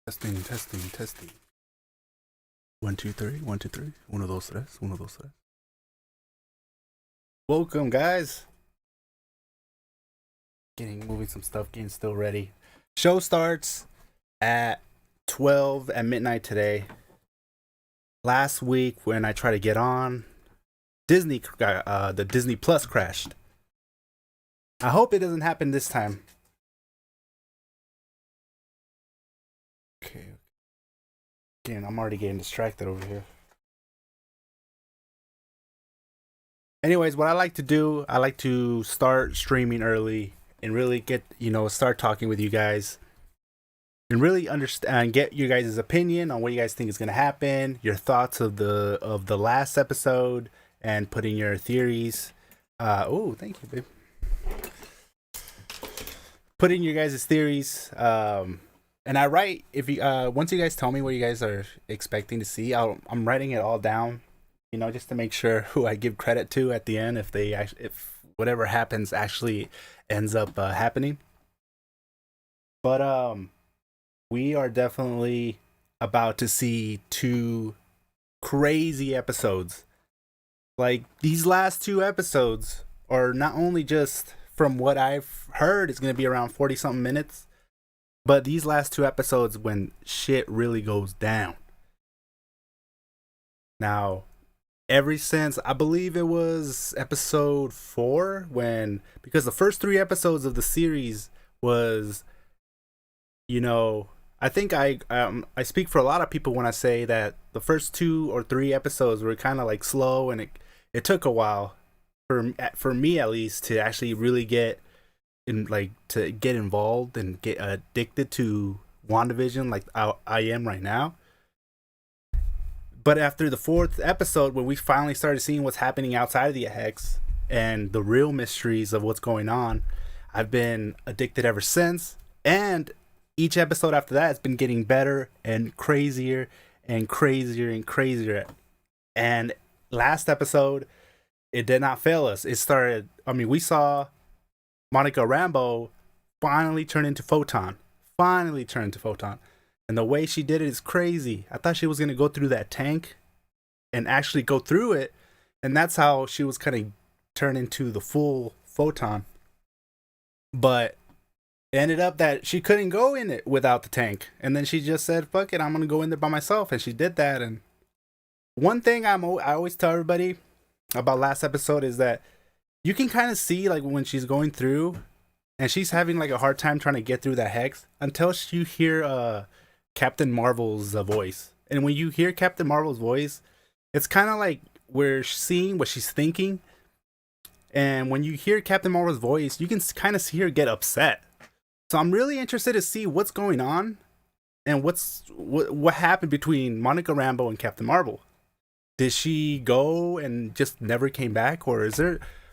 Testing, testing, testing. One, two, three. One, two, three. Uno, dos, tres. Uno, dos, tres. Welcome, guys. Moving some stuff, getting still ready. Show starts at 12 at midnight today. Last week, when I tried to get on, the Disney Plus crashed. I hope it doesn't happen this time. Okay. Again, I'm already getting distracted over here. Anyways, what I like to do, I like to start streaming early and really get, start talking with you guys and really understand, get you guys' opinion on what you guys think is going to happen, your thoughts of the last episode, and putting your theories. Thank you, babe. Putting your guys' theories. And I write, if you once you guys tell me what you guys are expecting to see, I'm writing it all down, just to make sure who I give credit to at the end, if whatever happens actually ends up happening. But we are definitely about to see two crazy episodes. Like, these last two episodes are not only just, from what I've heard, it's going to be around 40 something minutes, but these last two episodes when shit really goes down. Now, ever since, I believe it was episode 4, because the first 3 episodes of the series was, I think I speak for a lot of people when I say that the first 2 or 3 episodes were kind of like slow, and it took a while for me at least to actually really get to get involved and get addicted to WandaVision like I am right now. But after the 4th episode, when we finally started seeing what's happening outside of the hex and the real mysteries of what's going on, I've been addicted ever since. And each episode after that has been getting better and crazier and crazier and crazier. And last episode, it did not fail us. We saw Monica Rambo finally turn into Photon. And the way she did it is crazy. I thought she was going to go through that tank and actually go through it. And that's how she was kind of turned into the full Photon. But it ended up that she couldn't go in it without the tank. And then she just said, fuck it, I'm going to go in there by myself. And she did that. And one thing I always tell everybody about last episode is that you can kind of see, like, when she's going through and she's having like a hard time trying to get through that hex until you hear Captain Marvel's voice. And when you hear Captain Marvel's voice, it's kind of like we're seeing what she's thinking. And when you hear Captain Marvel's voice, you can kind of see her get upset. So I'm really interested to see what's going on and what happened between Monica Rambo and Captain Marvel. Did she go and just never came back, or is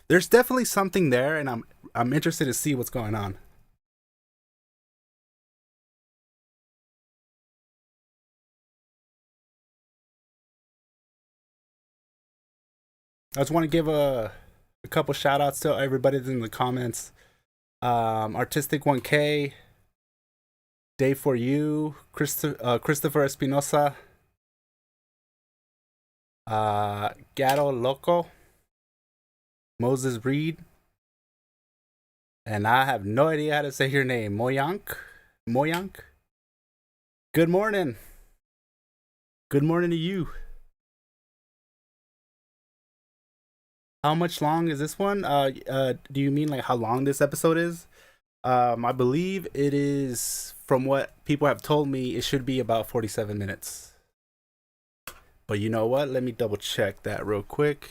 there's definitely something there, and I'm interested to see what's going on. I just want to give a couple shout outs to everybody that's in the comments. Artistic 1K, Day for You, Christopher Espinosa, Gato Loco, Moses Reed, and I have no idea how to say your name. Moyank. Good morning. Good morning to you. How much long is this one? Do you mean like how long this episode is? I believe it is, from what people have told me, it should be about 47 minutes. But you know what? Let me double check that real quick.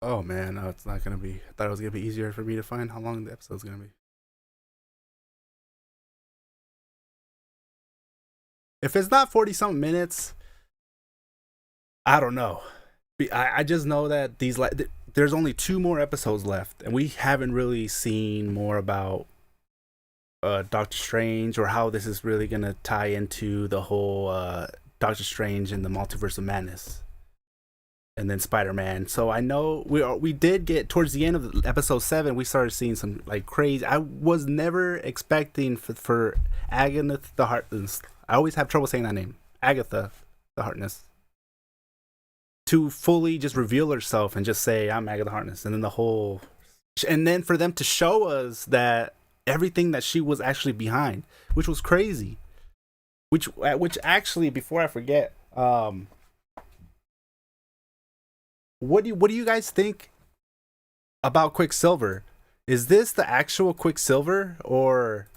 Oh man, no, it's not gonna be. I thought it was gonna be easier for me to find how long the episode's gonna be. If it's not 40 something minutes, I don't know. I just know that there's only two more episodes left, and we haven't really seen more about Doctor Strange or how this is really gonna tie into the whole Doctor Strange and the Multiverse of Madness, and then Spider Man. So I know we did get towards the end of episode 7. We started seeing some like crazy. I was never expecting for Agatha the Harkness. I always have trouble saying that name. Agatha the Harkness to fully just reveal herself and just say I'm Agatha Harkness, and then and then for them to show us that everything that she was actually behind, which was crazy. Which actually, before I forget, what do you guys think about Quicksilver? Is this the actual Quicksilver, or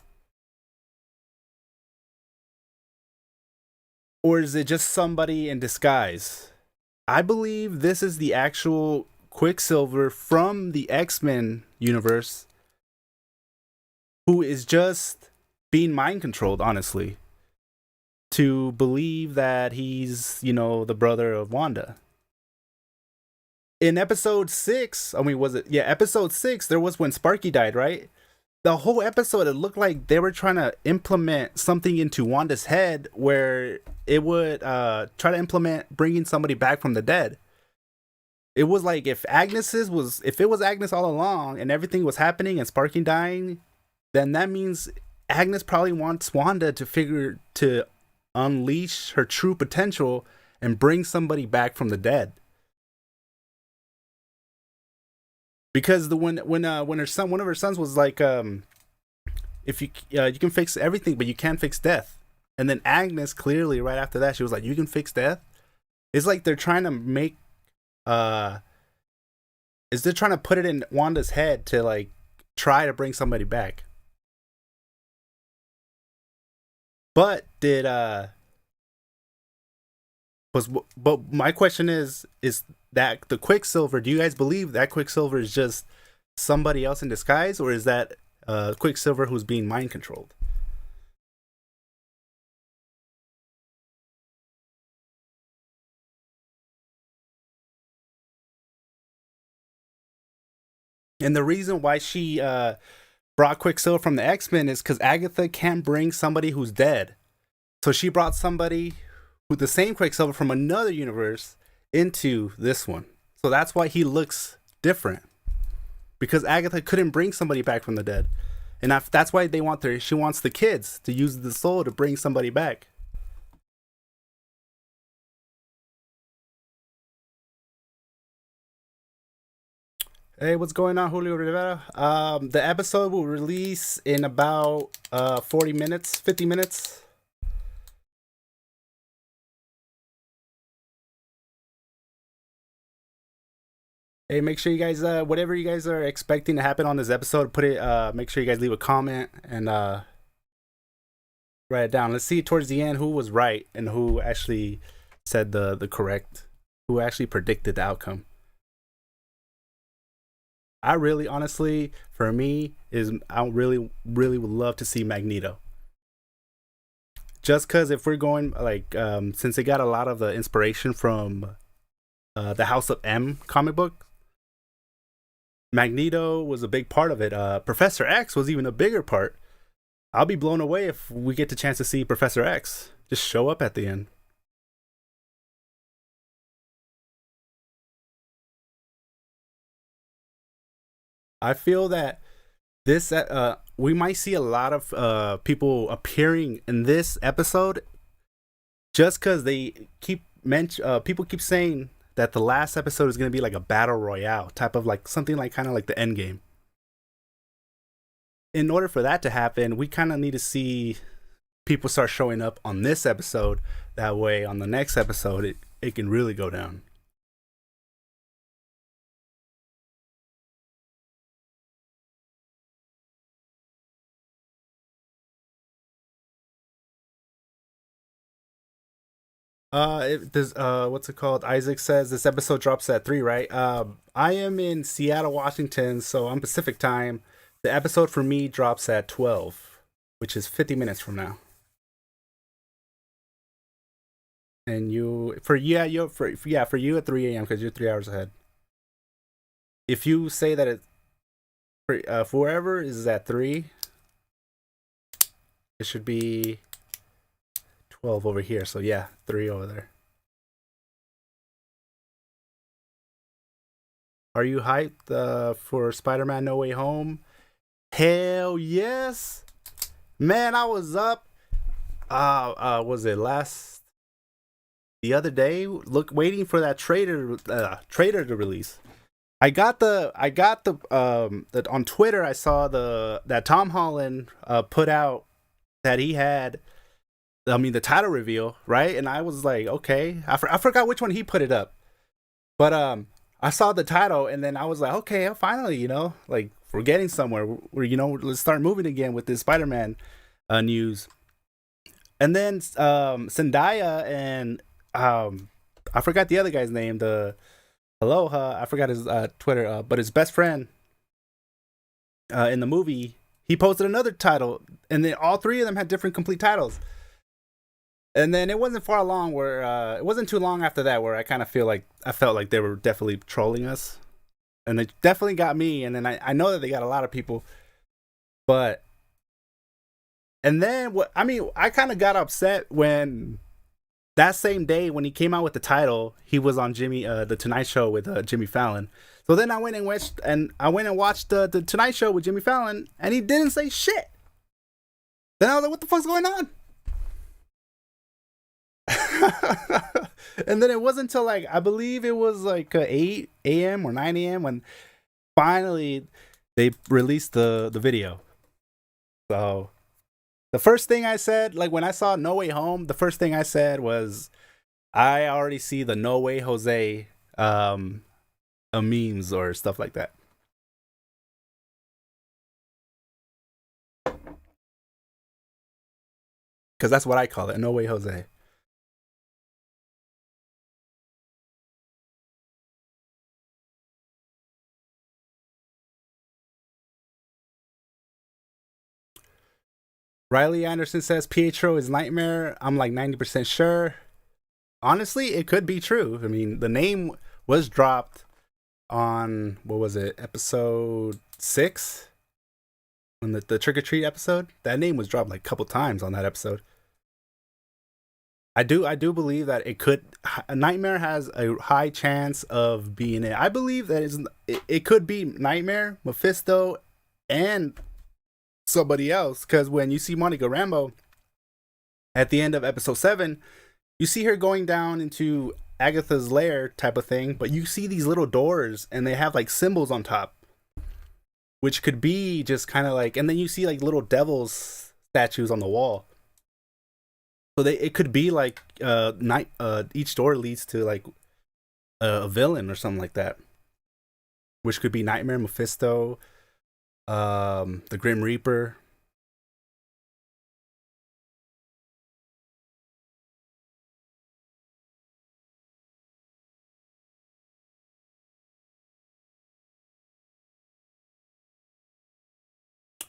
is it just somebody in disguise? I believe this is the actual Quicksilver from the X-Men universe who is just being mind controlled, honestly, to believe that he's, the brother of Wanda. In episode 6, I mean, was it? Yeah, episode 6, there was when Sparky died, right? The whole episode, it looked like they were trying to implement something into Wanda's head where it would try to implement bringing somebody back from the dead. It was like if it was Agnes all along and everything was happening and Sparky dying, then that means Agnes probably wants Wanda to unleash her true potential and bring somebody back from the dead. Because when her son, one of her sons was like, if you can fix everything, but you can't fix death. And then Agnes clearly right after that she was like, you can fix death. It's like they're trying to make uh, is they're trying to put it in Wanda's head to like try to bring somebody back. But did was but my question is that the Quicksilver? Do you guys believe that Quicksilver is just somebody else in disguise, or is that Quicksilver who's being mind controlled? And the reason why she brought Quicksilver from the X-Men is because Agatha can't bring somebody who's dead. So she brought somebody with the same Quicksilver from another universe into this one. So that's why he looks different, because Agatha couldn't bring somebody back from the dead, and that's why she wants the kids to use the soul to bring somebody back. Hey, what's going on, Julio Rivera? The episode will release in about 40 minutes, 50 minutes. Hey, make sure you guys, whatever you guys are expecting to happen on this episode, make sure you guys leave a comment and write it down. Let's see towards the end who was right and who actually said the correct, who actually predicted the outcome. I really, honestly, for me, I really, really would love to see Magneto. Just because if we're going like, since they got a lot of the inspiration from the House of M comic book, Magneto was a big part of it. Professor X was even a bigger part. I'll be blown away if we get the chance to see Professor X just show up at the end. I feel that this we might see a lot of people appearing in this episode just because they people keep saying that the last episode is going to be like a battle royale type of like something like kind of like the end game. In order for that to happen, we kind of need to see people start showing up on this episode. That way, on the next episode, it can really go down. Does what's it called? Isaac says this episode drops at 3, right? I am in Seattle, Washington, so I'm Pacific time. The episode for me drops at 12, which is 50 minutes from now. And you for yeah you for yeah for you at 3 a.m. because you're 3 hours ahead. If you say that it for whoever is at 3, it should be 12 over here. So yeah, 3 over there. Are you hyped for Spider-Man No Way Home? Hell yes, man! I was up. Was it last the other day? Look, waiting for that trailer to release. I got the on Twitter. I saw the that Tom Holland put out that he had. I mean the title reveal, right? And I was like, okay, I forgot which one he put it up, but I saw the title and then I was like, okay, finally, like we're getting somewhere. We're let's start moving again with this Spider-Man news. And then Zendaya and I forgot the other guy's name. The Aloha, I forgot his Twitter, but his best friend in the movie, he posted another title, and then all three of them had different complete titles. And then it wasn't far along where it wasn't too long after that where I felt like they were definitely trolling us, and they definitely got me. And then I know that they got a lot of people, but and then what I mean I kind of got upset when that same day when he came out with the title, he was on the Tonight Show with Jimmy Fallon. So then I went and watched the Tonight Show with Jimmy Fallon, and he didn't say shit. Then I was like, "What the fuck's going on?" And then it wasn't until like I believe it was like 8 a.m. or 9 a.m. when finally they released the video. So the first thing I said, like when I saw No Way Home, the first thing I said was, I already see the No Way Jose memes or stuff like that. Because that's what I call it, No Way Jose. Riley Anderson says Pietro is Nightmare. I'm like 90% sure. Honestly, it could be true. I mean, the name was dropped on, what was it, episode 6? On the Trick or Treat episode? That name was dropped like a couple times on that episode. I do believe that it could. Nightmare has a high chance of being it. I believe that it could be Nightmare, Mephisto, and somebody else. Because when you see Monica Rambo at the end of episode 7, you see her going down into Agatha's lair type of thing, but you see these little doors and they have like symbols on top, which could be just kind of like, and then you see like little devils statues on the wall. So it could be like night each door leads to like a villain or something like that, which could be Nightmare, Mephisto, the Grim Reaper.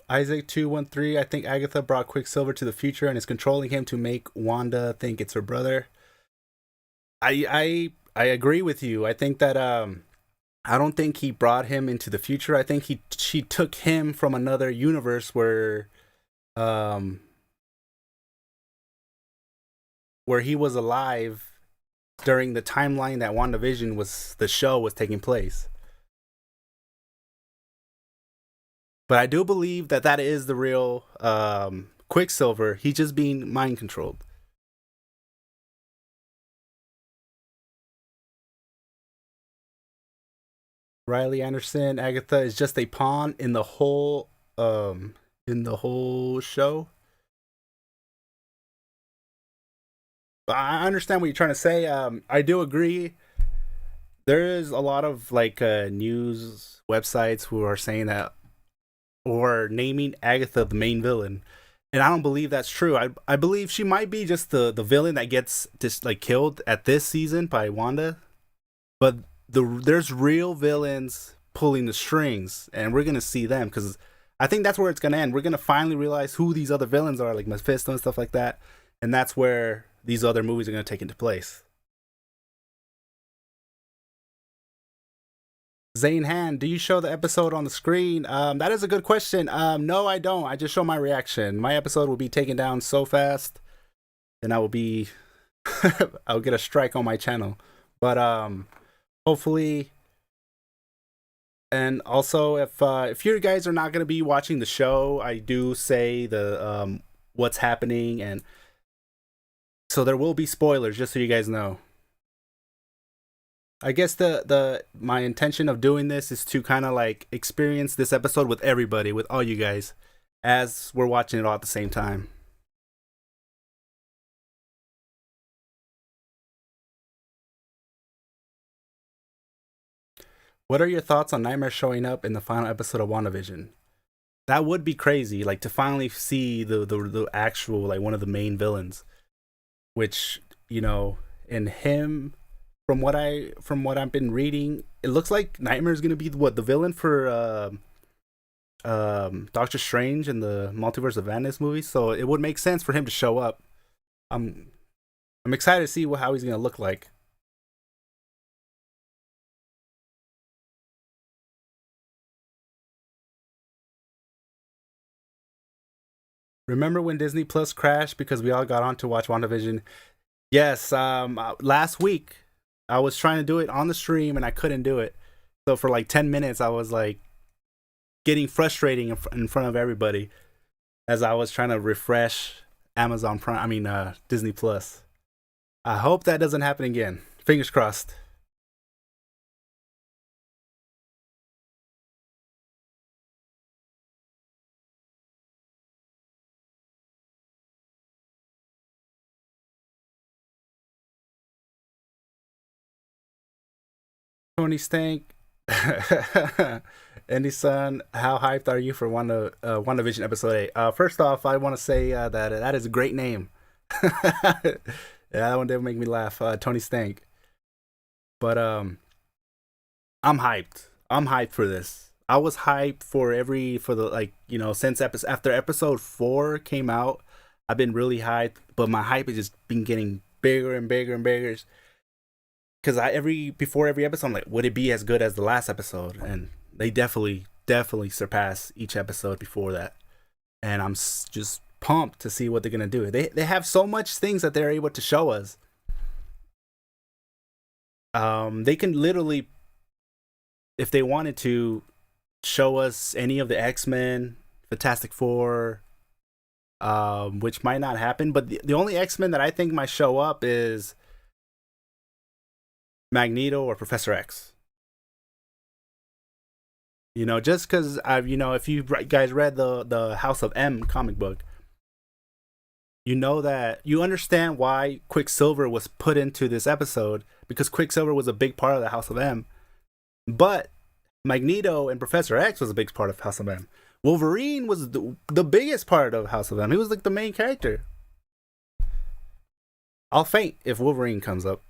Isaac 213. I think Agatha brought Quicksilver to the future and is controlling him to make Wanda think it's her brother. I agree with you. I think that I don't think he brought him into the future. I think she took him from another universe um where he was alive during the timeline that WandaVision was the show was taking place. But I do believe that that is the real Quicksilver. He's just being mind controlled. Riley Anderson, Agatha is just a pawn in the whole show. But I understand what you're trying to say. I do agree. There is a lot of like news websites who are saying that or naming Agatha the main villain. And I don't believe that's true. I believe she might be just the villain that gets just like killed at this season by Wanda. But there's real villains pulling the strings, and we're gonna see them because I think that's where it's gonna end. We're gonna finally realize who these other villains are, like Mephisto and stuff like that, and that's where these other movies are going to take into place. Zane Han, do you show the episode on the screen? That is a good question. No, I don't. I just show my reaction. My episode will be taken down so fast, and I will be, I'll get a strike on my channel. But hopefully, and also if you guys are not gonna be watching the show, I do say the what's happening, and so there will be spoilers, just so you guys know. I guess the my intention of doing this is to kind of like experience this episode with everybody, with all you guys, as we're watching it all at the same time. What are your thoughts on Nightmare showing up in the final episode of WandaVision? That would be crazy, like to finally see the actual, like, one of the main villains, which, you know, in him, from what I've been reading, it looks like Nightmare is gonna be what, the villain for Doctor Strange in the Multiverse of Madness movie. So it would make sense for him to show up. I'm I'm excited to see how he's gonna look like. Remember when Disney Plus crashed because we all got on to watch WandaVision? Yes. Last week I was trying to do it on the stream and I couldn't do it. So for like 10 minutes, I was like getting frustrating in front of everybody as I was trying to refresh Amazon Prime. I mean, Disney Plus. I hope that doesn't happen again. Fingers crossed. Tony Stank. Endy son, how hyped are you for WandaVision episode 8? First off, I want to say that that is a great name. Yeah, that one did make me laugh. Tony Stank. But I'm hyped. I'm hyped for this. I was hyped for the, like, you know, since after episode 4 came out, I've been really hyped, but my hype has just been getting bigger and bigger and bigger. Because I every before every episode, I'm like, would it be as good as the last episode? And they definitely surpass each episode before that. And I'm just pumped to see what they're gonna do. They have so much things that they're able to show us. They can literally, if they wanted to, show us any of the X-Men, Fantastic Four, which might not happen. But the only X-Men that I think might show up is Magneto or Professor X. You know, just because I've, you know, if you guys read the House of M comic book, you know that you understand why Quicksilver was put into this episode, because Quicksilver was a big part of the House of M. But Magneto and Professor X was a big part of House of M. Wolverine was the biggest part of House of M. He was like the main character. I'll faint if Wolverine comes up.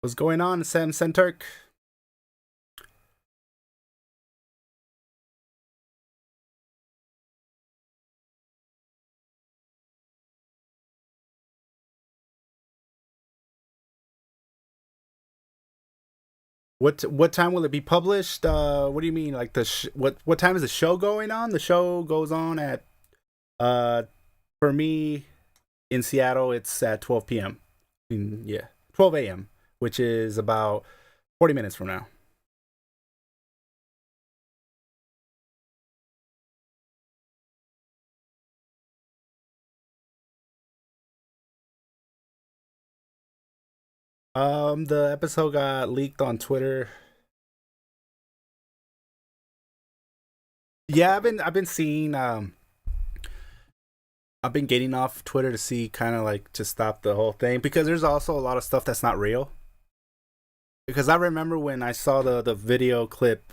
What's going on, Sam Centurk? What time will it be published? What do you mean? Like what time is the show going on? The show goes on at uh for me in Seattle, it's at 12 p.m. Yeah, 12 a.m., which is about 40 minutes from now. The episode got leaked on Twitter. Yeah, I've been seeing I've been getting off Twitter to see, kind of like, to stop the whole thing, because there's also a lot of stuff that's not real. Because I remember when I saw the video clip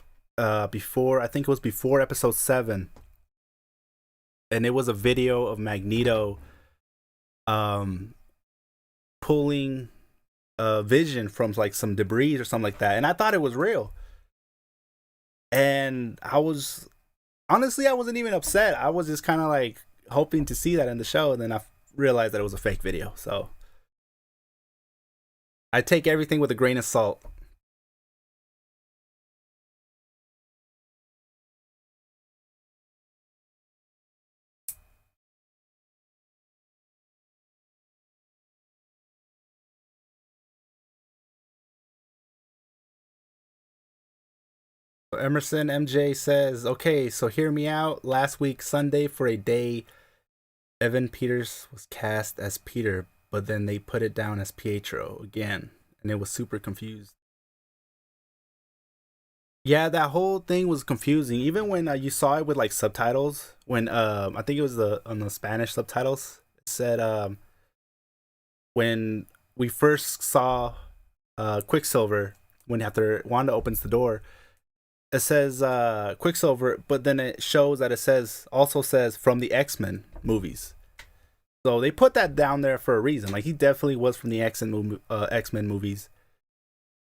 before, I think it was before episode 7, and it was a video of Magneto um pulling Vision from like some debris or something like that, and I thought it was real. And I was honestly, I wasn't even upset. I was just kind of like hoping to see that in the show, and then I realized that it was a fake video. So I take everything with a grain of salt. Emerson MJ says, "Okay, so hear me out. Last week Sunday for a day, Evan Peters was cast as Peter, but then they put it down as Pietro again, and it was super confused." Yeah, that whole thing was confusing. Even when you saw it with like subtitles, when I think it was the on the Spanish subtitles, it said when we first saw Quicksilver, when after Wanda opens the door, it says Quicksilver, but then it shows that it says from the X-Men movies. So they put that down there for a reason. Like he definitely was from the X-Men movies.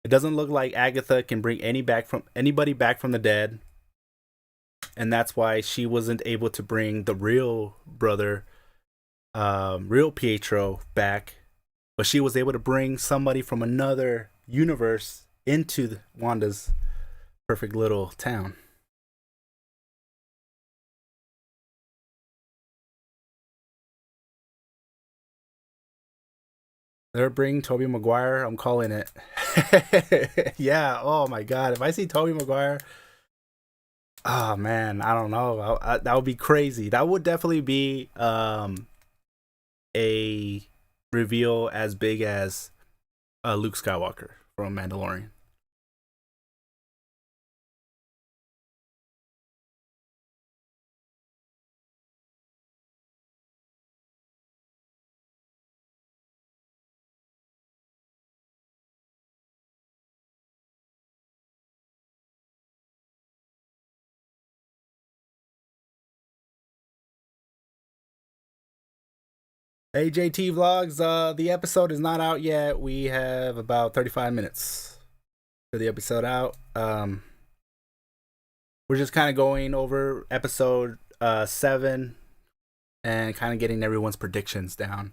It doesn't look like Agatha can bring anybody back from the dead, and that's why she wasn't able to bring the real brother, real Pietro back, but she was able to bring somebody from another universe into Wanda's perfect little town. They're bringing Tobey Maguire. I'm calling it. Yeah. Oh my god. If I see Tobey Maguire, oh man, I don't know. That would be crazy. That would definitely be a reveal as big as Luke Skywalker from Mandalorian. AJT Vlogs, the episode is not out yet. We have about 35 minutes for the episode out. We're just kind of going over episode 7 and kind of getting everyone's predictions down.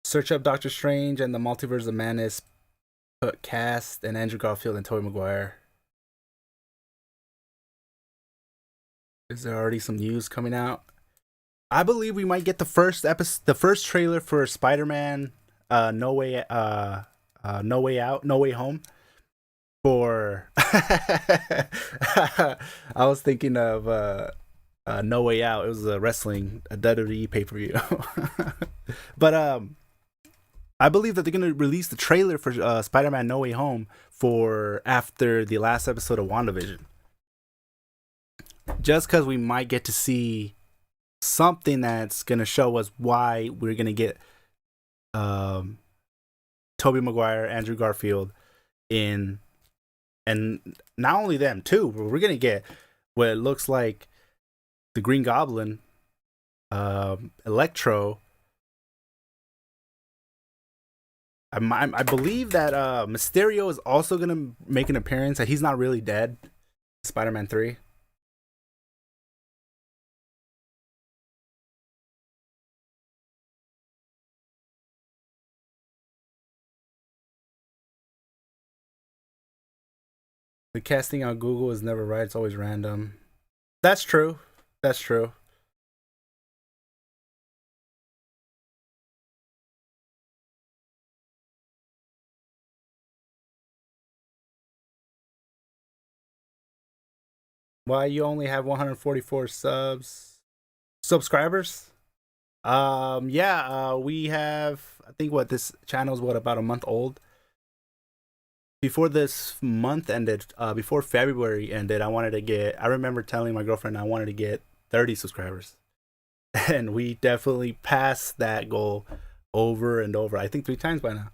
Search up Doctor Strange and the Multiverse of Madness. Put cast and Andrew Garfield and Tobey Maguire. Is there already some news coming out? I believe we might get the first trailer for Spider-Man, No Way Out, No Way Home. For I was thinking of No Way Out. It was a WWE pay per view. But I believe that they're gonna release the trailer for Spider-Man No Way Home for after the last episode of WandaVision. Just because we might get to see something that's gonna show us why we're gonna get um, Tobey Maguire, Andrew Garfield in, and not only them too, but we're gonna get what it looks like the Green Goblin, Electro. I believe that Mysterio is also gonna make an appearance. That he's not really dead. Spider-Man 3. The casting on Google is never right. It's always random. That's true. That's true. Why you only have 144 subscribers? Yeah, we have, I think what this channel is about a month old. Before this month ended, before February ended, I remember telling my girlfriend I wanted to get 30 subscribers. and we definitely passed that goal over and over. I think 3 times by now.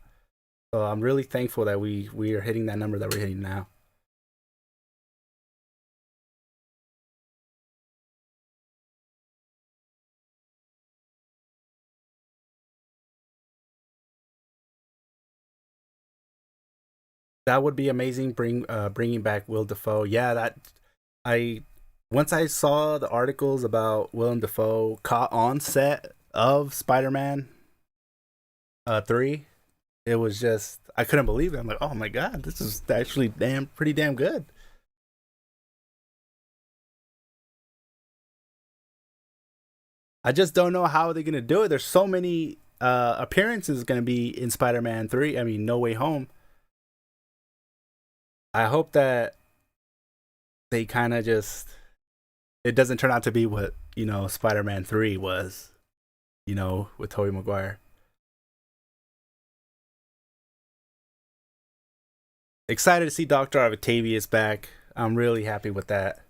So I'm really thankful that we are hitting that number that we're hitting now. That would be amazing. Bringing back Will Dafoe. Yeah, that I once I saw the articles about Willem Dafoe caught on set of Spider-Man 3, it was just I couldn't believe it. I'm like, oh my god, this is actually pretty damn good. I just don't know how they're gonna do it. There's so many appearances gonna be in Spider-Man 3. I mean, No Way Home. I hope that they kind of just it doesn't turn out to be what Spider-Man 3 was. With Tobey Maguire. Excited to see Doctor Octavius back. I'm really happy with that.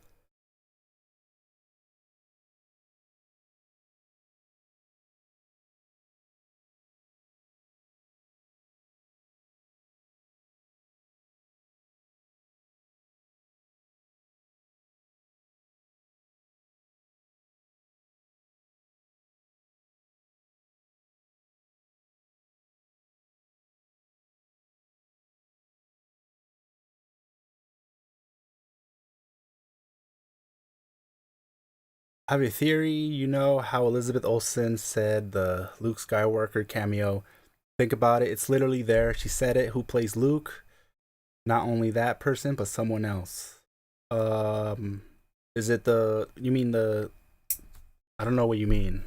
I have a theory. You know how Elizabeth Olsen said the Luke Skywalker cameo. Think about it. It's literally there. She said it. Who plays Luke? Not only that person, but someone else. Um, is it the? You mean the? I don't know what you mean.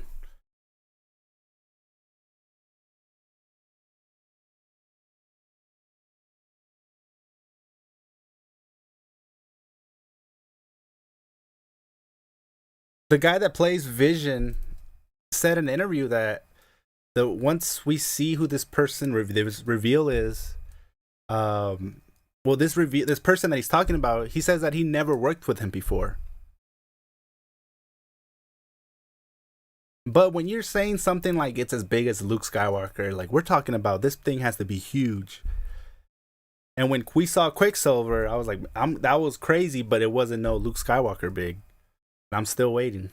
The guy that plays Vision said in an interview that the once we see who this person this reveal is, um, well, this person that he's talking about, he says that he never worked with him before. But when you're saying something like it's as big as Luke Skywalker, like we're talking about this thing has to be huge. And when we saw Quicksilver, I was like, that was crazy, but it wasn't no Luke Skywalker big. I'm still waiting.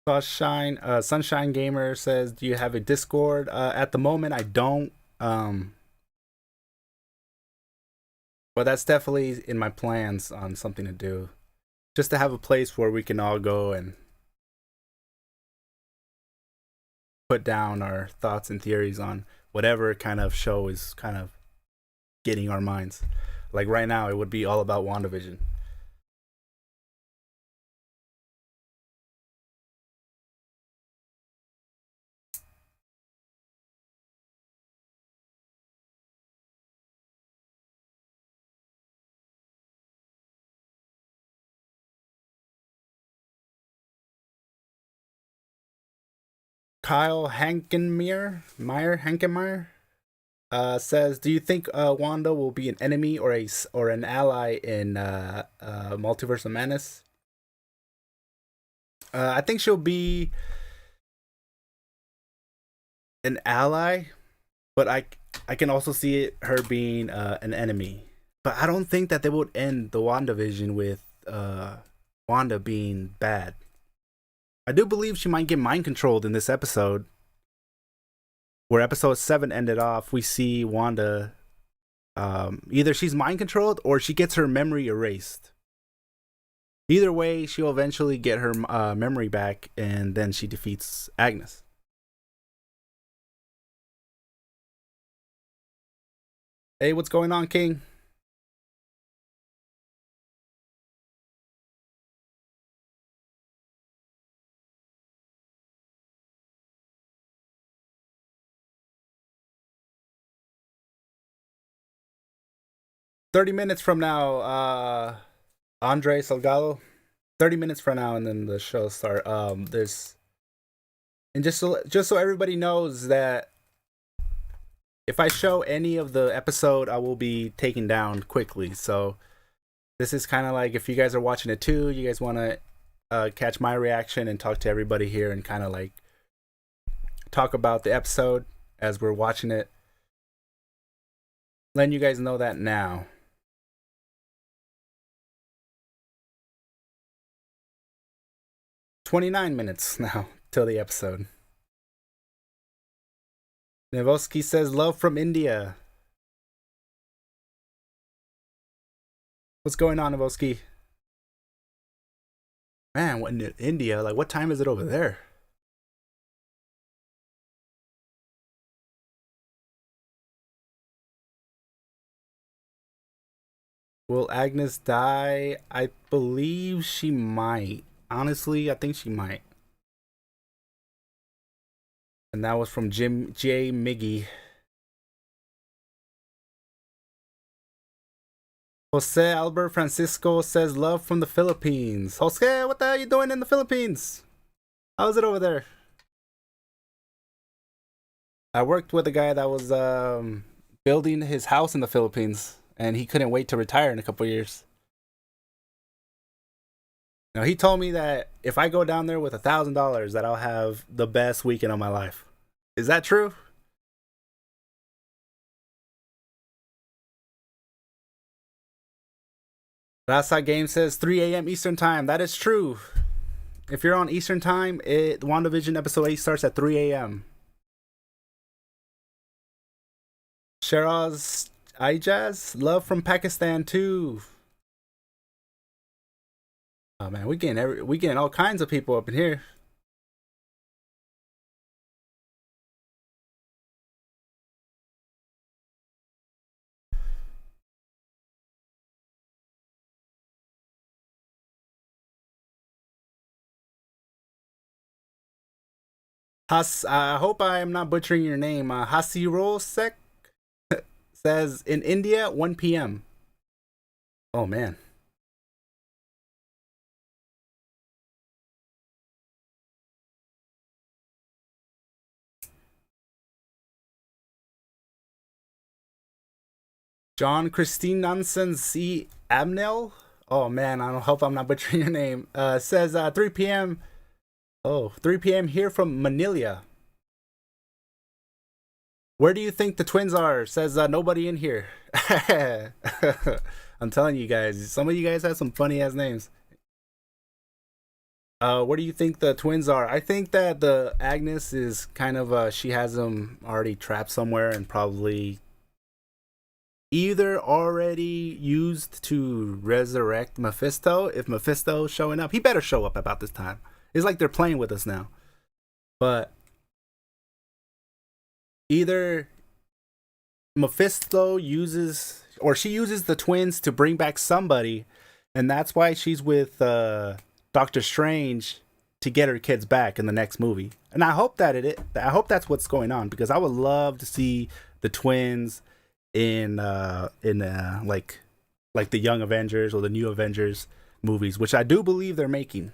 Sunshine Gamer says, "Do you have a Discord?" At the moment, I don't. But that's definitely in my plans on something to do, just to have a place where we can all go and put down our thoughts and theories on whatever kind of show is kind of getting our minds. Like right now, it would be all about WandaVision. Kyle Hankenmeyer says, "Do you think Wanda will be an enemy or an ally in Multiverse of Madness?" I think she'll be an ally, but I can also see her being an enemy. But I don't think that they would end the WandaVision with Wanda being bad. I do believe she might get mind controlled in this episode, where episode 7 ended off. We see Wanda, either she's mind controlled or she gets her memory erased. Either way, she'll eventually get her memory back, and then she defeats Agnes. Hey, what's going on, King? 30 minutes from now, Andre Salgado. 30 minutes from now, and then the show start. There's and just so everybody knows that if I show any of the episode, I will be taken down quickly. So this is kind of like if you guys are watching it too, you guys want to catch my reaction and talk to everybody here and kind of like talk about the episode as we're watching it. Letting you guys know that now. 29 minutes now till the episode. Nevosky says, love from India. What's going on, Nevosky? Man, what in India? Like, what time is it over there? Will Agnes die? I believe she might. Honestly, I think she might. And that was from Jim J. Miggy. Jose Albert Francisco says love from the Philippines. Jose, what the hell are you doing in the Philippines? How's it over there? I worked with a guy that was building his house in the Philippines, and he couldn't wait to retire in a couple years. Now he told me that if I go down there with $1,000, that I'll have the best weekend of my life. Is that true? Rasa Game says 3 a.m. Eastern Time. That is true. If you're on Eastern Time, WandaVision episode 8 starts at 3 a.m. Shiraz Ijaz, love from Pakistan too. Oh man, we getting all kinds of people up in here. I hope I am not butchering your name. Hasirosek says in India 1 p.m. Oh man. John Christine Nansen C. Abnell. Oh man, I don't hope I'm not butchering your name. Says 3 p.m. Oh, 3 p.m. here from Manila. Where do you think the twins are? Says nobody in here. I'm telling you guys, some of you guys have some funny ass names. Where do you think the twins are? I think that the Agnes is kind of she has them already trapped somewhere and probably either already used to resurrect Mephisto. If Mephisto's showing up, he better show up about this time. It's like they're playing with us now. But either Mephisto uses or she uses the twins to bring back somebody, and that's why she's with Doctor Strange to get her kids back in the next movie. And I hope that I hope that's what's going on, because I would love to see the twins in like the Young Avengers or the New Avengers movies, which I do believe they're making.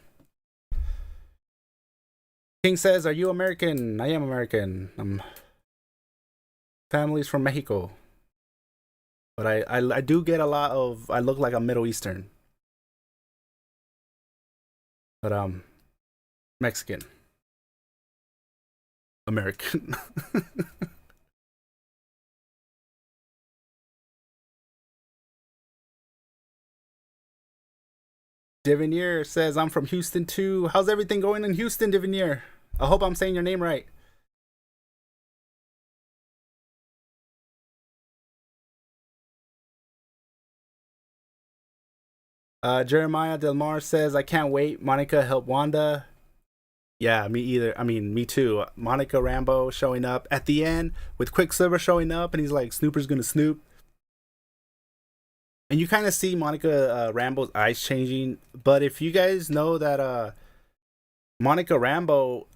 King says, "Are you American?" I am American. Family's from Mexico, but I do get a lot of. I look like I'm Middle Eastern, but Mexican, American. Divinier says, I'm from Houston too. How's everything going in Houston, Divinier? I hope I'm saying your name right. Jeremiah Del Mar says, I can't wait. Monica help Wanda. Yeah, me either. I mean, me too. Monica Rambo showing up at the end with Quicksilver showing up, and he's like, Snooper's gonna snoop. And you kind of see Monica Rambo's eyes changing. But if you guys know that Monica Rambo,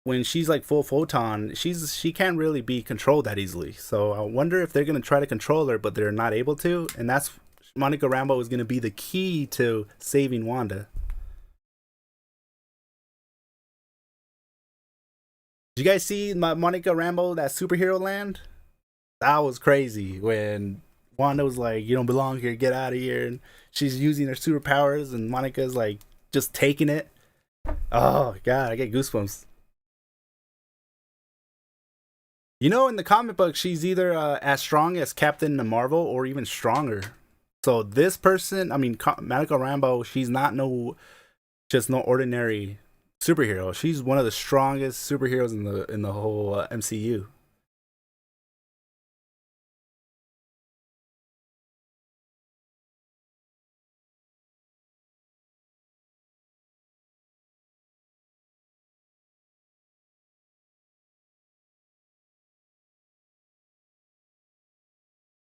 when she's like full photon, she can't really be controlled that easily. So I wonder if they're gonna try to control her, but they're not able to, and that's Monica Rambo is going to be the key to saving Wanda. Did you guys see Monica Rambo, that superhero land? That was crazy when Wanda was like, "You don't belong here. Get out of here." And she's using her superpowers, and Monica's like just taking it. Oh god, I get goosebumps. You know, in the comic book, she's either as strong as Captain Marvel or even stronger. So this person, I mean, Monica Rambo, she's not no ordinary superhero. She's one of the strongest superheroes in the whole MCU.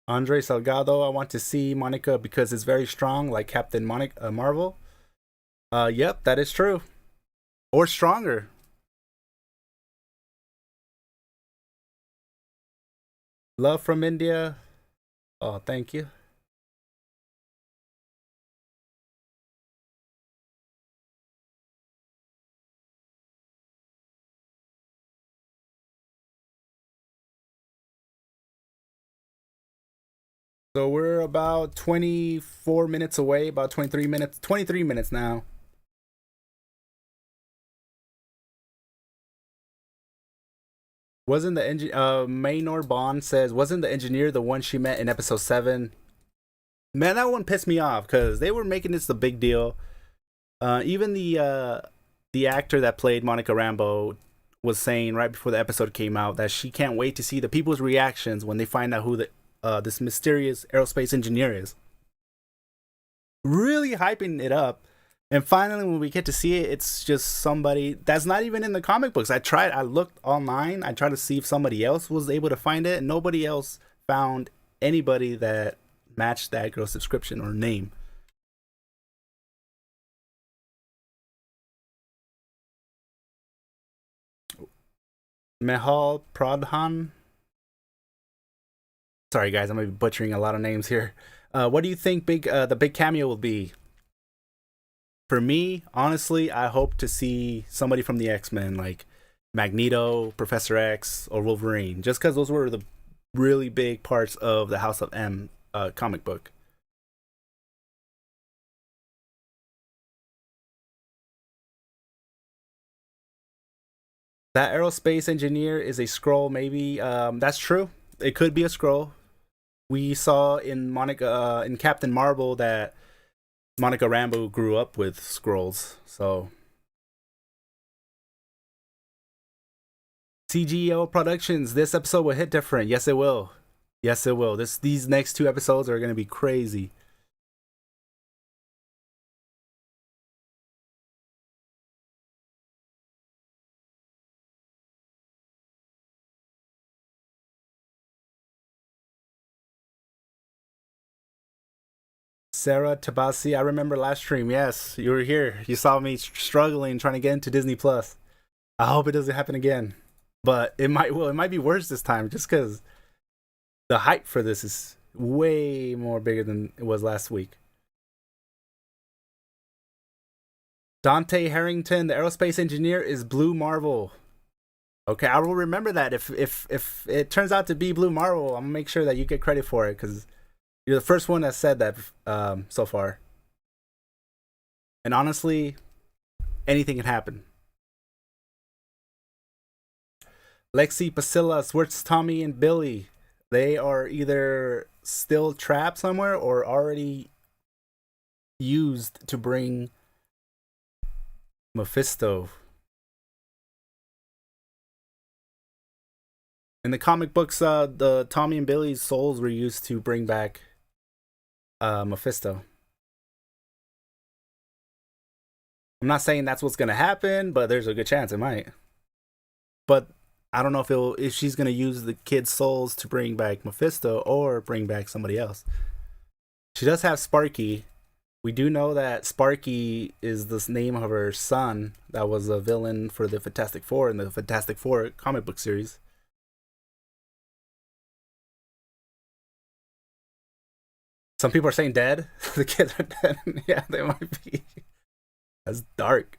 Andre Salgado, I want to see Monica because it's very strong, like Captain Monica Marvel. Yep, that is true. Or stronger. Love from India. Oh, thank you. So we're about 24 minutes away, about 23 minutes now. Wasn't the Maynor Bond says, wasn't the engineer the one she met in episode 7? Man, that one pissed me off because they were making this a big deal. Even the actor that played Monica Rambo was saying right before the episode came out that she can't wait to see the people's reactions when they find out who this mysterious aerospace engineer is. Really hyping it up. And finally, when we get to see it, it's just somebody that's not even in the comic books. I looked online, I tried to see if somebody else was able to find it, and nobody else found anybody that matched that girl's description or name. Mehal Pradhan. Sorry, guys, I'm gonna be butchering a lot of names here. What do you think the big cameo will be? For me, honestly, I hope to see somebody from the X-Men, like Magneto, Professor X, or Wolverine, just because those were the really big parts of the House of M comic book. That aerospace engineer is a scroll, maybe. That's true. It could be a scroll. We saw in Captain Marvel that Monica Rambo grew up with scrolls. So CGO Productions, this episode will hit different. Yes, it will. Yes, it will. These next two episodes are gonna be crazy. Sarah Tabasi, I remember last stream. Yes, you were here. You saw me struggling trying to get into Disney Plus. I hope it doesn't happen again, but it might. Well, it might be worse this time, just because the hype for this is way more bigger than it was last week. Dante Harrington, the aerospace engineer, is Blue Marvel. Okay, I will remember that. If it turns out to be Blue Marvel, I'm gonna make sure that you get credit for it because you're the first one that said that so far. And honestly, anything can happen. Lexi, Priscilla, Swartz, Tommy, and Billy. They are either still trapped somewhere or already used to bring Mephisto. In the comic books, the Tommy and Billy's souls were used to bring back Mephisto. I'm not saying that's what's gonna happen, but there's a good chance it might. But I don't know if she's gonna use the kids' souls to bring back Mephisto or bring back somebody else. She does have Sparky. We do know that Sparky is the name of her son that was a villain for the Fantastic Four in the Fantastic Four comic book series. Some people are saying dead. The kids are dead. Yeah, they might be. That's dark.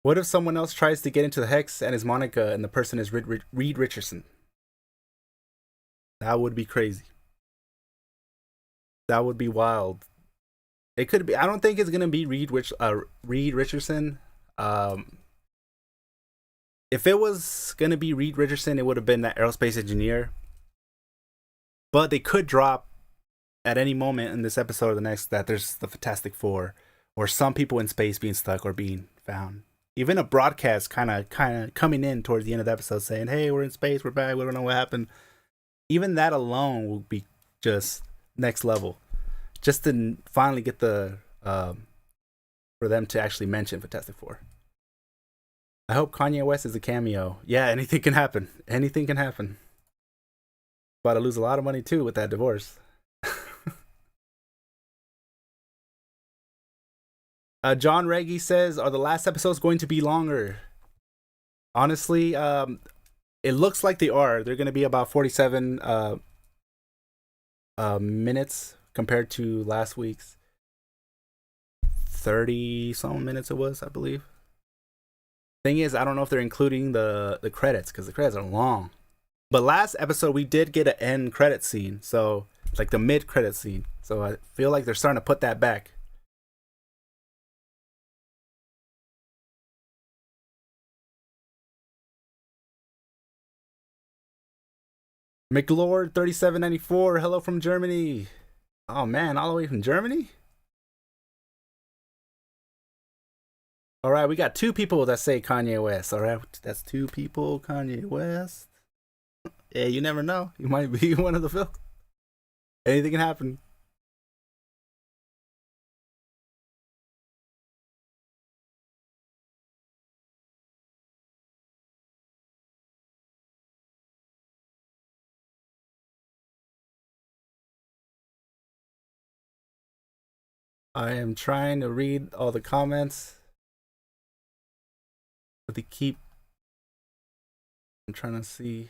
What if someone else tries to get into the hex and is Monica and the person is Reed Richardson? That would be crazy. That would be wild. It could be. I don't think it's gonna be Reed Richardson. Um, if it was gonna be Reed Richardson, it would have been that aerospace engineer. But they could drop at any moment in this episode or the next that there's the Fantastic Four or some people in space being stuck or being found. Even a broadcast kind of coming in towards the end of the episode saying, "Hey, we're in space, we're back, we don't know what happened." Even that alone will be just next level. Just to finally get the for them to actually mention Fantastic Four. I hope Kanye West is a cameo. Yeah, anything can happen. Anything can happen. About to lose a lot of money too with that divorce. John Reggie says, "Are the last episodes going to be longer?" Honestly, it looks like they are. They're going to be about 47 minutes compared to last week's 30 some minutes it was, I believe. Thing is, I don't know if they're including the credits because the credits are long. But last episode we did get an end credit scene, so like the mid credit scene. So I feel like they're starting to put that back. McLord 3794, hello from Germany. Oh man, all the way from Germany? All right, we got two people that say Kanye West. All right, that's two people, Kanye West. Yeah, you never know. You might be one of the films. Anything can happen. I am trying to read all the comments, but they keep. I'm trying to see.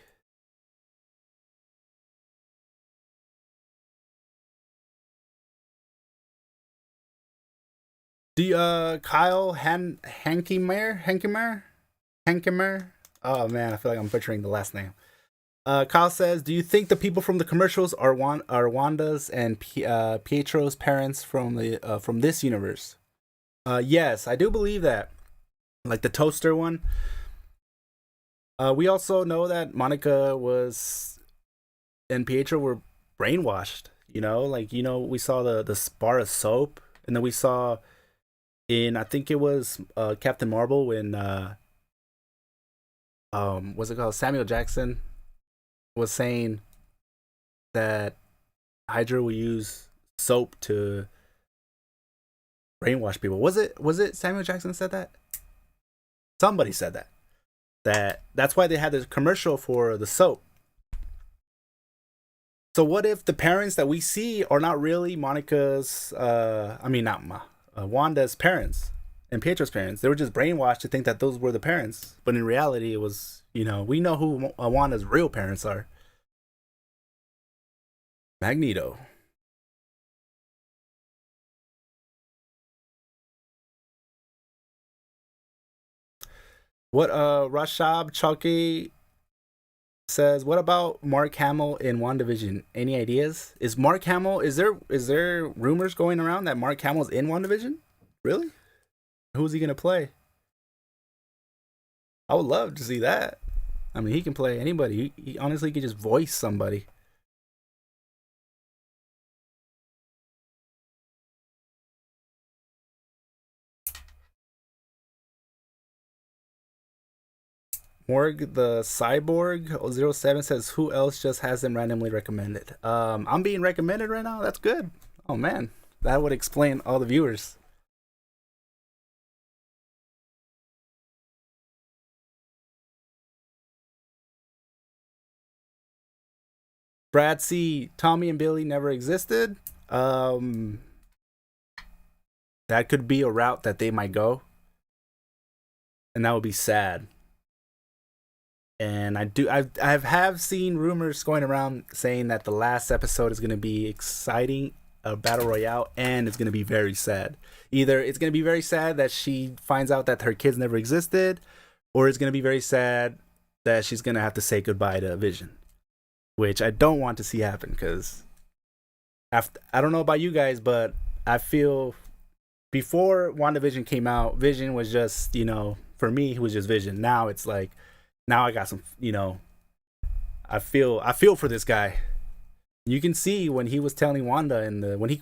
The Kyle Hankemeyer. Oh man, I feel like I'm butchering the last name. Kyle says, "Do you think the people from the commercials are Wanda's and Pietro's parents from this universe?" Yes, I do believe that. Like the toaster one. We also know that Monica was and Pietro were brainwashed. We saw the bar of soap, and then we saw in I think it was Captain Marvel when what's it called, Samuel Jackson was saying that Hydra will use soap to brainwash people. Was it Samuel Jackson said that? Somebody said that's why they had this commercial for the soap. So what if the parents that we see are not really Monica's? I mean, not Wanda's parents and Pietro's parents. They were just brainwashed to think that those were the parents, but in reality, it was, we know who Wanda's real parents are. Magneto. What Rashab Chalky says, what about Mark Hamill in WandaVision? Any ideas? Is Mark Hamill, is there rumors going around that Mark Hamill's in WandaVision? Really? Who's he gonna play? I would love to see that. I mean, he can play anybody. He honestly could just voice somebody. Morg the Cyborg 07 says, who else just has them randomly recommended? I'm being recommended right now. That's good. Oh man, that would explain all the viewers. Brad C. Tommy and Billy never existed. Um, that could be a route that they might go, and that would be sad. And I have seen rumors going around saying that the last episode is going to be exciting, a battle royale, and it's going to be very sad. Either it's going to be very sad that she finds out that her kids never existed, or it's going to be very sad that she's going to have to say goodbye to Vision, which I don't want to see happen because after, I don't know about you guys, but I feel before WandaVision came out, Vision was just, for me, he was just Vision. Now it's like, now I got some, I feel for this guy. You can see when he was telling Wanda and when he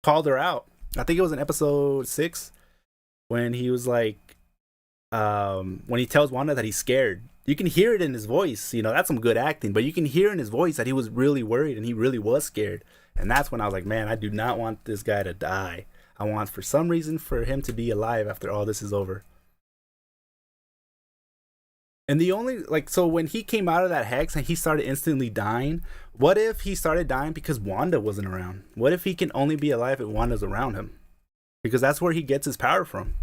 called her out. I think it was in episode 6 when he was like, when he tells Wanda that he's scared. You can hear it in his voice. That's some good acting, but you can hear in his voice that he was really worried and he really was scared. And that's when I was like, man, I do not want this guy to die. I want, for some reason, for him to be alive after all this is over. And the only, like, so when he came out of that hex and he started instantly dying, what if he started dying because Wanda wasn't around? What if he can only be alive if Wanda's around him? Because that's where he gets his power from.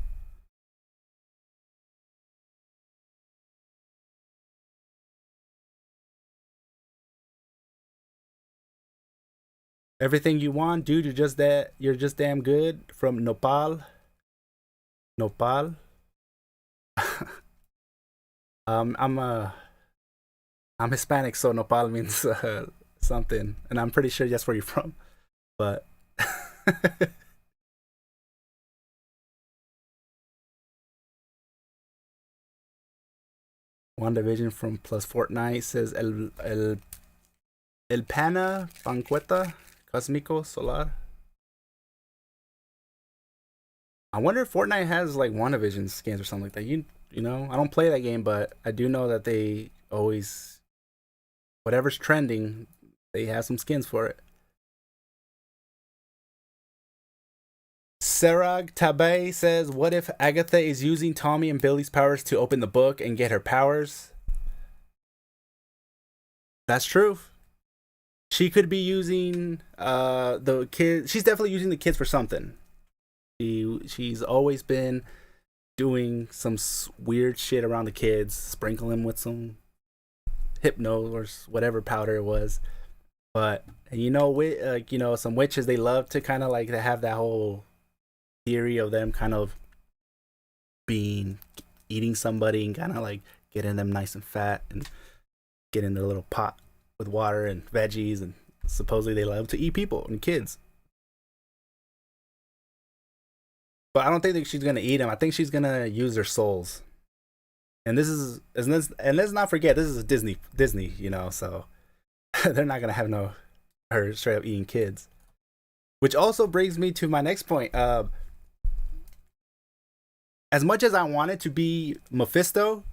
Everything you want, dude, you're just damn good from Nopal. Nopal. Um, I'm uh I'm Hispanic, so Nopal means something, and I'm pretty sure that's where you're from. But WandaVision from Plus Fortnite says El Pana Banqueta Cosmico Solar. I wonder if Fortnite has like WandaVision skins or something like that. I don't play that game, but I do know that they always, whatever's trending, they have some skins for it. Serag Tabe says, "What if Agatha is using Tommy and Billy's powers to open the book and get her powers?" That's true. She could be using the kid. She's definitely using the kids for something. She's always been doing some weird shit around the kids, sprinkle them with some hypno or whatever powder it was. But some witches, they love to kind of like to have that whole theory of them kind of being eating somebody and kind of like getting them nice and fat and getting their little pot with water and veggies, and supposedly they love to eat people and kids. But I don't think that she's gonna eat them. I think she's gonna use their souls. And let's not forget, this is Disney, so they're not gonna have no her straight up eating kids. Which also brings me to my next point. As much as I wanted to be Mephisto,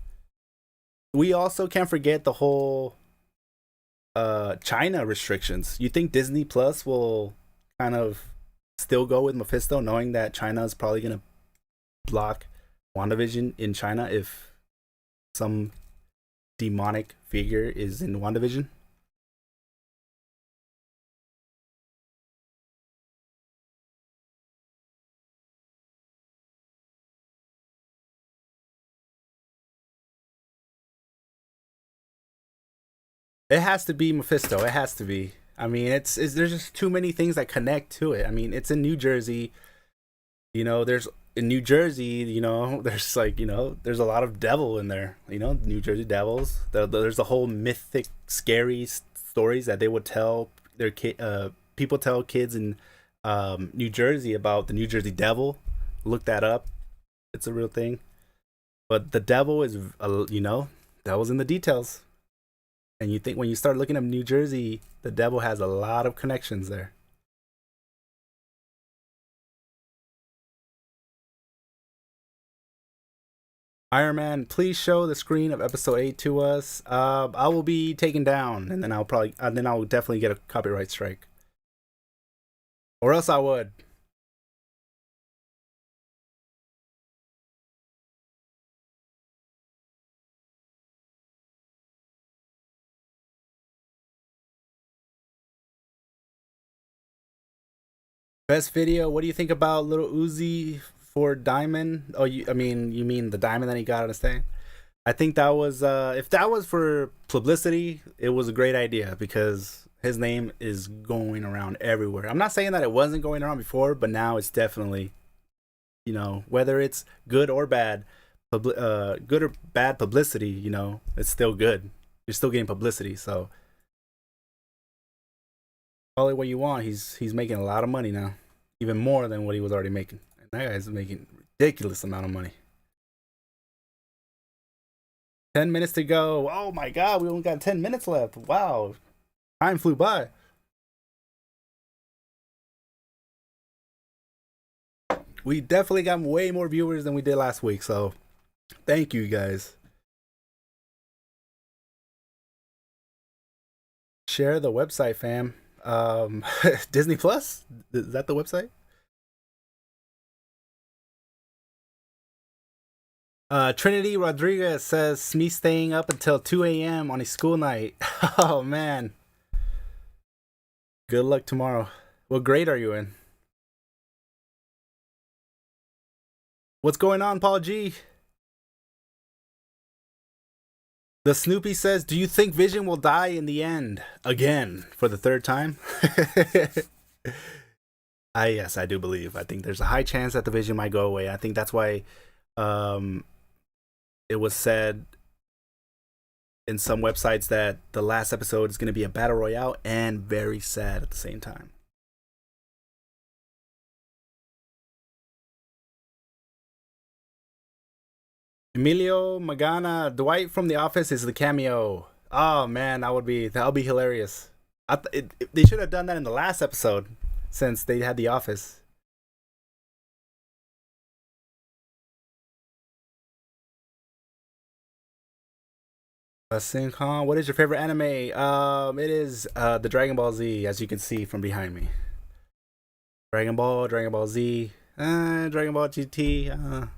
we also can't forget the whole China restrictions. You think Disney Plus will kind of still go with Mephisto, knowing that China is probably gonna block WandaVision in China if some demonic figure is in WandaVision? It has to be Mephisto. It has to be. I mean, it's there's just too many things that connect to it. I mean, it's in New Jersey. There's in New Jersey. There's like there's a lot of devil in there. New Jersey devils. There's a whole mythic, scary stories that they would tell their people tell kids in New Jersey about the New Jersey Devil. Look that up. It's a real thing. But the devil is, devil's in the details. And you think when you start looking at New Jersey, the devil has a lot of connections there. Iron Man, please show the screen of episode 8 to us. I will be taken down, and then I'll definitely get a copyright strike, or else I would. Best video. What do you think about Little Uzi for Diamond? Oh, you mean the diamond that he got on his thing? I think that was if that was for publicity, it was a great idea because his name is going around everywhere. I'm not saying that it wasn't going around before, but now it's definitely, whether it's good or bad, good or bad publicity, it's still good. You're still getting publicity, so call it what you want. He's making a lot of money now, even more than what he was already making. And that guy's making ridiculous amount of money. 10 minutes to go. Oh my god, we only got 10 minutes left. Wow, time flew by. We definitely got way more viewers than we did last week, so thank you guys. Share the website, fam. Disney Plus? Is that the website? Trinity Rodriguez says me staying up until 2 a.m. on a school night. Oh man. Good luck tomorrow. What grade are you in? What's going on, Paul G? The Snoopy says, "Do you think Vision will die in the end again for the third time?" Yes, I do believe. I think there's a high chance that the Vision might go away. I think that's why um, it was said in some websites that the last episode is going to be a battle royale and very sad at the same time. Emilio Magana, Dwight from The Office is the cameo. Oh man, that would be hilarious. They should have done that in the last episode since they had The Office. Khan, what is your favorite anime? It is the Dragon Ball Z, as you can see from behind me. Dragon Ball Z, Dragon Ball GT.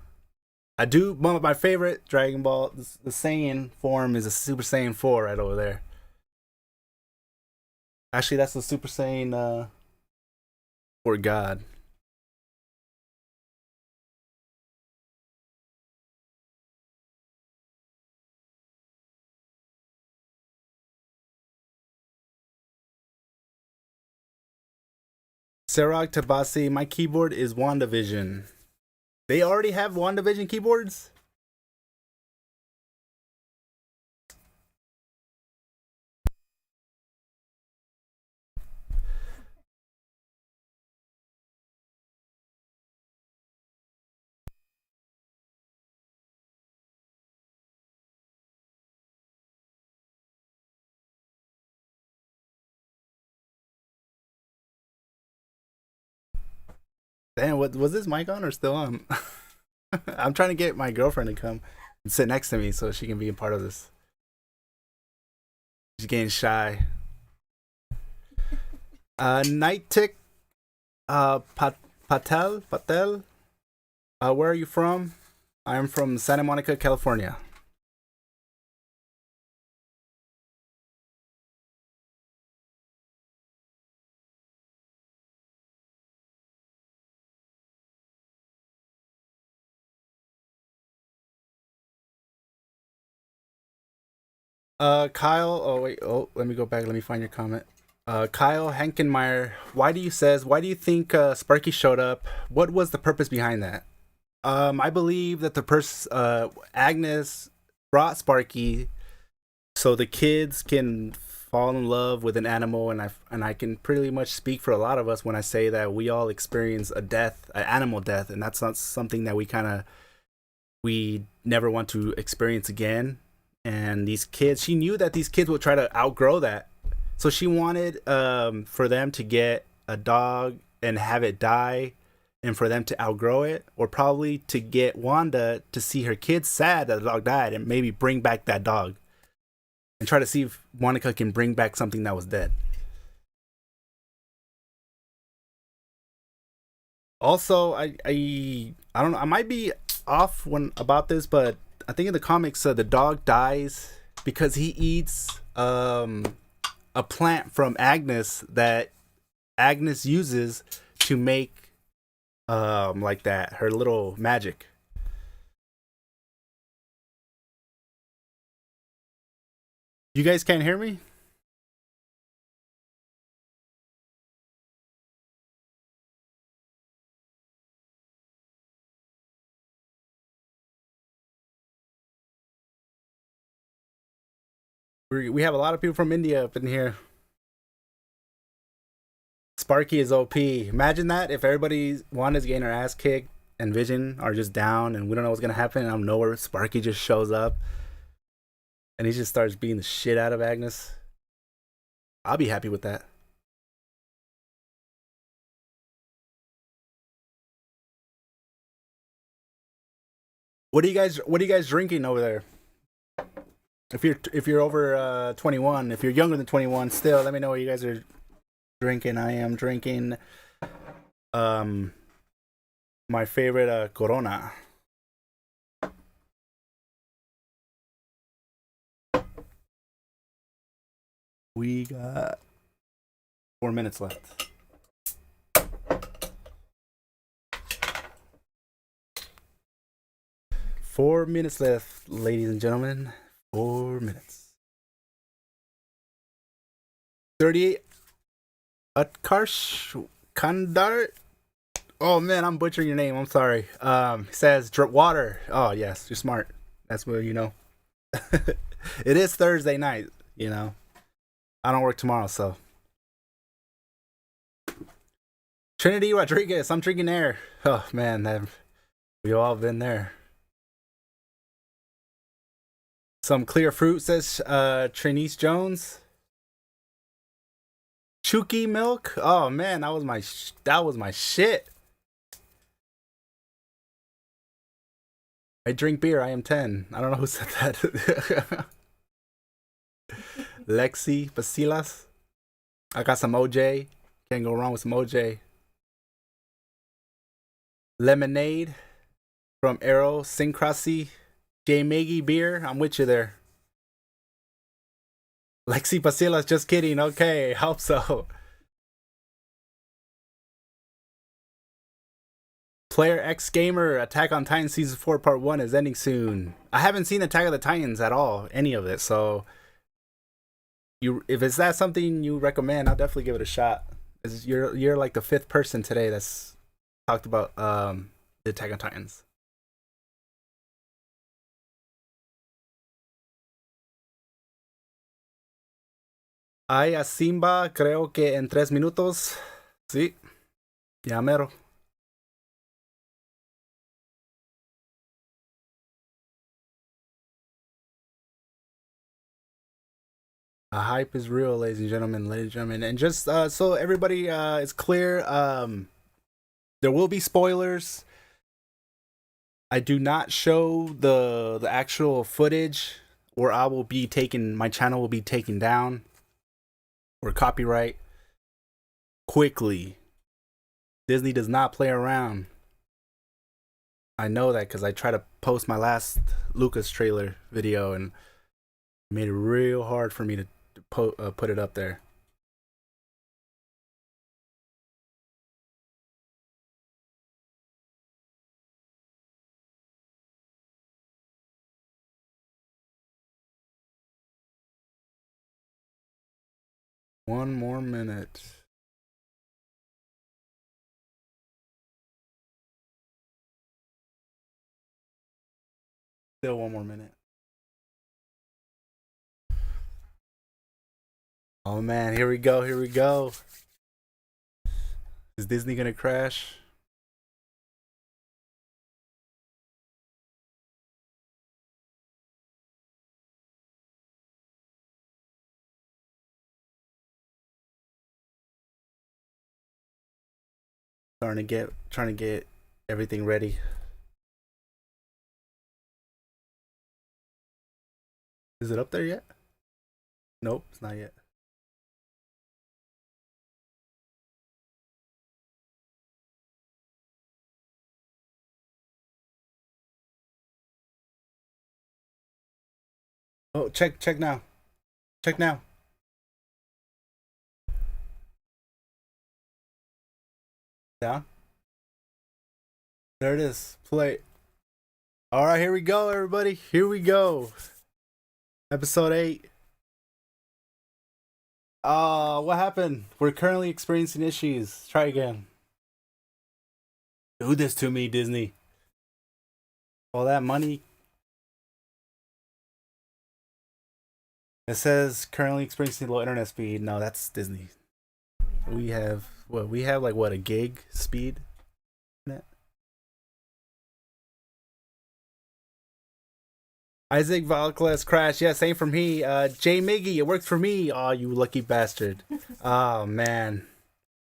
I do. One of my favorite Dragon Ball, the Saiyan form is a Super Saiyan 4 right over there. Actually, that's the Super Saiyan for God. Sarag Tabasi, my keyboard is WandaVision. They already have WandaVision keyboards? Damn, what was this mic on or still on? I'm trying to get my girlfriend to come and sit next to me so she can be a part of this. She's getting shy. Night Tick, Patel. Where are you from? I'm from Santa Monica, California. Kyle. Oh wait. Oh, let me go back. Let me find your comment. Kyle Hankenmeyer. Why do you think Sparky showed up? What was the purpose behind that? I believe that Agnes brought Sparky so the kids can fall in love with an animal, and I can pretty much speak for a lot of us when I say that we all experience a death, an animal death, and that's not something that we never want to experience again. And these kids, she knew that these kids would try to outgrow that, so she wanted for them to get a dog and have it die, and for them to outgrow it, or probably to get Wanda to see her kids sad that the dog died and maybe bring back that dog and try to see if Monica can bring back something that was dead. Also, I don't know. I might be off when about this, but I think in the comics, the dog dies because he eats a plant from Agnes that Agnes uses to make like that, her little magic. You guys can't hear me? We have a lot of people from India up in here. Sparky is OP. Imagine that if everybody Wanda's getting her ass kicked and Vision are just down and we don't know what's gonna happen, and out of nowhere Sparky just shows up and he just starts beating the shit out of Agnes. I'll be happy with that. What are you guys drinking over there? If you're over 21, if you're younger than 21 still, let me know what you guys are drinking. I am drinking um my favorite Corona. We got 4 minutes left. 4 minutes left, ladies and gentlemen. 4 minutes. 38 Utkarsh Kandar. Oh man, I'm butchering your name. I'm sorry. Says drip water. Oh yes, you're smart. That's what you know. It is Thursday night. You know, I don't work tomorrow, so. Trinity Rodriguez. I'm drinking air. Oh man, we all been there. Some clear fruit, says Trinice Jones. Chuki milk. Oh man, that was my shit. I drink beer. I am 10. I don't know who said that. Lexi Basilas. I got some OJ. Can't go wrong with some OJ. Lemonade from Arrow Syncrasy. J Maggie beer. I'm with you there. Lexi Basilas, just kidding. Okay, hope so. Player X Gamer, Attack on Titan Season 4 Part 1 is ending soon. I haven't seen Attack of the Titans at all, any of it, so if it's that something you recommend, I'll definitely give it a shot. You're like the fifth person today that's talked about the Attack on Titans. Hay a Simba, creo que en 3 minutos. Sí, ya mero. The hype is real, ladies and gentlemen. And just so everybody is clear, there will be spoilers. I do not show the actual footage, or I will be taken. My channel will be taken down, or copyright quickly. Disney does not play around. I know that because I tried to post my last Lucas trailer video and made it real hard for me to put it up there. One more minute. Still one more minute. Oh man, here we go. Here we go. Is Disney gonna crash? Trying to get everything ready. Is it up there yet? Nope, it's not yet. Oh, check now. Check now. Yeah. There it is. Play. All right, here we go, everybody. Here we go. Episode 8. What happened? We're currently experiencing issues. Try again. Do this to me, Disney. All that money. It says currently experiencing low internet speed. No, that's Disney. We have what? We have like what, a gig speed? Isaac Valcles crash. Yeah, same for me. Jay Miggy, it worked for me. Oh, you lucky bastard. Oh man,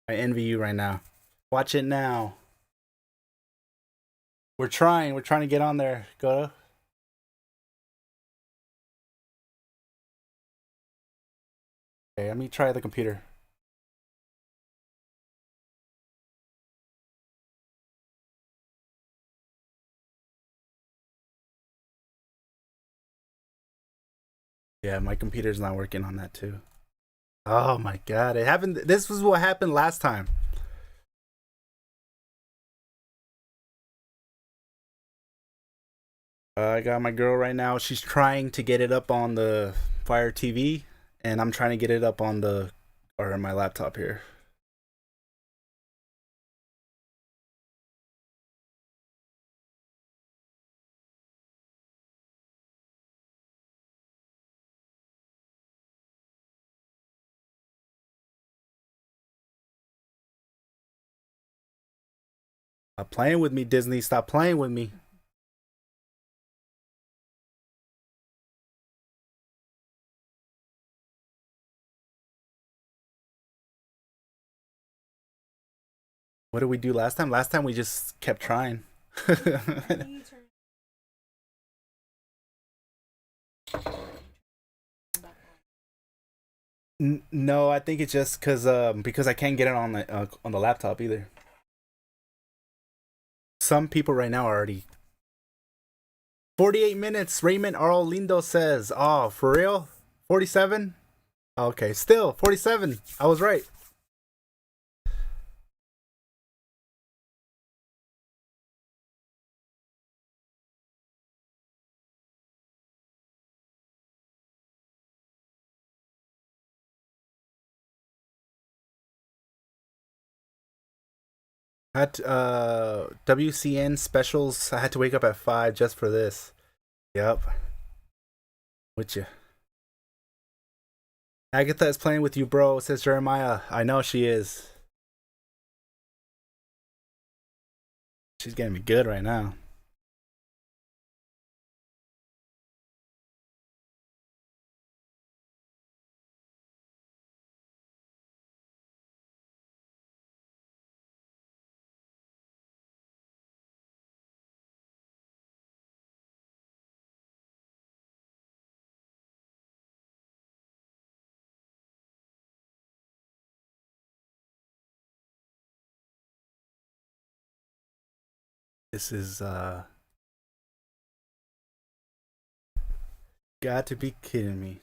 I envy you right now. Watch it now. We're trying. We're trying to get on there. Go. Okay, let me try the computer. Yeah, my computer's not working on that too. Oh my god, it happened. This was what happened last time. I got my girl right now. She's trying to get it up on the Fire TV, and I'm trying to get it up on the or my laptop here. Stop playing with me, Disney. Stop playing with me. What did we do last time? Last time we just kept trying. No, I think it's just because I can't get it on the laptop either. Some people right now are already 48 minutes. Raymond Arl Lindo says, "Oh, for real? 47? Okay, still 47. I was right." At WCN specials, I had to wake up at 5 just for this. Yep, with you. Agatha is playing with you, bro, says Jeremiah. I know she is. She's getting me good right now. This is got to be kidding me.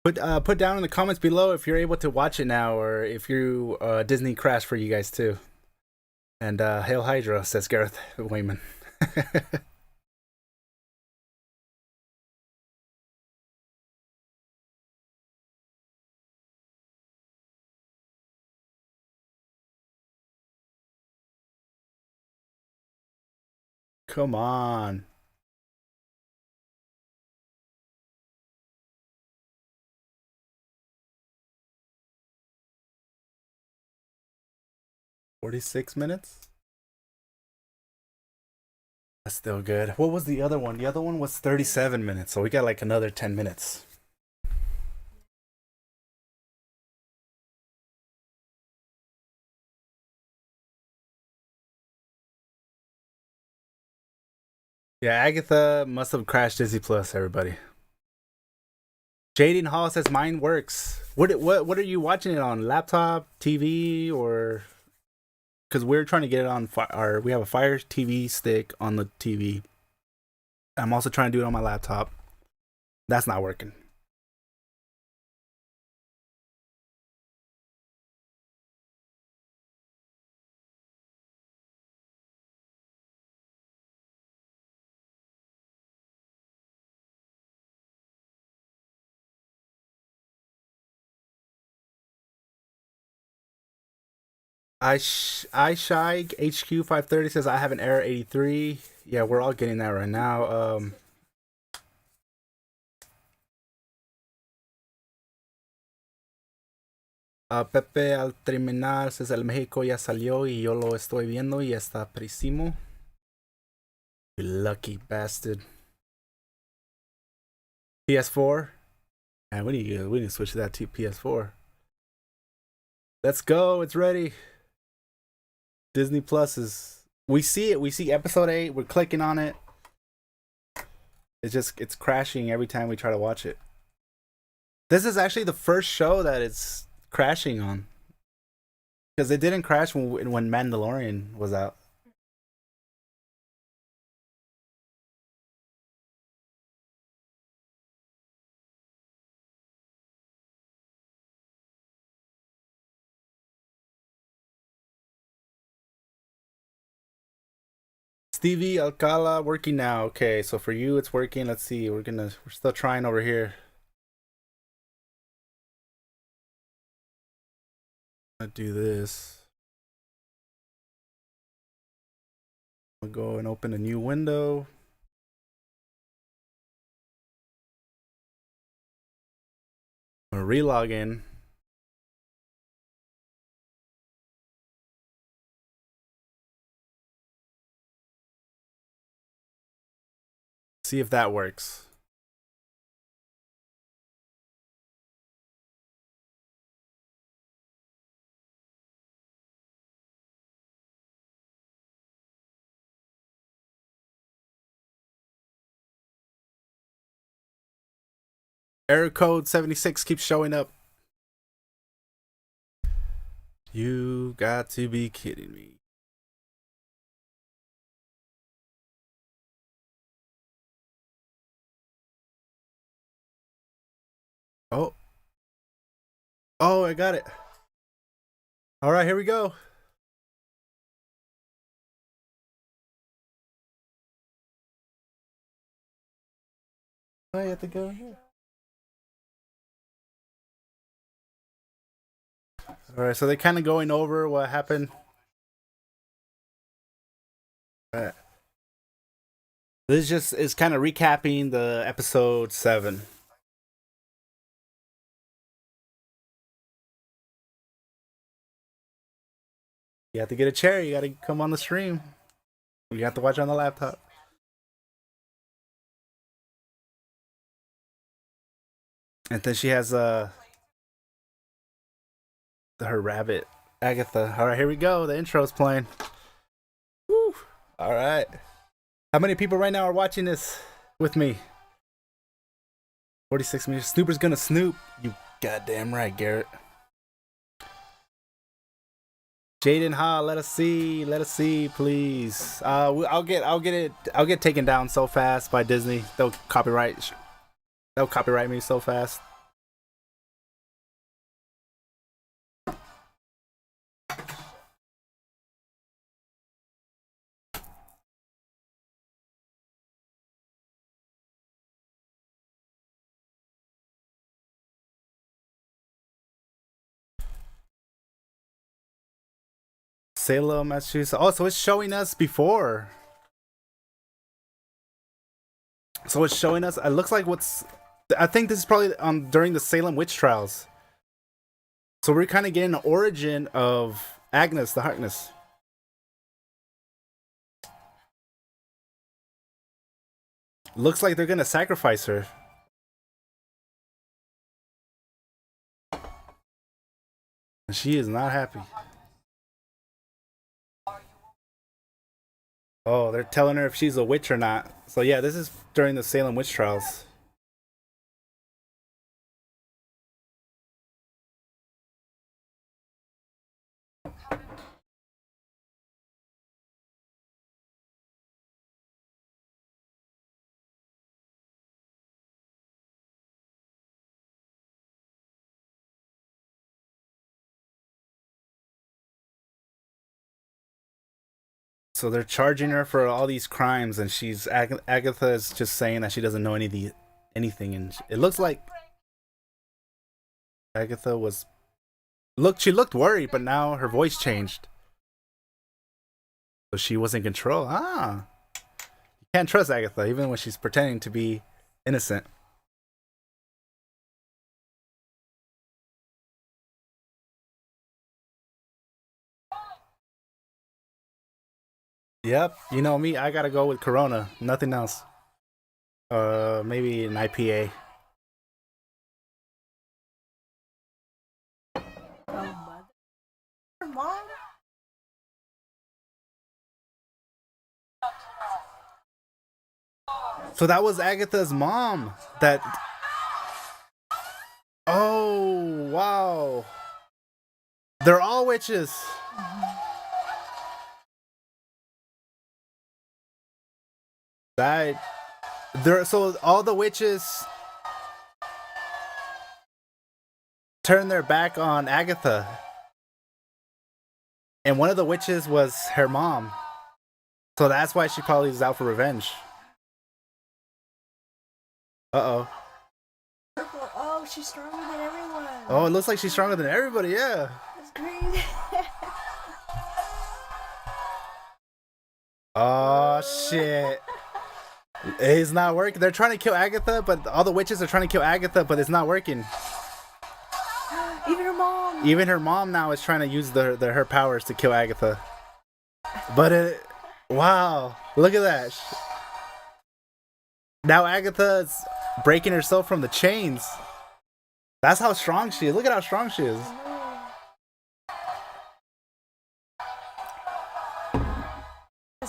Put down in the comments below if you're able to watch it now, or if you Disney crashed for you guys too. And Hail Hydra, says Gareth Wayman. 'Come on. 46 minutes? That's still good. What was the other one? The other one was 37 minutes, so we got like another 10 minutes. Yeah, Agatha must have crashed Disney Plus, everybody. Jaden Hall says mine works. What are you watching it on? Laptop, TV, or because we're trying to get it on we have a Fire TV stick on the TV. I'm also trying to do it on my laptop. That's not working. I shy HQ 530 says I have an error 83. Yeah, we're all getting that right now. Pepe al terminar says el México ya salió y yo lo estoy viendo y está prísimo. You lucky bastard. PS4. Man, we need to switch that to PS4. Let's go. It's ready. Disney Plus is. We see it. We see episode 8. We're clicking on it. It's crashing every time we try to watch it. This is actually the first show that it's crashing on. Because it didn't crash when Mandalorian was out. Stevie Alcala working now. Okay, so for you it's working. Let's see. We're still trying over here. I'll do this. I'll go and open a new window. I'll relog in. See if that works. Error code 76 keeps showing up. You got to be kidding me. Oh. Oh, I got it. All right, here we go. I have to go here. All right, so they're kind of going over what happened. All right. This just is kind of recapping the episode 7. You have to get a chair. You got to come on the stream. You have to watch on the laptop. And then she has her rabbit, Agatha. All right, here we go. The intro's playing. Woo. All right. How many people right now are watching this with me? 46 minutes. Snooper's gonna snoop. You goddamn right, Garrett. Jaden Ha, let us see, please. I'll get taken down so fast by Disney. They'll copyright me so fast. Salem, Massachusetts. Oh, so it's showing us before. So it's showing us. It looks like I think this is probably during the Salem witch trials. So we're kind of getting the origin of Agnes the Harkness. Looks like they're gonna sacrifice her. And she is not happy. Oh, they're telling her if she's a witch or not. So yeah, this is during the Salem witch trials. So they're charging her for all these crimes, and Agatha is just saying that she doesn't know anything, and it looks like Agatha was she looked worried, but now her voice changed, so she was in control. You can't trust Agatha even when she's pretending to be innocent. Yep, you know me, I gotta go with Corona, nothing else. Maybe an IPA. Mother, mom. So that was Agatha's mom. Oh, wow. They're all witches. That so all the witches turned their back on Agatha. And one of the witches was her mom. So that's why she probably is out for revenge. Uh-oh. Purple. Oh, she's stronger than everyone. Oh, it looks like she's stronger than everybody, yeah. That's crazy. Oh, shit. It's not working. They're trying to kill Agatha, but all the witches are trying to kill Agatha, but it's not working. Even her mom. Even her mom now is trying to use her powers to kill Agatha. But wow, look at that. Now Agatha's breaking herself from the chains. That's how strong she is. Look at how strong she is.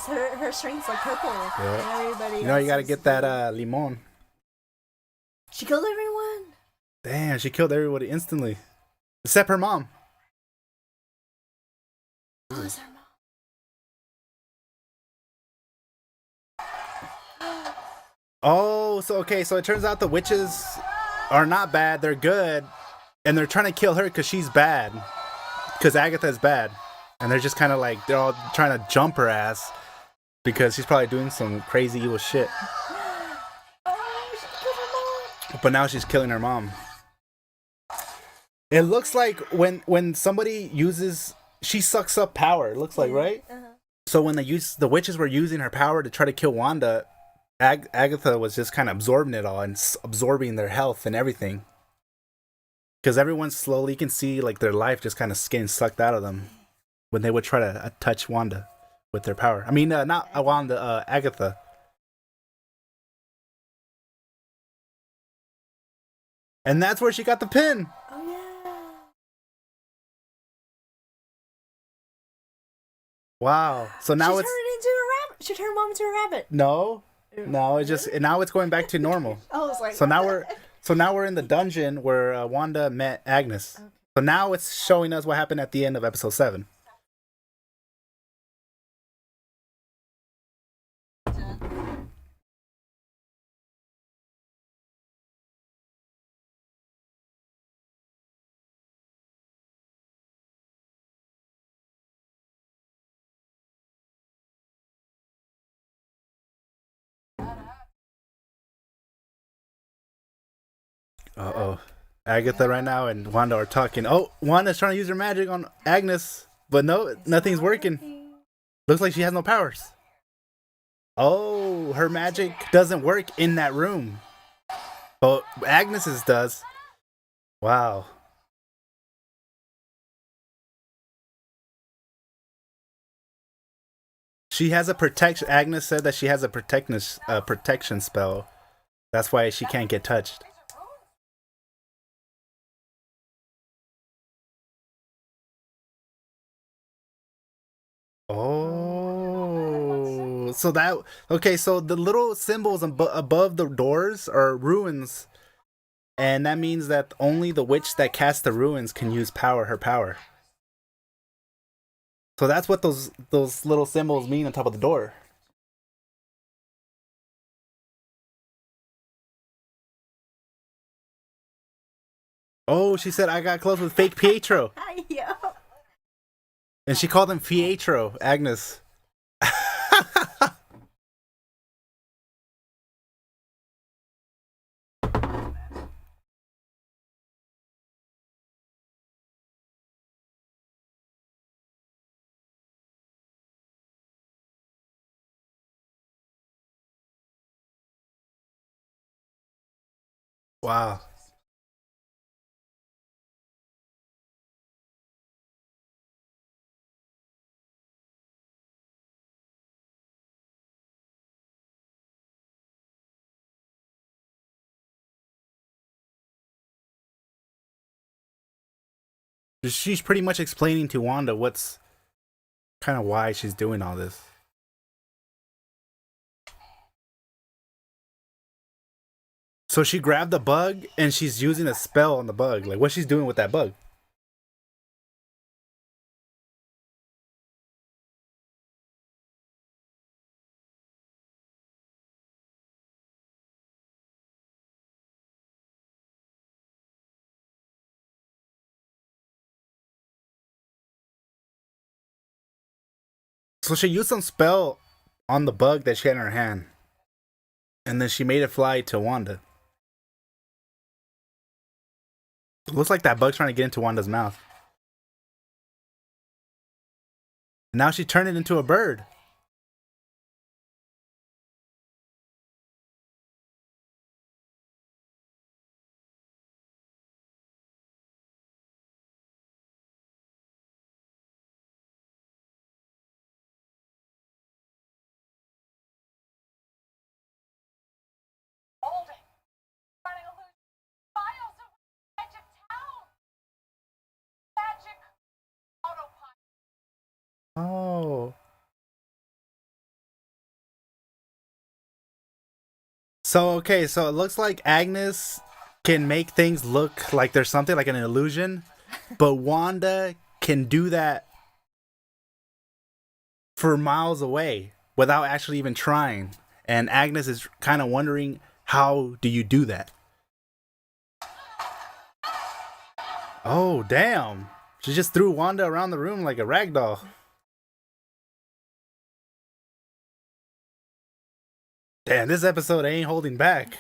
Her strength's like purple. Yeah. And everybody You know, you gotta get that limon. She killed everyone. Damn, she killed everybody instantly. Except her mom. Oh, it's her mom. Oh, so okay, so it turns out the witches are not bad, they're good. And they're trying to kill her because she's bad. Because Agatha's bad. And they're just kind of like, they're all trying to jump her ass. Because she's probably doing some crazy evil shit. Oh, she killed her mom. But now she's killing her mom. It looks like when somebody uses, she sucks up power. It looks like, right? Uh-huh. So when the witches were using her power to try to kill Wanda, Agatha was just kind of absorbing it all and absorbing their health and everything. Because everyone slowly, you can see like their life just kind of getting sucked out of them when they would try to touch Wanda with their power. I mean, not Wanda, Agatha. And that's where she got the pin. Oh yeah. Wow. So now She turned into a rabbit. She turned her mom into a rabbit. No, it's just now it's going back to normal. I was like, So now we're in the dungeon where Wanda met Agnes. Okay. So now it's showing us what happened at the end of episode 7. Uh-oh. Agatha right now and Wanda are talking. Oh, Wanda's trying to use her magic on Agnes, but no, nothing's working. Looks like she has no powers. Oh, her magic doesn't work in that room. But Agnes's does. Wow. She has a protection. Agnes said that she has a protection spell. That's why she can't get touched. Oh, so that okay. So the little symbols above the doors are ruins, and that means that only the witch that casts the ruins can use her power. So that's what those little symbols mean on top of the door. Oh, she said I got close with fake Pietro. Yeah. And she called him Pietro, Agnes. Wow. She's pretty much explaining to Wanda what's kind of why she's doing all this. So she grabbed the bug and she's using a spell on the bug. Like, what's she's doing with that bug? So she used some spell on the bug that she had in her hand, and then she made it fly to Wanda. It looks like that bug's trying to get into Wanda's mouth. Now she turned it into a bird. Oh. So okay, so it looks like Agnes can make things look like there's something like an illusion, but Wanda can do that for miles away without actually even trying. And Agnes is kind of wondering, how do you do that? Oh, damn. She just threw Wanda around the room like a rag doll. Damn, this episode ain't holding back.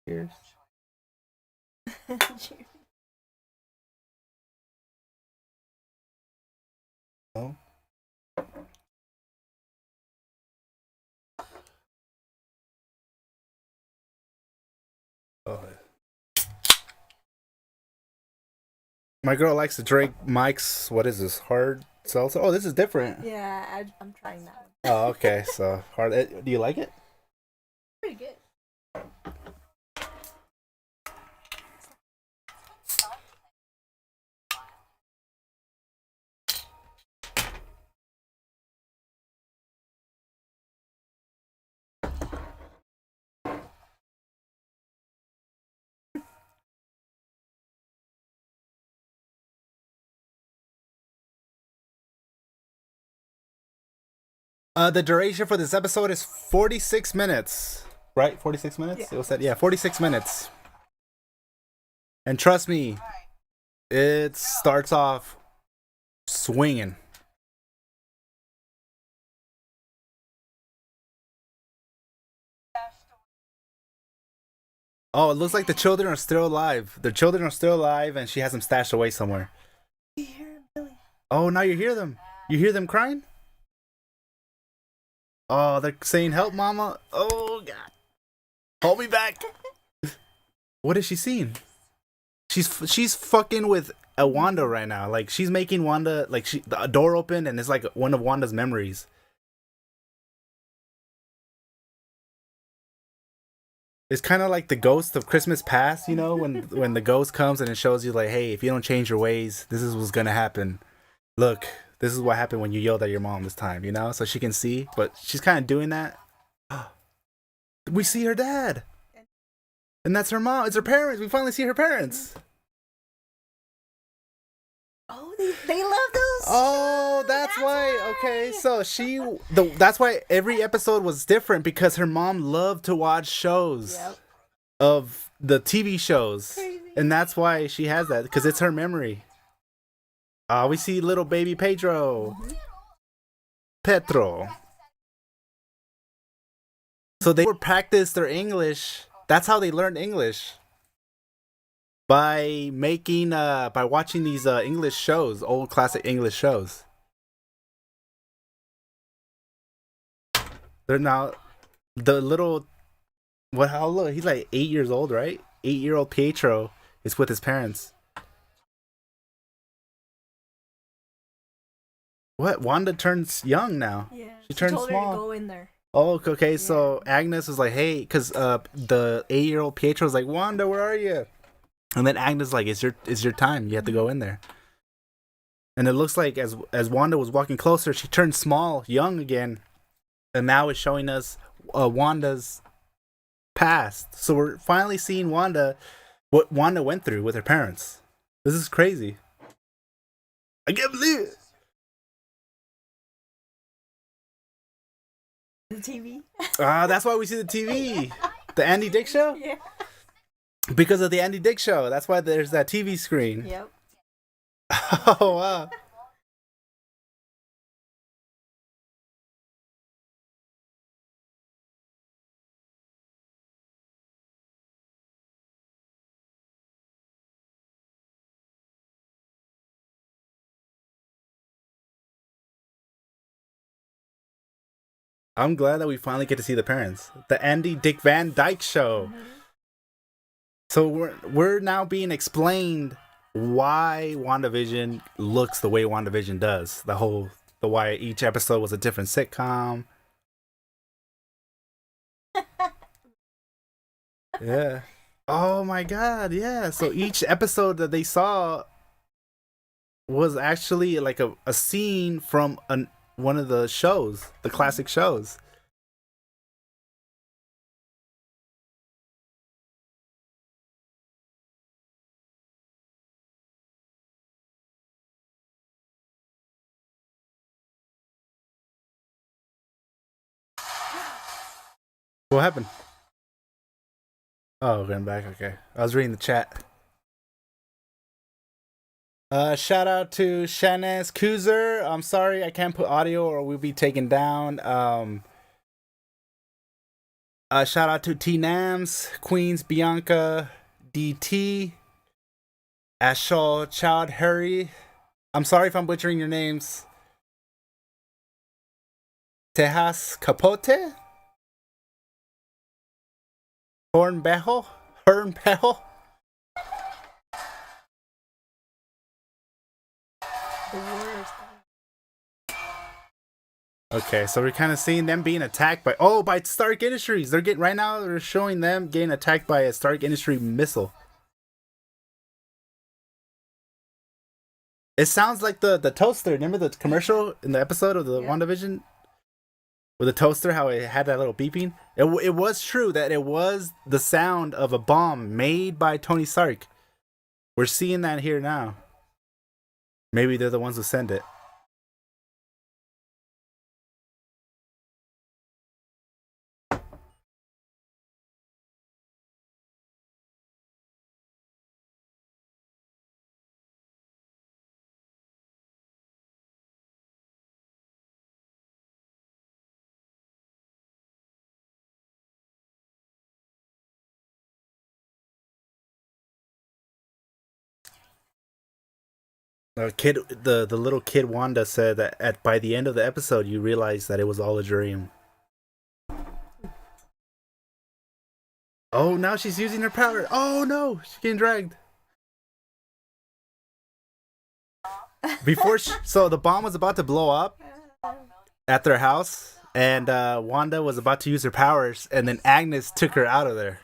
Cheers. Oh. Oh. My girl likes to drink Mike's, what is this, hard seltzer? Oh, this is different. Yeah, I'm trying that one. Oh, okay. So, hard. Do you like it? Pretty good. The duration for this episode is 46 minutes. Right? 46 minutes? Yeah. It was said, yeah, 46 minutes. And trust me, it starts off swinging. Oh, it looks like the children are still alive. The children are still alive, and she has them stashed away somewhere. You hear him, Billy? Oh, now you hear them. You hear them crying? Oh, they're saying, "Help, mama." Oh, God. Hold me back. What is she seeing? She's fucking with a Wanda right now. Like, she's making Wanda, like, the door open, and it's like one of Wanda's memories. It's kind of like the ghost of Christmas past, you know, when the ghost comes and it shows you like, hey, if you don't change your ways, this is what's gonna happen. Look, this is what happened when you yelled at your mom this time, you know, so she can see. But she's kind of doing that. We see her dad, and that's her mom. It's her parents. We finally see her parents. Oh, they love those. Oh, that's why. Okay, so that's why every episode was different because her mom loved to watch shows of the TV shows, and that's why she has that because it's her memory. We see little baby Pedro, Petro. So they would practice their English. That's how they learned English. By watching these English shows, old classic English shows. They're now the little what? How look? He's like 8 years old, right? 8-year-old Pietro is with his parents. What? Wanda turns young now. Yeah. She She turns told her small. to go in there. Oh, okay. So Agnes was like, "Hey," because the 8-year-old Pietro was like, "Wanda, where are you?" And then Agnes is like, "It's your time. You have to go in there." And it looks like as Wanda was walking closer, she turned small, young again, and now it's showing us Wanda's past. So we're finally seeing what Wanda went through with her parents. This is crazy. I can't believe it. The TV. That's why we see the TV, the Andy Dick show. Yeah. Because of the Andy Dick show. That's why there's that TV screen. Yep. Oh wow. I'm glad that we finally get to see the parents. The Andy Dick Van Dyke show. Mm-hmm. So we're now being explained why WandaVision looks the way WandaVision does. The why each episode was a different sitcom. Yeah. Oh my god, yeah. So each episode that they saw was actually like a scene from one of the shows, the classic shows. What happened? Oh, going back. Okay, I was reading the chat. Shout out to Shanaz Kuzer. I'm sorry I can't put audio or we'll be taken down. Shout out to T Nams, Queens, Bianca, DT, Ashol, Child Harry. I'm sorry if I'm butchering your names. Tejas Capote? Hornbejo? Hornbejo? The worst. Okay, so we're kind of seeing them being attacked by Stark Industries. They're showing them getting attacked by a Stark Industry missile. It sounds like the toaster. Remember the commercial in the episode of the WandaVision with the toaster? How it had that little beeping. It was true that it was the sound of a bomb made by Tony Stark. We're seeing that here now. Maybe they're the ones who send it. The little kid Wanda said that by the end of the episode, you realize that it was all a dream. Oh, now she's using her power. Oh no, she's getting dragged. So the bomb was about to blow up at their house, and Wanda was about to use her powers, and then Agnes took her out of there.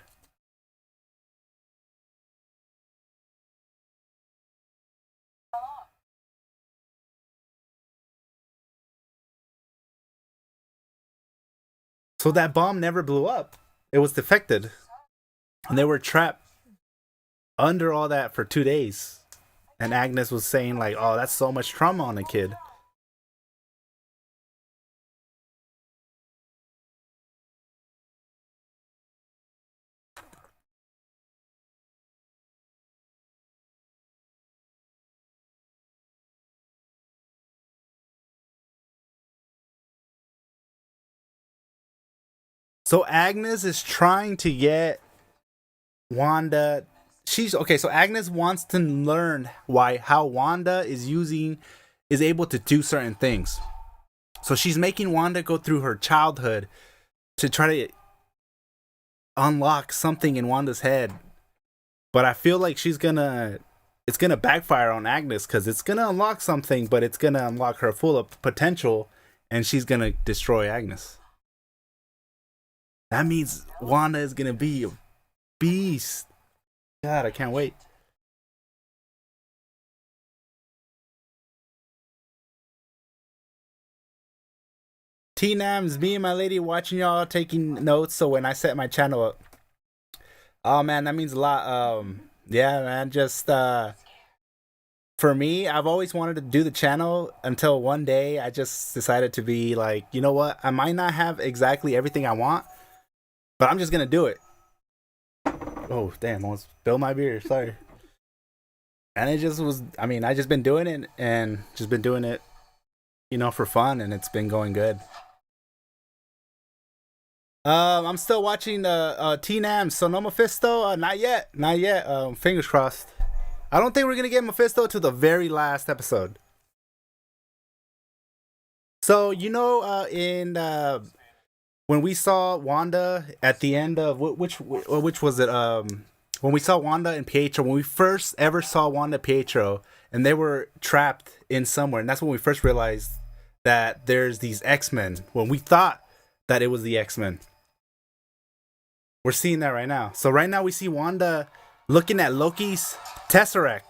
So that bomb never blew up. It was defected. And they were trapped under all that for 2 days. And Agnes was saying, like, oh, that's so much trauma on a kid. So Agnes is trying to get Wanda. She's okay. So Agnes wants to learn how Wanda is able to do certain things. So she's making Wanda go through her childhood to try to unlock something in Wanda's head. But I feel like it's gonna backfire on Agnes because it's gonna unlock something, but it's gonna unlock her full of potential, and she's gonna destroy Agnes. That means Wanda is gonna be a beast. God, I can't wait. T Nams, me and my lady watching y'all taking notes. So when I set my channel up, oh man, that means a lot. Yeah, man, just for me, I've always wanted to do the channel until one day I just decided to be like, you know what? I might not have exactly everything I want, but I'm just gonna do it. Oh damn! I almost spilled my beer. Sorry. And it just was. I mean, I just been doing it and just been doing it, for fun, and it's been going good. I'm still watching T Nam Sonoma Mephisto. Not yet, not yet. Fingers crossed. I don't think we're gonna get Mephisto to the very last episode. So in when we saw Wanda at the end of which was it? When we saw Wanda and Pietro, when we first ever saw Wanda and Pietro, and they were trapped in somewhere, and that's when we first realized that there's these X-Men. When we thought that it was the X-Men, we're seeing that right now. So right now we see Wanda looking at Loki's Tesseract.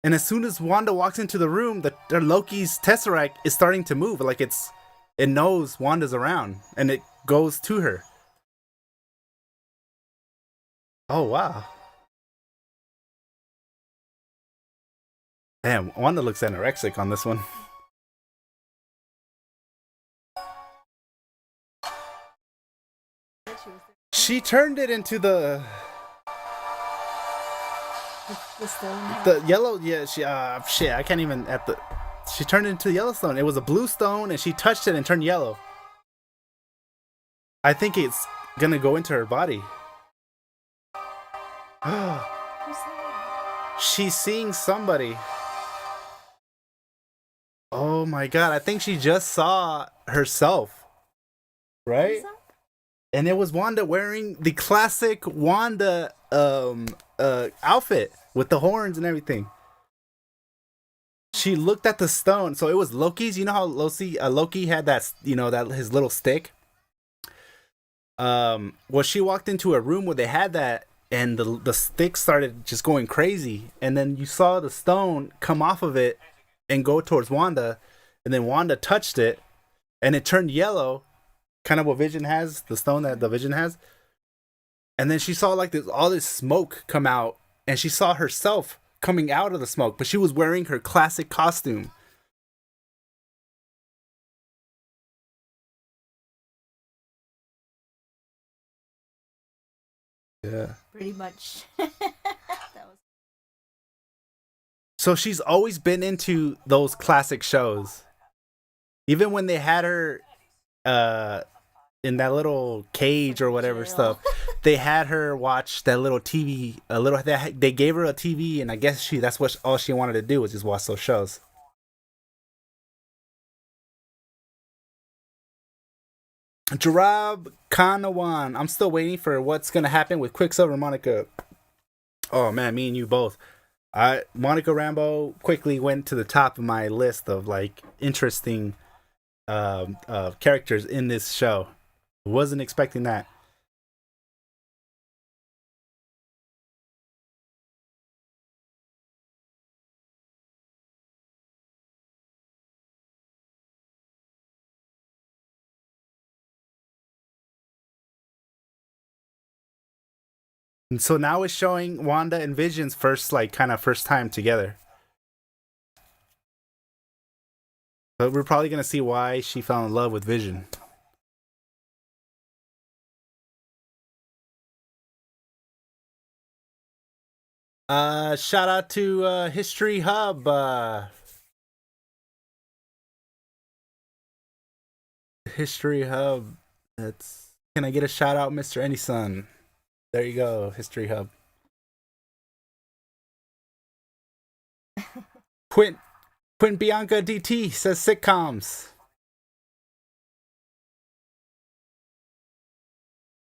And as soon as Wanda walks into the room, the Loki's Tesseract is starting to move. Like it knows Wanda's around and it goes to her. Oh wow. Damn, Wanda looks anorexic on this one. She turned it into The stone. the yellow. Yeah, shit. I can't even at the. She turned it into Yellowstone. It was a blue stone, and she touched it and turned yellow. I think it's gonna go into her body. She's seeing somebody. Oh my god! I think she just saw herself, right? And it was Wanda wearing the classic Wanda outfit with the horns and everything. She looked at the stone, so it was Loki's. You know how Loki had that, that his little stick. Well, she walked into a room where they had that, and the stick started just going crazy, and then you saw the stone come off of it and go towards Wanda, and then Wanda touched it, and it turned yellow, kind of what Vision has, the stone that the Vision has. And then she saw like all this smoke come out, and she saw herself coming out of the smoke, but she was wearing her classic costume. Yeah. Pretty much. That was. So she's always been into those classic shows. Even when they had her in that little cage or whatever Jail. stuff, they had her watch that little TV. They gave her a TV, and I guess that's what all she wanted to do was just watch those shows. Jarab Kanawan. I'm still waiting for what's gonna happen with Quicksilver and Monica. Oh man, me and you both. Monica Rambo quickly went to the top of my list of like interesting characters in this show. Wasn't expecting that. And so now it's showing Wanda and Vision's first time together. But we're probably gonna see why she fell in love with Vision. Shout out to History Hub. History Hub. That's Can I get a shout out, Mr. Anyson? There you go, History Hub. Quint Bianca DT says sitcoms.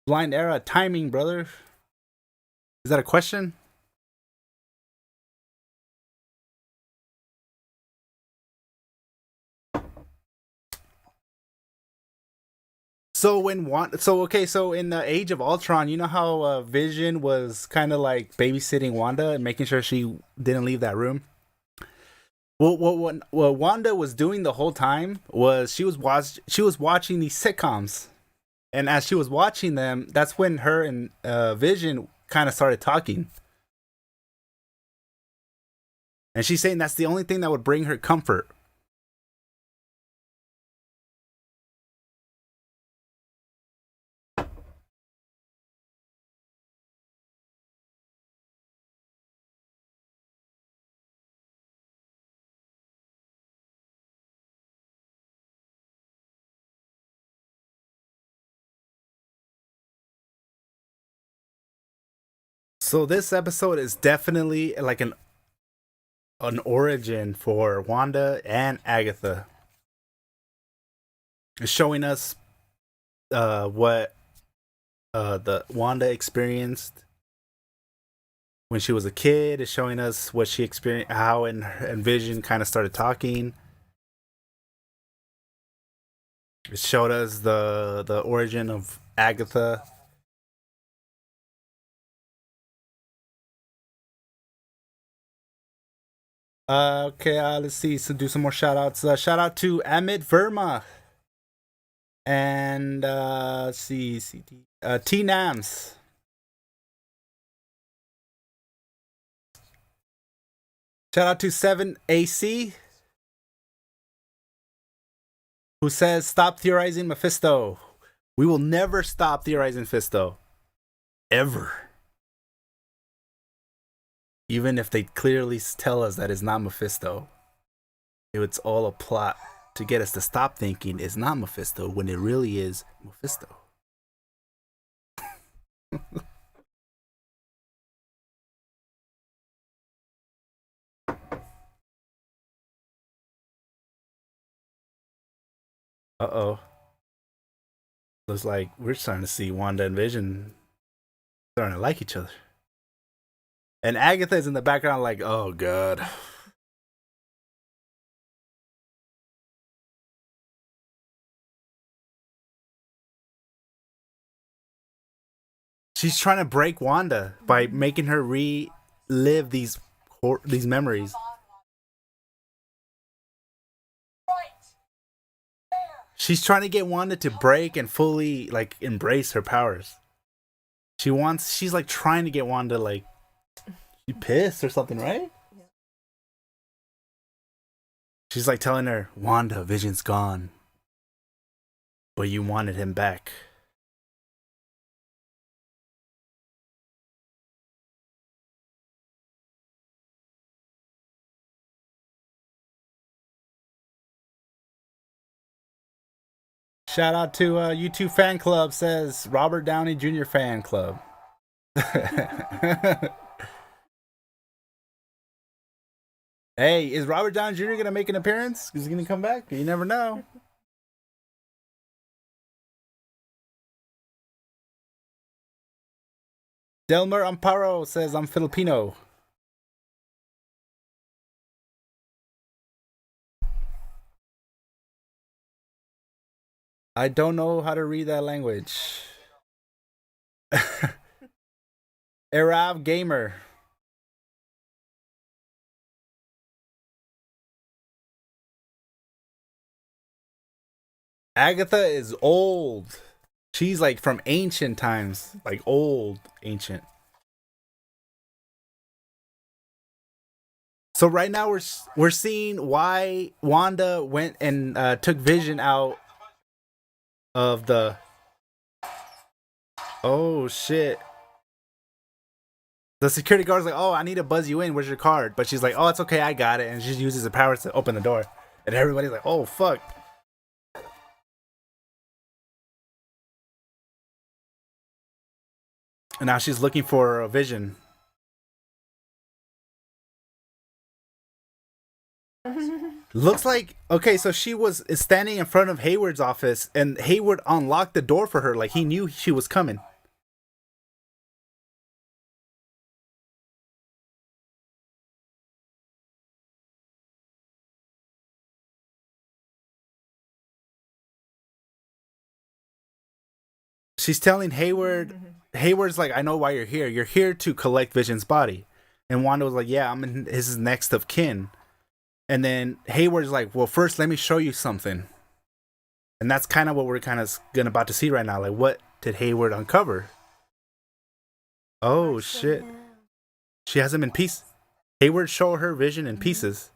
Blind era timing, brother. Is that a question? So so in the Age of Ultron, you know how Vision was kind of like babysitting Wanda and making sure she didn't leave that room. Well, what Wanda was doing the whole time was she was watching these sitcoms, and as she was watching them, that's when her and Vision kind of started talking, and she's saying that's the only thing that would bring her comfort. So this episode is definitely like an origin for Wanda and Agatha. It's showing us what the Wanda experienced when she was a kid. It's showing us what she experienced, how and Vision kind of started talking. It showed us the origin of Agatha. Okay, let's see. So do some more shout outs. Shout out to Amit Verma and let's see, T Nams. Shout out to 7AC, who says, "Stop theorizing Mephisto. We will never stop theorizing Mephisto. Ever. Even if they clearly tell us that it's not Mephisto. It's all a plot to get us to stop thinking it's not Mephisto when it really is Mephisto." Uh-oh. Looks like we're starting to see Wanda and Vision starting to like each other. And Agatha is in the background like, oh god. She's trying to break Wanda by making her relive these memories. She's trying to get Wanda to break and fully like embrace her powers. She's like trying to get Wanda like, you pissed or something, right? Yeah. She's like telling her, Wanda, Vision's gone. But you wanted him back. Shout out to U2 fan club, says Robert Downey Jr. fan club. Hey, is Robert Downey Jr. gonna make an appearance? Is he gonna come back? You never know. Delmer Amparo says I'm Filipino. I don't know how to read that language. Arab Gamer. Agatha is old. She's like from ancient times, like old ancient. So right now we're seeing why Wanda went and took Vision out of the. Oh shit! The security guard's like, "Oh, I need to buzz you in. Where's your card?" But she's like, "Oh, it's okay, I got it," and she uses her powers to open the door, and everybody's like, "Oh fuck!" And now she's looking for a Vision. Looks like okay, so she was standing in front of Hayward's office, and Hayward unlocked the door for her, like he knew she was coming. she's telling Hayward. Hayward's like, I know why you're here. You're here to collect Vision's body. And Wanda was like, yeah, I'm in his next of kin. And then Hayward's like, well, first let me show you something. And that's kind of what we're kind of about to see right now. Like, what did Hayward uncover? Oh shit! She has him in pieces. Hayward showed her Vision in pieces.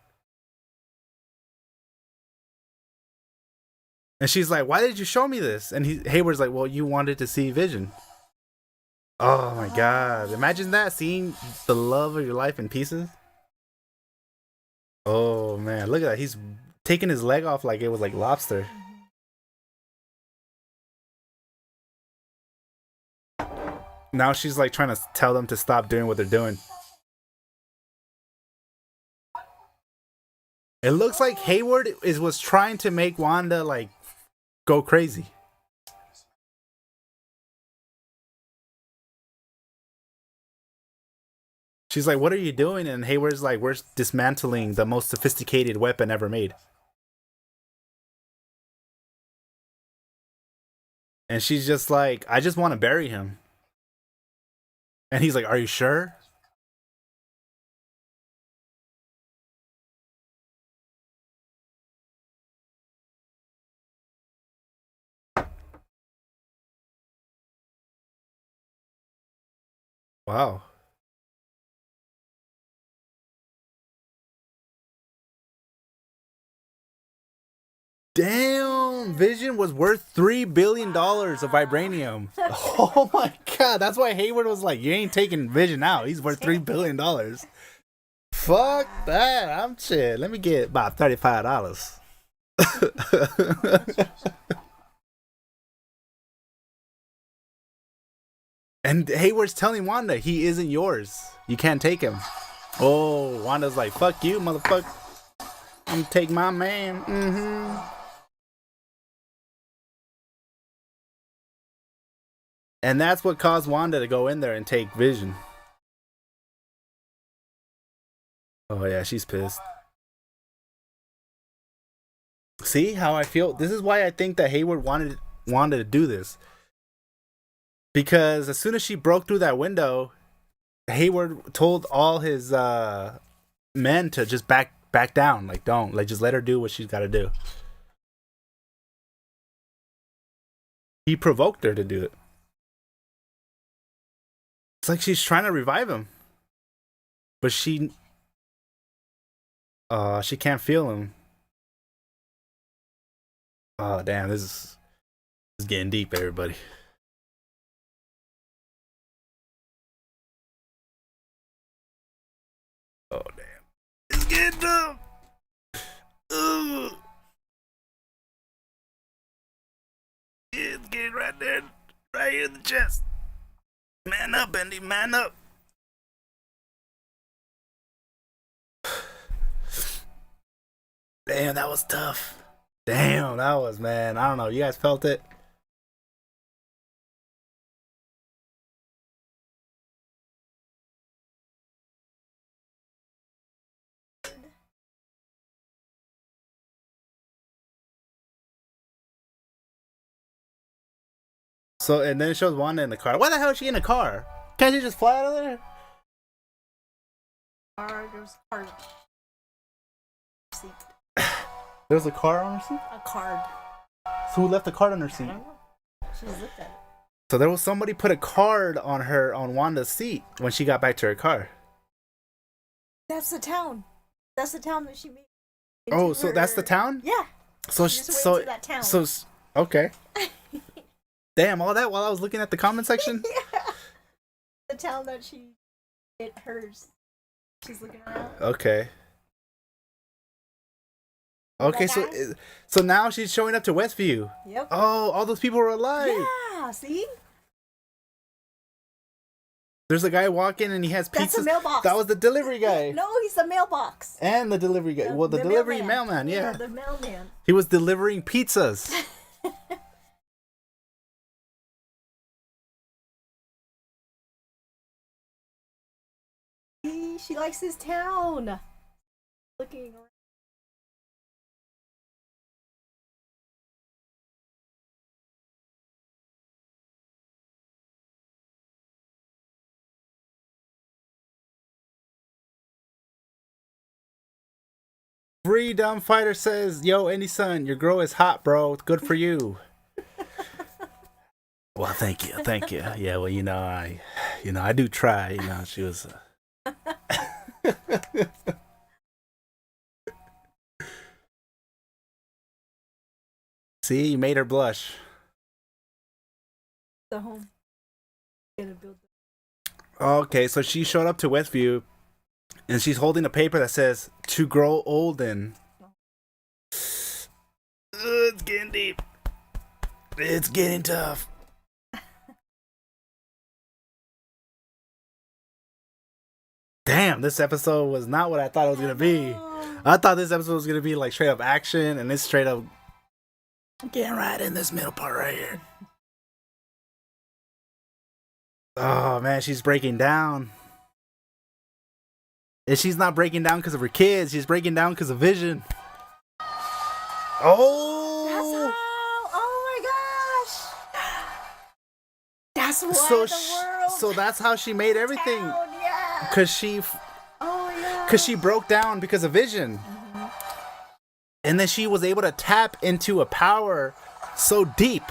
And she's like, why did you show me this? And Hayward's like, well, you wanted to see Vision. Oh my god. Imagine that, seeing the love of your life in pieces. Oh man, look at that. He's taking his leg off like it was like lobster. Now she's like trying to tell them to stop doing what they're doing. It looks like Hayward was trying to make Wanda like go crazy. She's like, what are you doing? And Hayward's like, we're dismantling the most sophisticated weapon ever made. And she's just like, I just want to bury him. And he's like, are you sure? Wow. Damn, Vision was worth $3 billion of vibranium. Oh my god, that's why Hayward was like, you ain't taking Vision out. He's worth $3 billion. Fuck that. I'm shit. Let me get about $35. And Hayward's telling Wanda, he isn't yours. You can't take him. Oh, Wanda's like, fuck you, motherfucker. I'm gonna take my man. And that's what caused Wanda to go in there and take Vision. Oh yeah, she's pissed. See how I feel? This is why I think that Hayward wanted to do this. Because as soon as she broke through that window, Hayward told all his men to just back down. Like, don't. Like, just let her do what she's got to do. He provoked her to do it. It's like she's trying to revive him. But she can't feel him. Oh, damn. This is getting deep, everybody. Oh, damn. It's getting up. Ugh. It's getting right there. Right here in the chest. Man up, Endy. Man up. Damn, that was tough. Damn, that was, man. I don't know. You guys felt it? So, and then it shows Wanda in the car. Why the hell is she in a car? Can't she just fly out of there? There's a card. Seat. There's a car on her seat? A card. So who left the card on her I seat? don't know. She just looked at it. So there was somebody put a card on Wanda's seat when she got back to her car. That's the town. That's the town that she made. Oh, so that's the town? Yeah. So She just went to that town. So okay. Damn, all that while I was looking at the comment section? Yeah. The town that she hit hers. She's looking around. Okay. Okay, so now she's showing up to Westview. Yep. Oh, all those people were alive. Yeah, see? There's a guy walking and he has pizzas. That's a mailbox. That was the delivery guy. No, he's the mailbox. And the delivery guy. Well, the delivery mailman, yeah. The mailman. He was delivering pizzas. She likes his town. Looking around. Freedom Fighter says, "Yo, Endy son, your girl is hot, bro. Good for you." Well, thank you. Yeah, well, I do try. She was. See, you made her blush. The home. Gonna build. Okay, so she showed up to Westview, and she's holding a paper that says "to grow old in." It's getting deep. It's getting tough. Damn, this episode was not what I thought it was gonna be. I thought this episode was gonna be like straight up action, and it's straight up getting right in this middle part right here. Oh man, she's breaking down. And she's not breaking down because of her kids. She's breaking down because of Vision. Oh! That's how. Oh my gosh! That's why So the world. so that's how she made everything. Town, yeah. Cause she broke down because of Vision. Mm-hmm. And then she was able to tap into a power so deep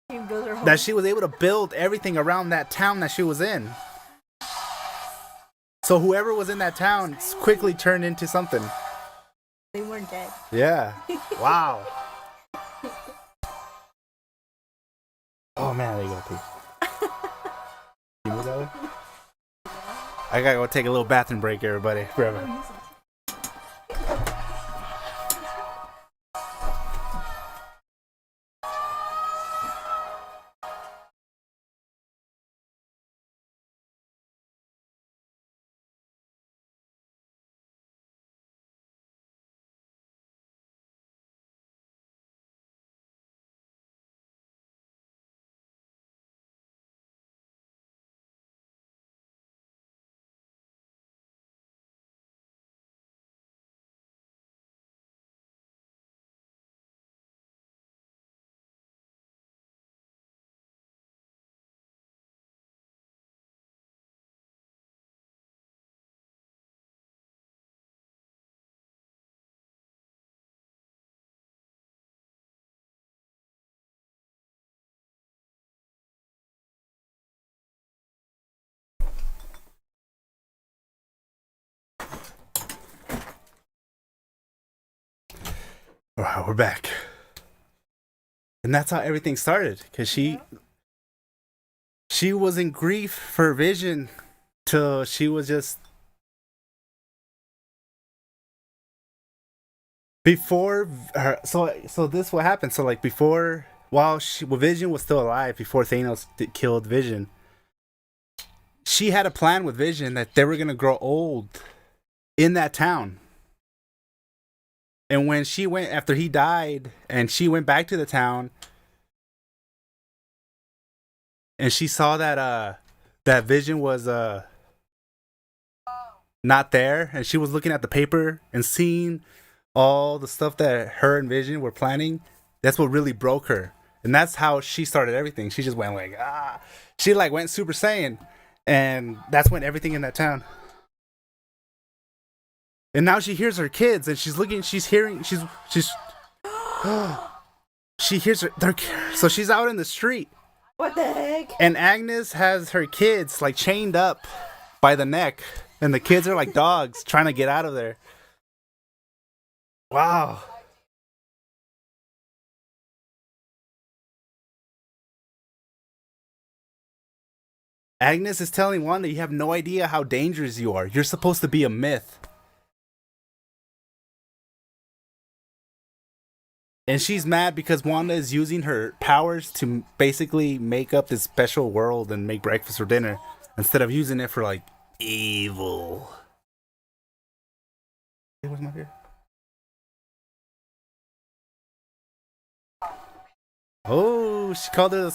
that she was able to build everything around that town that she was in. So whoever was in that town quickly turned into something. They weren't dead. Yeah. Wow. Oh man, there you go, Pete. You move that way? I gotta go take a little bathroom break, everybody. Forever. All right, we're back. And that's how everything started. Because she was in grief for Vision till she was just... Before her... So this what happened. So like before... While Vision was still alive, before Thanos killed Vision, she had a plan with Vision that they were going to grow old in that town. And when she went, after he died, and she went back to the town, and she saw that that Vision was not there, and she was looking at the paper and seeing all the stuff that her and Vision were planning, that's what really broke her. And that's how she started everything. She just went like, she like went Super Saiyan, and that's when everything in that town. And now she hears her kids, and she hears her. So she's out in the street. What the heck? And Agnes has her kids like chained up by the neck, and the kids are like dogs trying to get out of there. Wow. Agnes is telling Wanda, you have no idea how dangerous you are. You're supposed to be a myth. And she's mad because Wanda is using her powers to basically make up this special world and make breakfast for dinner instead of using it for like evil. Hey, where's my beer? Oh, she called her.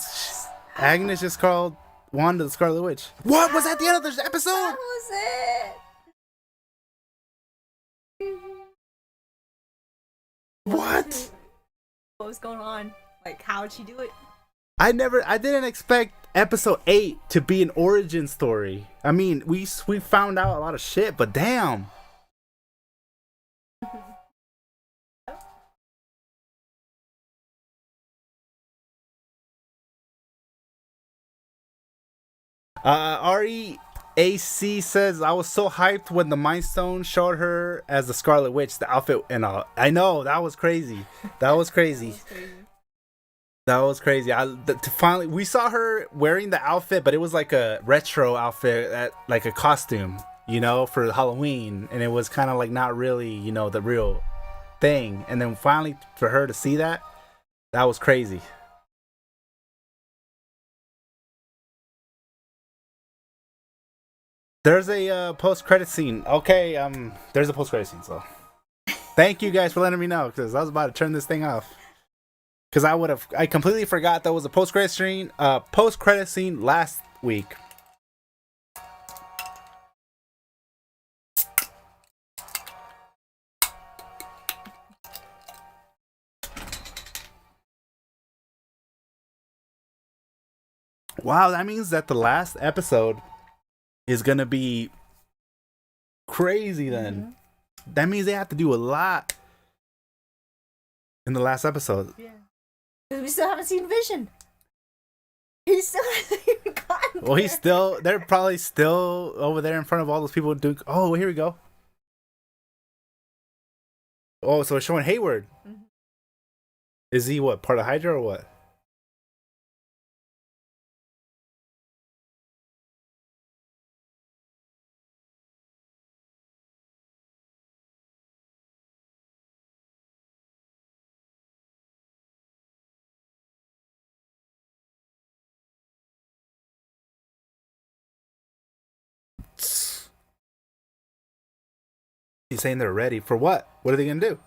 Agnes just called Wanda the Scarlet Witch. What was at the end of this episode? That was it. What? What was going on? Like, how would she do it? I didn't expect episode 8 to be an origin story. I mean, we found out a lot of shit, but damn. REAC says, I was so hyped when the Mind Stone showed her as the Scarlet Witch, the outfit and all. I know, that was crazy. That was crazy. That was crazy. To finally, we saw her wearing the outfit, but it was like a retro outfit, like a costume, for Halloween, and it was kind of like not really, the real thing. And then finally, for her to see that was crazy. There's a post-credit scene. Okay, there's a post-credit scene. So, thank you guys for letting me know, because I was about to turn this thing off. Because I completely forgot there was a post-credit scene last week. Wow, that means that the last episode is gonna be crazy then. Mm-hmm. That means they have to do a lot in the last episode. Yeah. Because we still haven't seen Vision. He still hasn't even gotten there. Well, they're probably still over there in front of all those people doing. Oh, here we go. Oh, so it's showing Hayward. Mm-hmm. Is he what, part of Hydra or what? He's saying they're ready for what? What are they gonna do?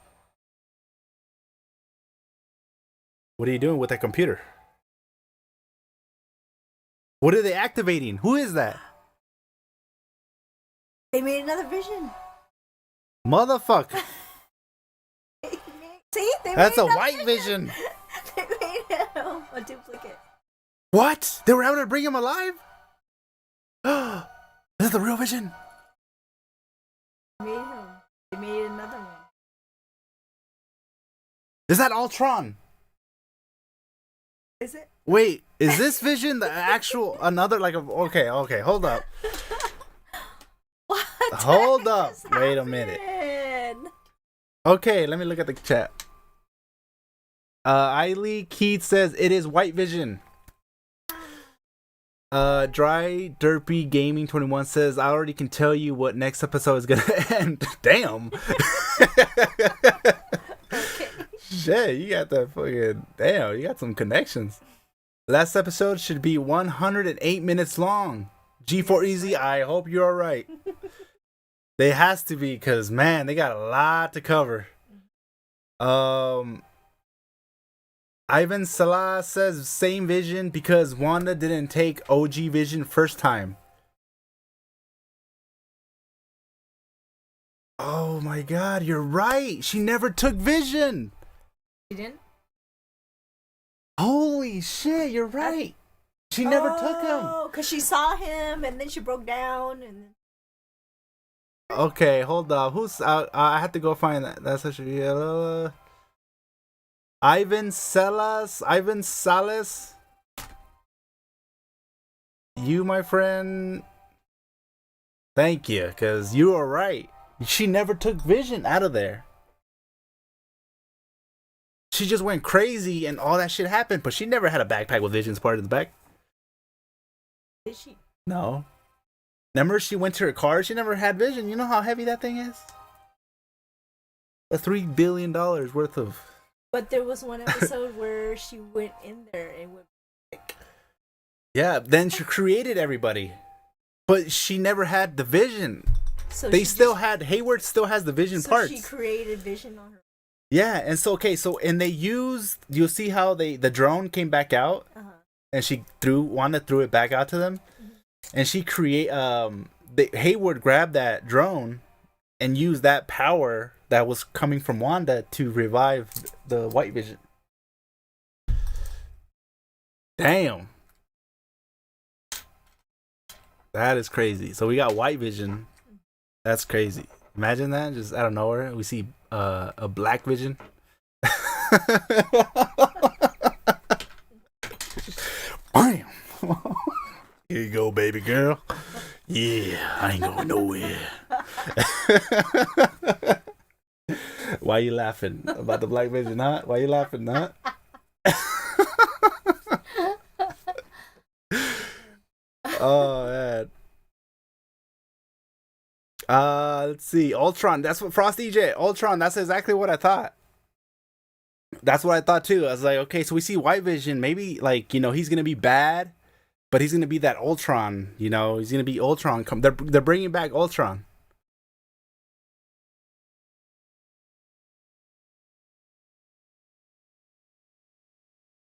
What are you doing with that computer? What are they activating? Who is that? They made another Vision. Motherfucker. See? That's a white Vision. They made him a duplicate. What? They were able to bring him alive? This is the real Vision. They made him. They made another one. Is that Ultron? Is it? Wait, is this Vision the actual another okay, hold up. What? Hold up. Wait a minute. Okay, let me look at the chat. Eiley Keith says it is White Vision. Dry Derpy Gaming 21 says I already can tell you what next episode is gonna end. Damn. Okay. Shit, you got that fucking damn. You got some connections. Last episode should be 108 minutes long. G4 Easy. I hope you're all right. They has to be, because man, they got a lot to cover. Ivan Salah says same Vision because Wanda didn't take OG Vision first time. Oh my god, you're right. She never took Vision. She didn't? Holy shit, you're right. She never took him. Oh, because she saw him and then she broke down and. Okay, hold up. Who's I have to go find that. That's actually Ivan Salas. You, my friend. Thank you, because you are right. She never took Vision out of there. She just went crazy and all that shit happened, but she never had a backpack with Vision's part of the back. Did she? No. Remember, she went to her car. She never had Vision. You know how heavy that thing is? A $3 billion worth of. But there was one episode where she went in there and went. Yeah, then she created everybody, but she never had the Vision. So they still had Hayward. Still has the Vision parts. She created Vision on her. Yeah, and so and they used. You'll see how the drone came back out, and Wanda threw it back out to them. And she Hayward grabbed that drone and used that power that was coming from Wanda to revive the White Vision. Damn. That is crazy. So we got White Vision. That's crazy. Imagine that, just out of nowhere. We see a Black Vision. Bam. Here you go, baby girl. Yeah, I ain't going nowhere. Why you laughing about the Black Vision, huh? Why you laughing, huh? Oh man. Let's see. Ultron. That's what Frosty J. Ultron. That's exactly what I thought. That's what I thought too. I was like, okay, so we see White Vision. Maybe like he's gonna be bad, but he's gonna be that Ultron. He's gonna be Ultron. They're bringing back Ultron.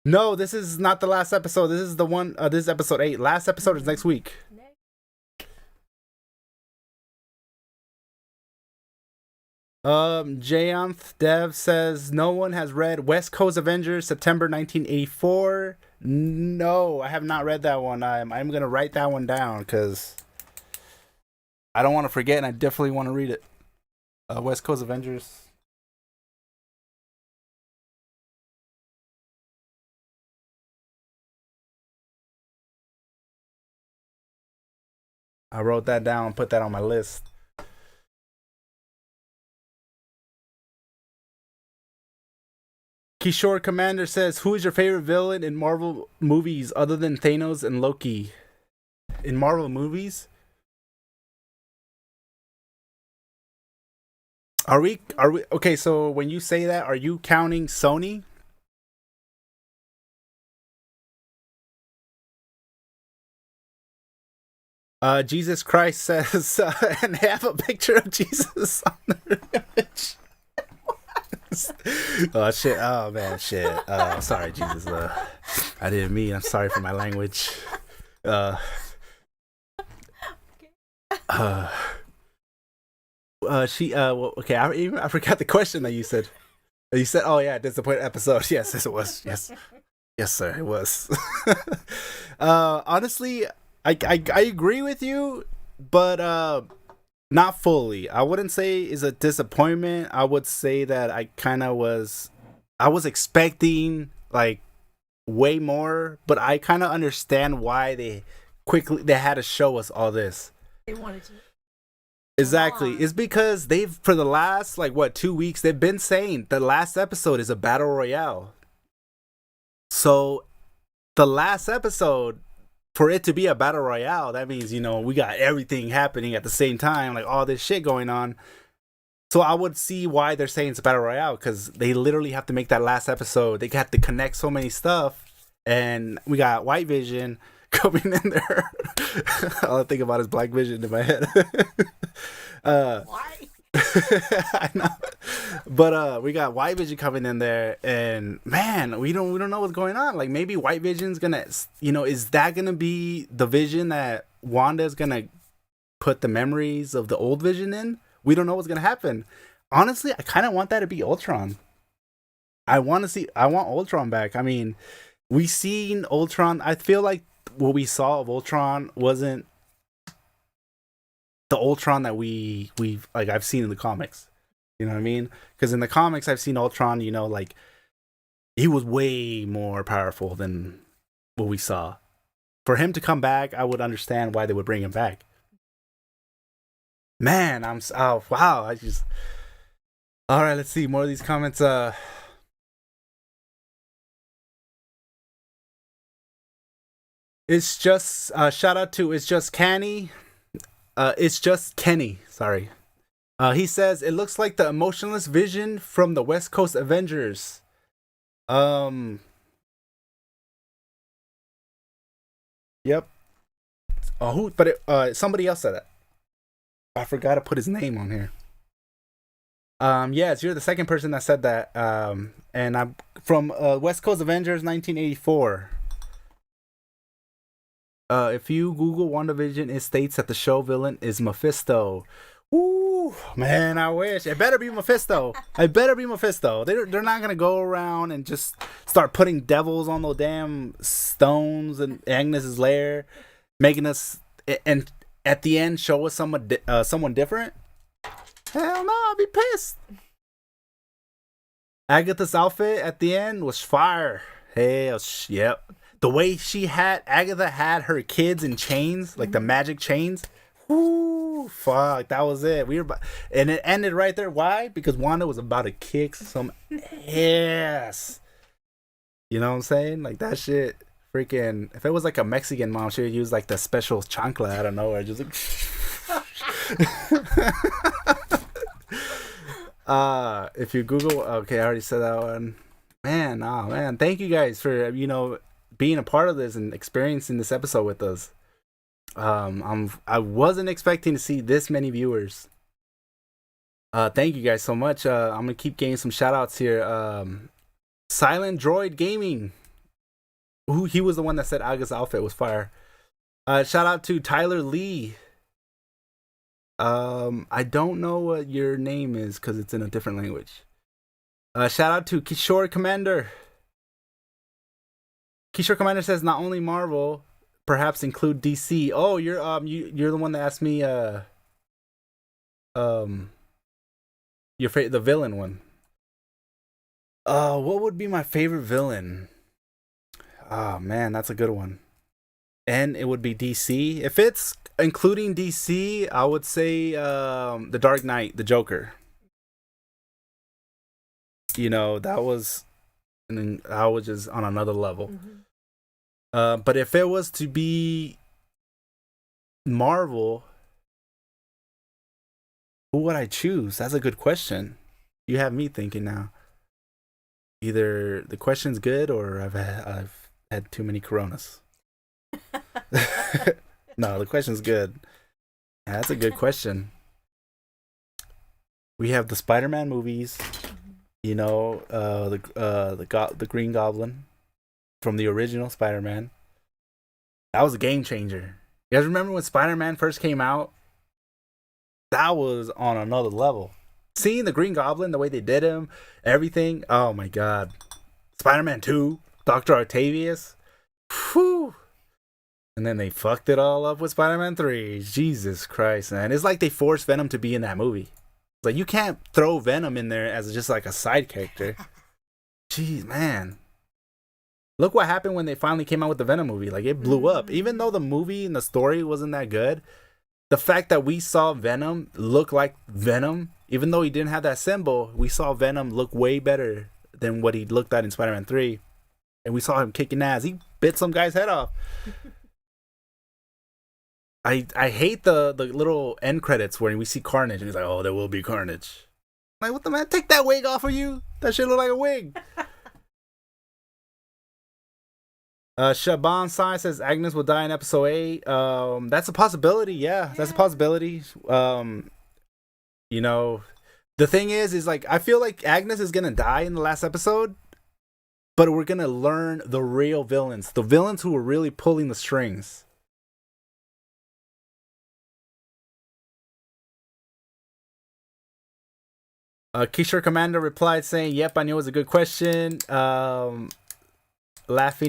No, this is not the last episode. This is the one. This is episode 8. Last episode is next week. Jayanth Dev says no one has read West Coast Avengers September 1984. No, I have not read that one. I'm gonna write that one down because I don't want to forget, and I definitely want to read it. West Coast Avengers. I wrote that down, put that on my list. Kishore Commander says, who is your favorite villain in Marvel movies other than Thanos and Loki? In Marvel movies? Are we okay, so when you say that, are you counting Sony? Jesus Christ says, and have a picture of Jesus on their image. Oh shit! Oh man, shit! Sorry, Jesus. I didn't mean. I'm sorry for my language. She. Well, okay. I forgot the question that you said. You said, "Oh yeah, disappointed episode." Yes, it was. Yes, yes, sir. It was. Honestly, I agree with you, but not fully. I wouldn't say is a disappointment. I would say that I was expecting like way more, but I kind of understand why they had to show us all this. They wanted to. Exactly. It's because they've for the last like what 2 weeks they've been saying the last episode is a battle royale. So the last episode for it to be a battle royale, that means we got everything happening at the same time, like all this shit going on. So I would see why they're saying it's a battle royale because they literally have to make that last episode. They have to connect so many stuff, and we got White Vision coming in there. All I think about is Black Vision in my head. Why? I know, but we got White Vision coming in there, and man, we don't know what's going on. Like maybe White Vision's gonna, is that gonna be the Vision that Wanda's gonna put the memories of the old Vision in? We don't know what's gonna happen. Honestly, I kind of want that to be Ultron. I want Ultron back. I mean, we seen Ultron. I feel like what we saw of Ultron wasn't the Ultron that we like I've seen in the comics. You know what I mean? Because in the comics I've seen Ultron, like he was way more powerful than what we saw. For him to come back, I would understand why they would bring him back. Man, wow, all right, let's see more of these comments. It's just shout out to It's Just Kenny. It's just Kenny. Sorry. He says it looks like the emotionless Vision from the West Coast Avengers. Yep. Oh, who? But somebody else said that. I forgot to put his name on here. Yes, you're the second person that said that. And I'm from West Coast Avengers 1984. If you Google WandaVision, it states that the show villain is Mephisto. Ooh, man, I wish. It better be Mephisto. It better be Mephisto. They're not gonna go around and just start putting devils on those damn stones and Agnes's lair, making us and at the end show us someone different. Hell no, I'll be pissed. Agatha's outfit at the end was fire. Hell, yep. The way Agatha had her kids in chains, like the magic chains. Whoo, fuck, that was it. And it ended right there. Why? Because Wanda was about to kick some ass. You know what I'm saying? Like that shit. Freaking, if it was like a Mexican mom, she would use like the special chancla out of nowhere. Just like, if you Google, okay, I already said that one. Man, oh man, thank you guys for being a part of this and experiencing this episode with us. I wasn't expecting to see this many viewers. Thank you guys so much. I'm gonna keep getting some shout outs here. Silent Droid Gaming. He was the one that said Aga's outfit was fire. Shout out to Tyler Lee. I don't know what your name is because it's in a different language. Shout out to Kishore Commander. Kishore Commander says not only Marvel, perhaps include DC. Oh, you're the one that asked me the villain one. What would be my favorite villain? Oh man, that's a good one. And it would be DC. If it's including DC, I would say the Dark Knight, the Joker. That was just on another level. Mm-hmm. But if it was to be Marvel, who would I choose? That's a good question. You have me thinking now. Either the question's good or I've had too many Coronas. No, the question's good. Yeah, that's a good question. We have the Spider-Man movies. The Green Goblin from the original Spider-Man. That was a game changer. You guys remember when Spider-Man first came out? That was on another level. Seeing the Green Goblin, the way they did him, everything. Oh my god. Spider-Man 2, Dr. Octavius. Whew. And then they fucked it all up with Spider-Man 3. Jesus Christ, man. It's like they forced Venom to be in that movie. Like, you can't throw Venom in there as just like a side character. Jeez, man. Look what happened when they finally came out with the Venom movie. Like, it blew up. Even though the movie and the story wasn't that good, the fact that we saw Venom look like Venom, even though he didn't have that symbol, we saw Venom look way better than what he looked at in Spider-Man 3. And we saw him kicking ass. He bit some guy's head off. I hate the little end credits where we see Carnage and he's like, oh, there will be Carnage. I'm like, what the man? Take that wig off of you. That shit look like a wig. Shaban Sai says Agnes will die in episode 8. That's a possibility. Yeah, that's a possibility. The thing is like, I feel like Agnes is gonna die in the last episode, but we're gonna learn the real villains, the villains who were really pulling the strings. Kishore Commander replied saying, yep, I knew it was a good question. Laughing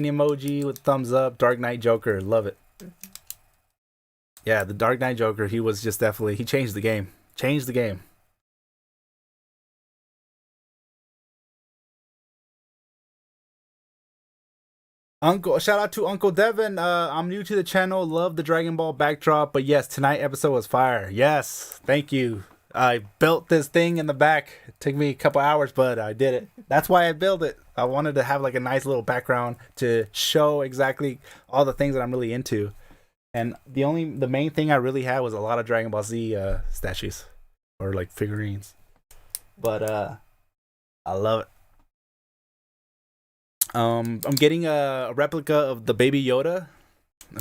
emoji with thumbs up. Dark Knight Joker. Love it. Yeah, the Dark Knight Joker, he was just definitely, he changed the game. Changed the game. Shout out to Uncle Devin. I'm new to the channel. Love the Dragon Ball backdrop. But yes, tonight episode was fire. Yes, thank you. I built this thing in the back. It took me a couple hours, but I did it. That's why I built it. I wanted to have like a nice little background to show exactly all the things that I'm really into. And the main thing I really had was a lot of Dragon Ball Z statues or like figurines. But I love it. I'm getting a replica of the Baby Yoda,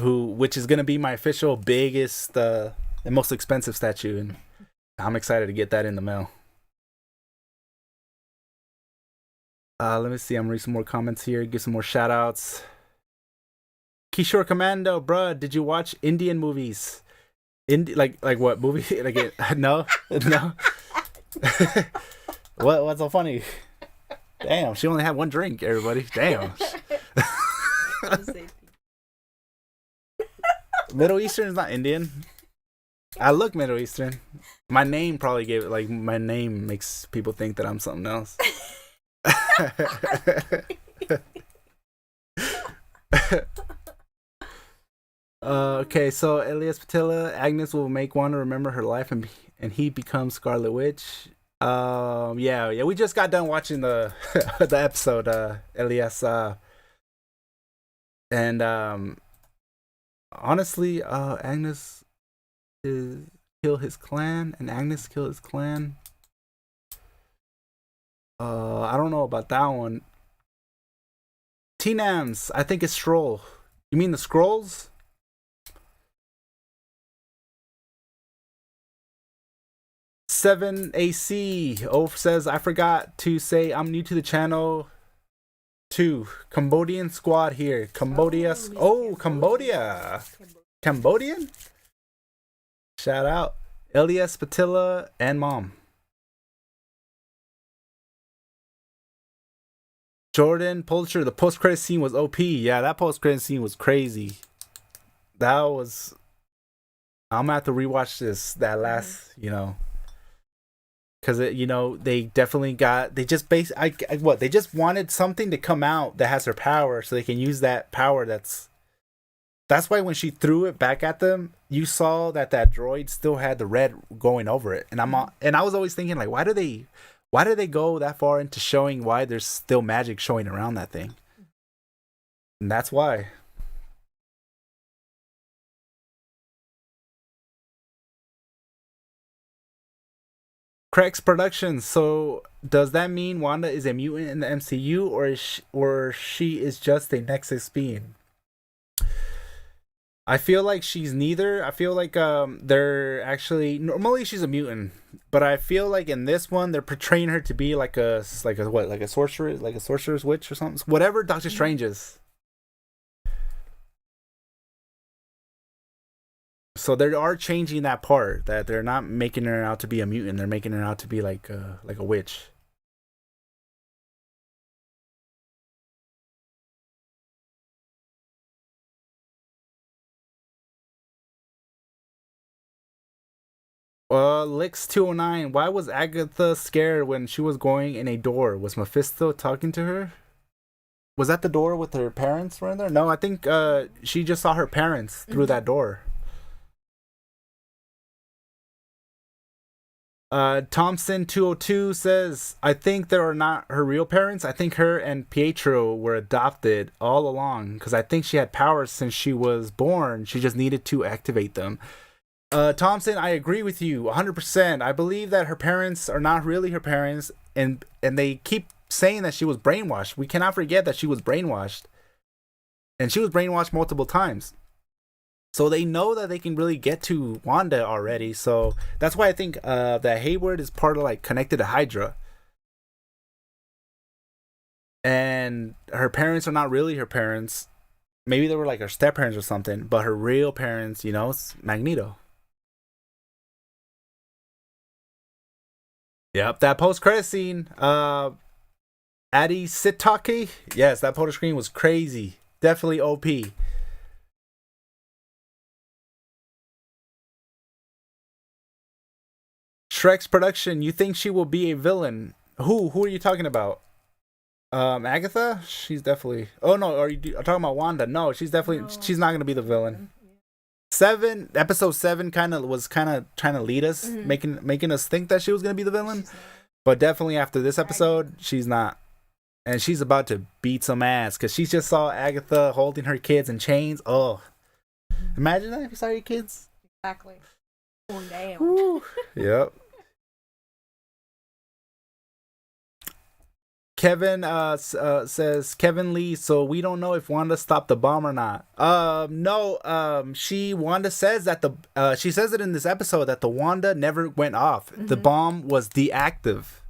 which is gonna be my official biggest and most expensive statue, and I'm excited to get that in the mail. Let me see. I'm reading some more comments here. Give some more shout outs. Kishore Commando, bruh, did you watch Indian movies? Like what movie? No. What's so funny? Damn, she only had one drink, everybody. Damn. Middle Eastern is not Indian. I look Middle Eastern. My name probably gave it, like, my name makes people think that I'm something else. Okay, so Elias Patilla, Agnes will make Wanda remember her life, and he becomes Scarlet Witch. Yeah, we just got done watching the the episode, Elias, and honestly, Agnes is kill his clan, and Agnes kill his clan. I don't know about that one. T-Nams, I think it's Stroll. You mean the Scrolls? Seven AC. Says I forgot to say I'm new to the channel. Two Cambodian squad here. Cambodia. Cambodia. Cambodian. Shout out Elias Patilla and mom. Jordan Pulcher. The post credit scene was OP. Yeah, that post credit scene was crazy. That was. I'm gonna have to rewatch this. That last, because they definitely they just they just wanted something to come out that has her power so they can use that power. That's why when she threw it back at them, you saw that droid still had the red going over it. And I was always thinking, like, why do they go that far into showing why there's still magic showing around that thing? And that's why. Craig's Productions. So does that mean Wanda is a mutant in the MCU, or she is just a Nexus being? I feel like she's neither. I feel like they're actually normally she's a mutant, but I feel like in this one they're portraying her to be like a sorcerer's witch or something. Whatever Doctor Strange is. So they are changing that part, that they're not making her out to be a mutant. They're making her out to be like a witch. Lix 209. Why was Agatha scared when she was going in a door? Was Mephisto talking to her? Was that the door with her parents were in there? No, I think she just saw her parents through that door. Thompson 202 says, I think they are not her real parents. I think her and Pietro were adopted all along because I think she had powers since she was born. She just needed to activate them. Thompson, I agree with you 100%. I believe that her parents are not really her parents, and they keep saying that she was brainwashed. We cannot forget that she was brainwashed, and she was brainwashed multiple times. So they know that they can really get to Wanda already. So that's why I think that Hayward is part of, like, connected to Hydra. And her parents are not really her parents. Maybe they were like her step parents or something. But her real parents, it's Magneto. Yep, that post-credit scene. Addy Sitaki. Yes, that post screen was crazy. Definitely OP. Shrek's production. You think she will be a villain? Who are you talking about? Agatha? She's definitely. Oh no, are you talking about Wanda? No, she's definitely. No. She's not gonna be the villain. Episode 7 was trying to lead us, making us think that she was gonna be the villain. But definitely after this episode, she's not. And she's about to beat some ass because she just saw Agatha holding her kids in chains. Oh, imagine that if you saw your kids. Exactly. Going down. Yep. Kevin says, Kevin Lee, so we don't know if Wanda stopped the bomb or not. No. Wanda says that she says it in this episode that the Wanda never went off. The bomb was deactive.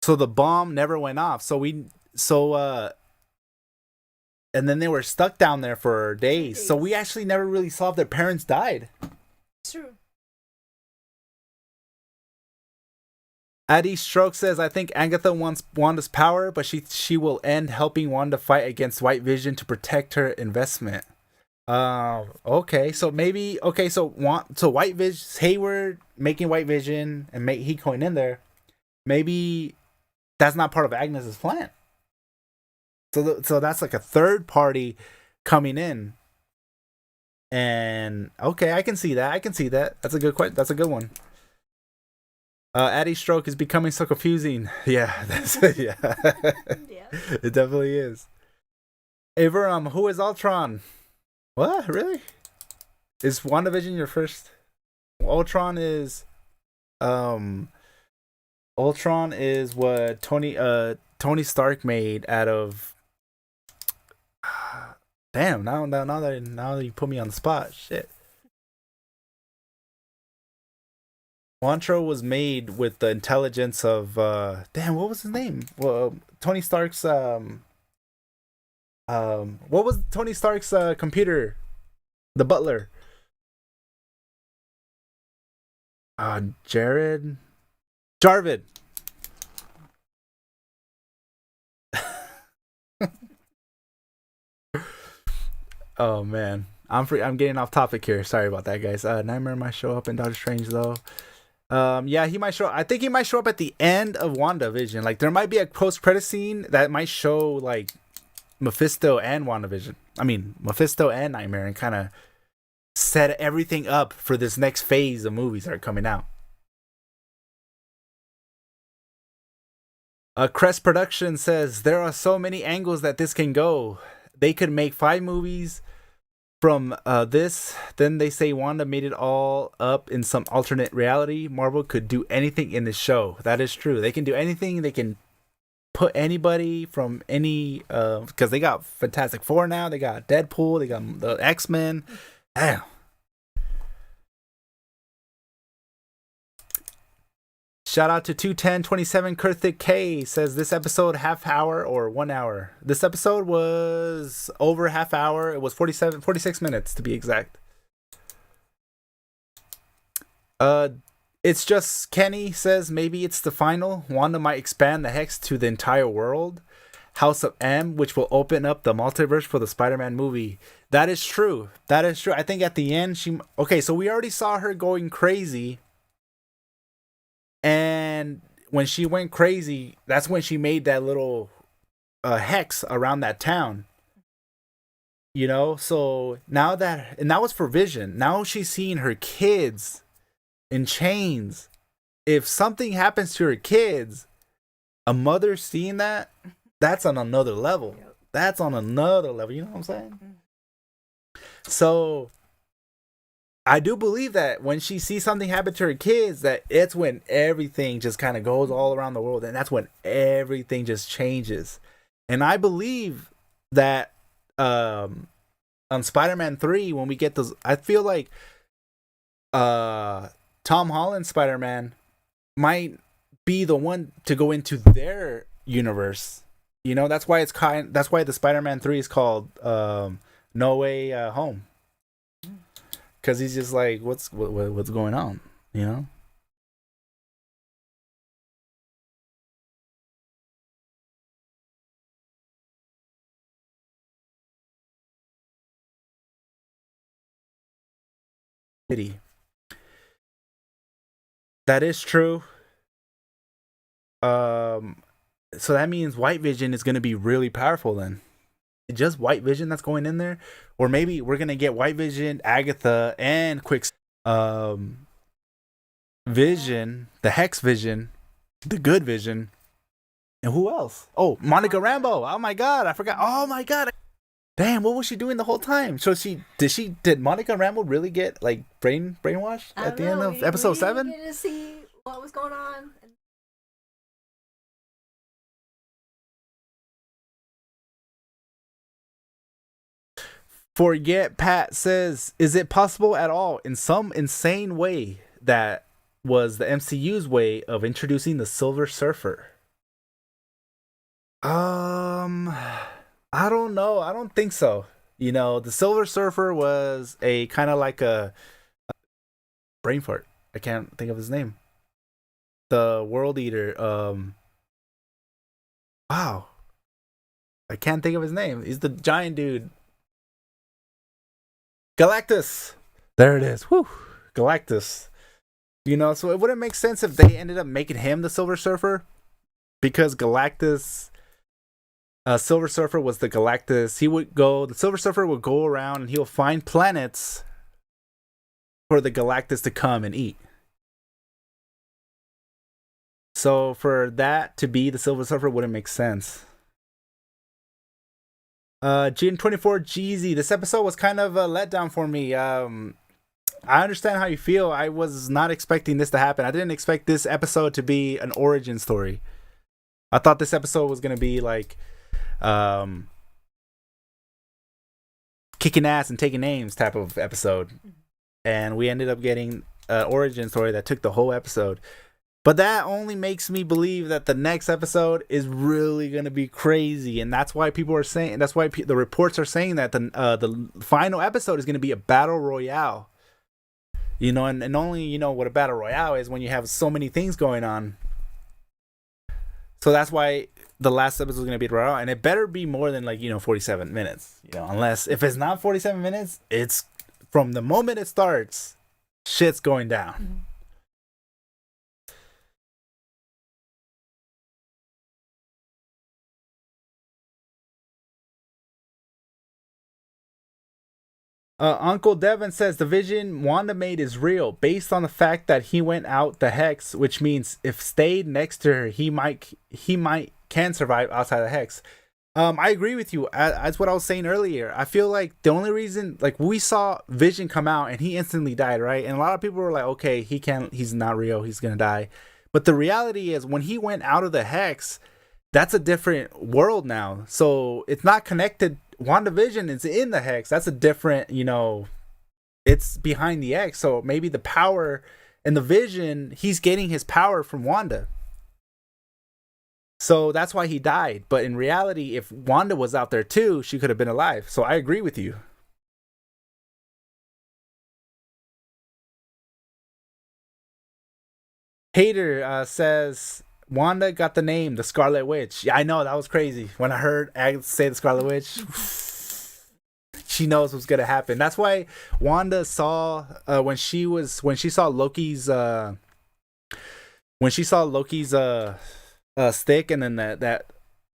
So the bomb never went off. And then they were stuck down there for days. So we actually never really saw if their parents died. It's true. Addy Stroke says, I think Agatha wants Wanda's power, but she will end helping Wanda fight against White Vision to protect her investment. Okay, so maybe so White Vision, Hayward making White Vision and he going in there. maybe that's not part of Agnes's plan. So that's like a third party coming in. And okay, I can see that. I can see that. That's a good question. That's a good one. Addie's stroke is becoming so confusing. Yeah, that's yeah. Yeah. It definitely is. Aver, who is Ultron? What? Really? Is WandaVision your first? Ultron is um Ultron is what Tony Stark made out of. Damn, now that you put me on the spot, shit. Quantro was made with the intelligence of damn, what was his name? Well, Tony Stark's what was Tony Stark's computer? The butler. Jared Jarvid. Oh man. I'm getting off topic here. Sorry about that, guys. Nightmare might show up in Doctor Strange though. Yeah, he might show. I think he might show up at the end of WandaVision. Like there might be a post-credit scene that might show like Mephisto and WandaVision. I mean, Mephisto and Nightmare, and kind of set everything up for this next phase of movies that are coming out. Crest Production says there are so many angles that this can go. They could make 5 movies from this. Then they say Wanda made it all up in some alternate reality. Marvel could do anything in this show. That is true. They can do anything. They can put anybody from any because they got Fantastic Four now. They got Deadpool. They got the X-Men. Damn. Shout out to 21027 Kurthik K says this episode half hour or 1 hour. This episode was over half hour. It was 46 minutes to be exact. It's just Kenny says maybe it's the final. Wanda might expand the hex to the entire world. House of M, which will open up the multiverse for the Spider-Man movie. That is true. That is true. I think at the end okay, so we already saw her going crazy. And when she went crazy, that's when she made that little hex around that town. You know, so now and that was for Vision. Now she's seeing her kids in chains. If something happens to her kids, a mother seeing that, that's on another level. That's on another level. You know what I'm saying? So I do believe that when she sees something happen to her kids, that it's when everything just kind of goes all around the world, and that's when everything just changes. And I believe that on Spider-Man 3, when we get those, I feel like Tom Holland's Spider-Man might be the one to go into their universe. You know, that's why that's why the Spider-Man 3 is called No Way Home. Because he's just like, what's going on, you know? That is true. Um, so that means White Vision is going to be really powerful then. Just White Vision that's going in there, or maybe we're gonna get White Vision, Agatha, and Vision, the Hex Vision, the Good Vision, and who else? Oh, Monica Rambo. Oh my god, I forgot. Oh my god, damn, what was she doing the whole time? So did Monica Rambo really get like brainwashed at the end of episode 7? We didn't get to see what was going on. Forget Pat says, is it possible at all in some insane way that was the MCU's way of introducing the Silver Surfer? I don't know. I don't think so. You know, the Silver Surfer was a kind of like a brain fart. I can't think of his name. The World Eater. Wow. I can't think of his name. He's the giant dude. Galactus. There it is. Woo. Galactus. You know, so it wouldn't make sense if they ended up making him the Silver Surfer, because Galactus, Silver Surfer was the Galactus. The Silver Surfer would go around and he'll find planets for the Galactus to come and eat. So for that to be the Silver Surfer wouldn't make sense. Gin24 Jeezy, this episode was kind of a letdown for me. I understand how you feel. I was not expecting this to happen. I didn't expect this episode to be an origin story. I thought this episode was gonna be like kicking ass and taking names type of episode, and we ended up getting an origin story that took the whole episode. But that only makes me believe that the next episode is really gonna be crazy, and that's why people are saying. That's why the reports are saying that the final episode is gonna be a battle royale. You know, and only you know what a battle royale is when you have so many things going on. So that's why the last episode is gonna be royale, and it better be more than 47 minutes. You know, unless if it's not 47 minutes, it's from the moment it starts, shit's going down. Mm-hmm. Uncle Devin says the vision Wanda made is real, based on the fact that he went out the hex, which means if stayed next to her, he can survive outside the hex. I agree with you. That's what I was saying earlier. I feel like the only reason, we saw Vision come out and he instantly died, right? And a lot of people were like, okay, he's not real, he's gonna die. But the reality is, when he went out of the hex, that's a different world now. So it's not connected. WandaVision is in the hex. That's a different, it's behind the X. So maybe the power and the Vision, he's getting his power from Wanda. So that's why he died. But in reality, if Wanda was out there too, she could have been alive. So I agree with you. Hater says Wanda got the name, the Scarlet Witch. Yeah, I know, that was crazy. When I heard Agatha say the Scarlet Witch, she knows what's gonna happen. That's why Wanda saw when she saw Loki's stick, and then that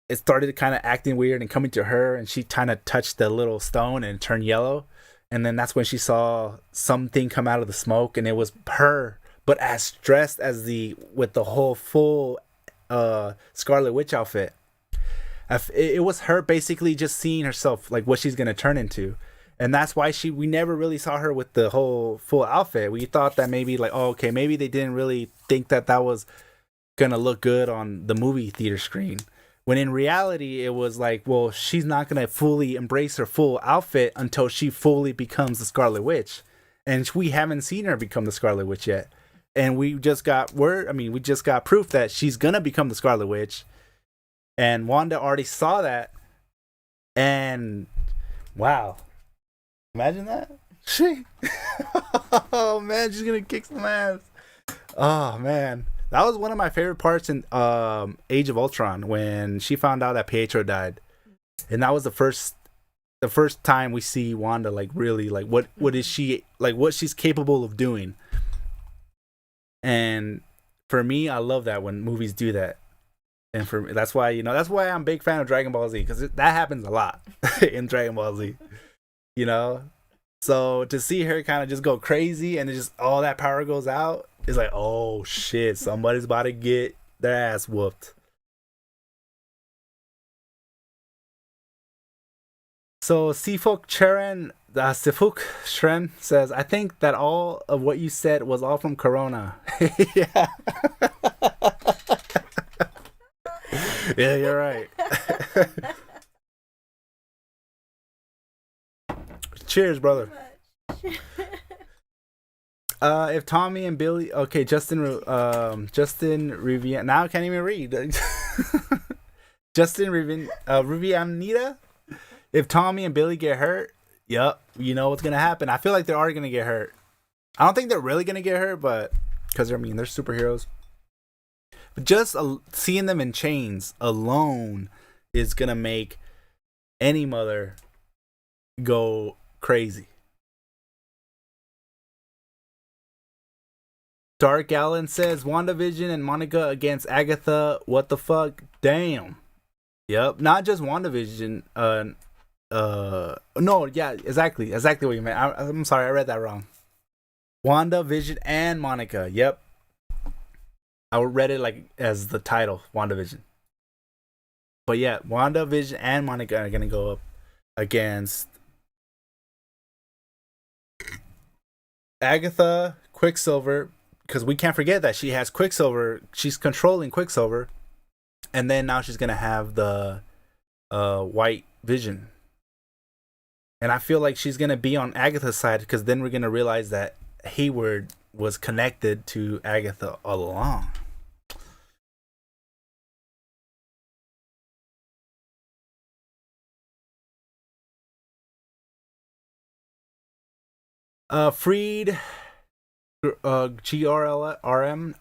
it started kind of acting weird and coming to her, and she kind of touched the little stone and it turned yellow, and then that's when she saw something come out of the smoke, and it was her, but as dressed as with the whole full Scarlet Witch outfit. It was her basically just seeing herself, like what she's gonna turn into, and that's why we never really saw her with the whole full outfit. We thought that maybe maybe they didn't really think that was gonna look good on the movie theater screen, when in reality it was like, well, she's not gonna fully embrace her full outfit until she fully becomes the Scarlet Witch, and we haven't seen her become the Scarlet Witch yet. And we just got proof that she's gonna become the Scarlet Witch, and Wanda already saw that. And wow, imagine that. Oh man, she's gonna kick some ass. Oh man, that was one of my favorite parts in Age of Ultron, when she found out that Pietro died, and that was the first time we see Wanda really what is she what she's capable of doing. And for me, I love that when movies do that. And for me, that's why I'm a big fan of Dragon Ball Z, because that happens a lot in Dragon Ball Z. So to see her kind of just go crazy and just all that power goes out, it's like, oh shit, somebody's about to get their ass whooped. So Sifuk Shren says, I think that all of what you said was all from Corona. Yeah. Yeah, you're right. Cheers, brother. If Tommy and Billy, okay, Justin Rivian, now I can't even read. Justin Rivianita. If Tommy and Billy get hurt, yep, you know what's gonna happen. I feel like they are gonna get hurt. I don't think they're really gonna get hurt, but because they're superheroes. But just seeing them in chains alone is gonna make any mother go crazy. Dark Allen says WandaVision and Monica against Agatha. What the fuck? Damn. Yep. Not just WandaVision. No, yeah, exactly what you meant. I'm sorry, I read that wrong. WandaVision and Monica. Yep. I read it like as the title, WandaVision. But yeah, WandaVision and Monica are gonna go up against Agatha, Quicksilver, because we can't forget that she has Quicksilver. She's controlling Quicksilver, and then now she's gonna have the White Vision. And I feel like she's gonna be on Agatha's side because then we're gonna realize that Hayward was connected to Agatha all along. Freed, GRLRM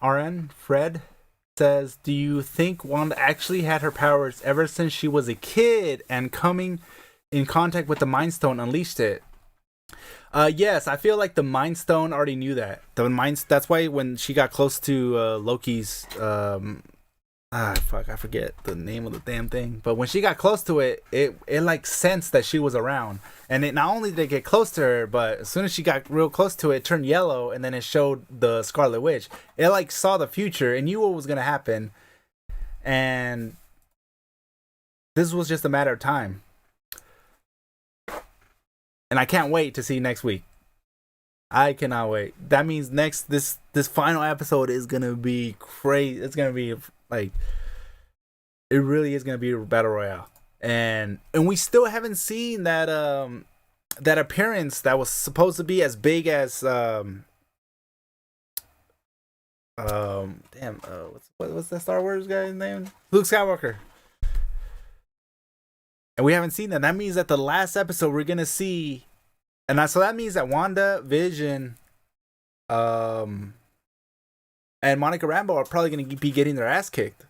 Fred says, "Do you think Wanda actually had her powers ever since she was a kid and coming in contact with the Mind Stone unleashed it?" Yes, I feel like the Mind Stone already knew that. That's why when she got close to Loki's I forget the name of the damn thing. But when she got close to it, it like sensed that she was around. And it not only did it get close to her, but as soon as she got real close to it, it turned yellow, and then it showed the Scarlet Witch. It like saw the future and knew what was gonna happen. And this was just a matter of time. And I can't wait to see next week. I cannot wait. That means this final episode is gonna be crazy. It's gonna be like, it really is gonna be a battle royale, and we still haven't seen that that appearance that was supposed to be as big as what's that Star Wars guy's name? Luke Skywalker. And we haven't seen that. That means that the last episode we're gonna see, so that means that WandaVision, and Monica Rambo are probably gonna be getting their ass kicked.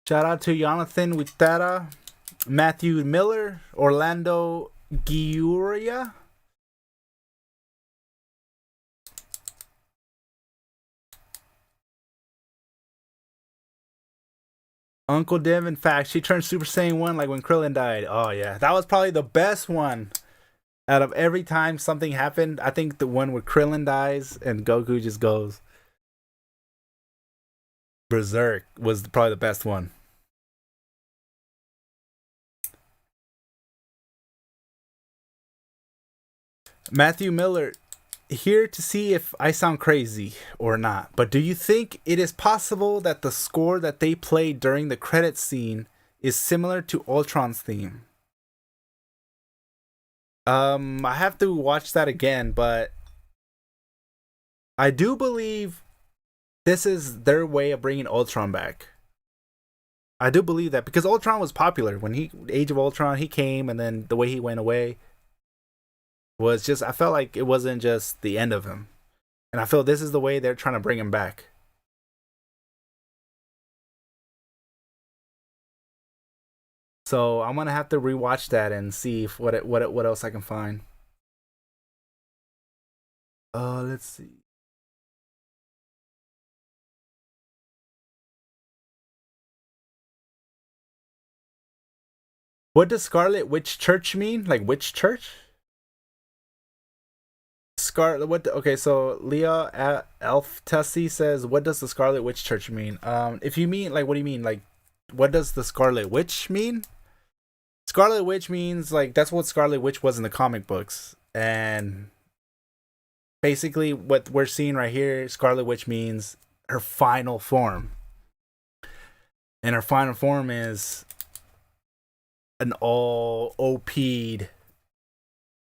Shout out to Jonathan Witara, Matthew Miller, Orlando Giuria. Uncle Dev, in fact, she turned Super Saiyan 1 like when Krillin died. Oh, yeah. That was probably the best one. Out of every time something happened, I think the one where Krillin dies and Goku just goes berserk was probably the best one. Matthew Miller, here to see if I sound crazy or not, but do you think it is possible that the score that they played during the credit scene is similar to Ultron's theme? I have to watch that again, but I do believe this is their way of bringing Ultron back. I do believe that because Ultron was popular when Age of Ultron, he came, and then the way he went away was just, I felt like it wasn't just the end of him. And I feel this is the way they're trying to bring him back. So I'm gonna have to rewatch that and see if what else I can find. Let's see. What does Scarlet Witch Church mean? Like which church? Scarlet. What? Okay, so Leah Elf Tussie says, "What does the Scarlet Witch Church mean?" If you mean like, what do you mean? Like, what does the Scarlet Witch mean? Scarlet Witch means like that's what Scarlet Witch was in the comic books, and basically what we're seeing right here, Scarlet Witch means her final form, and her final form is an all OP'd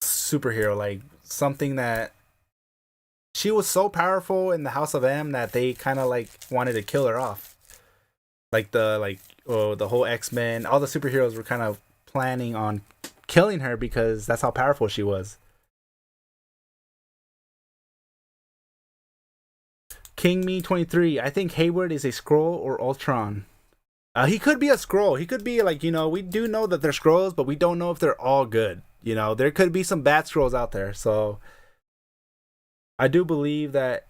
superhero, like something that she was so powerful in the House of M that they kind of like wanted to kill her off. Like the whole X-Men, all the superheroes were kind of planning on killing her because that's how powerful she was. King Me 23, I think Hayward is a Skrull or Ultron. He could be a scroll. He could be like, we do know that they're scrolls, but we don't know if they're all good. There could be some bad scrolls out there. So I do believe that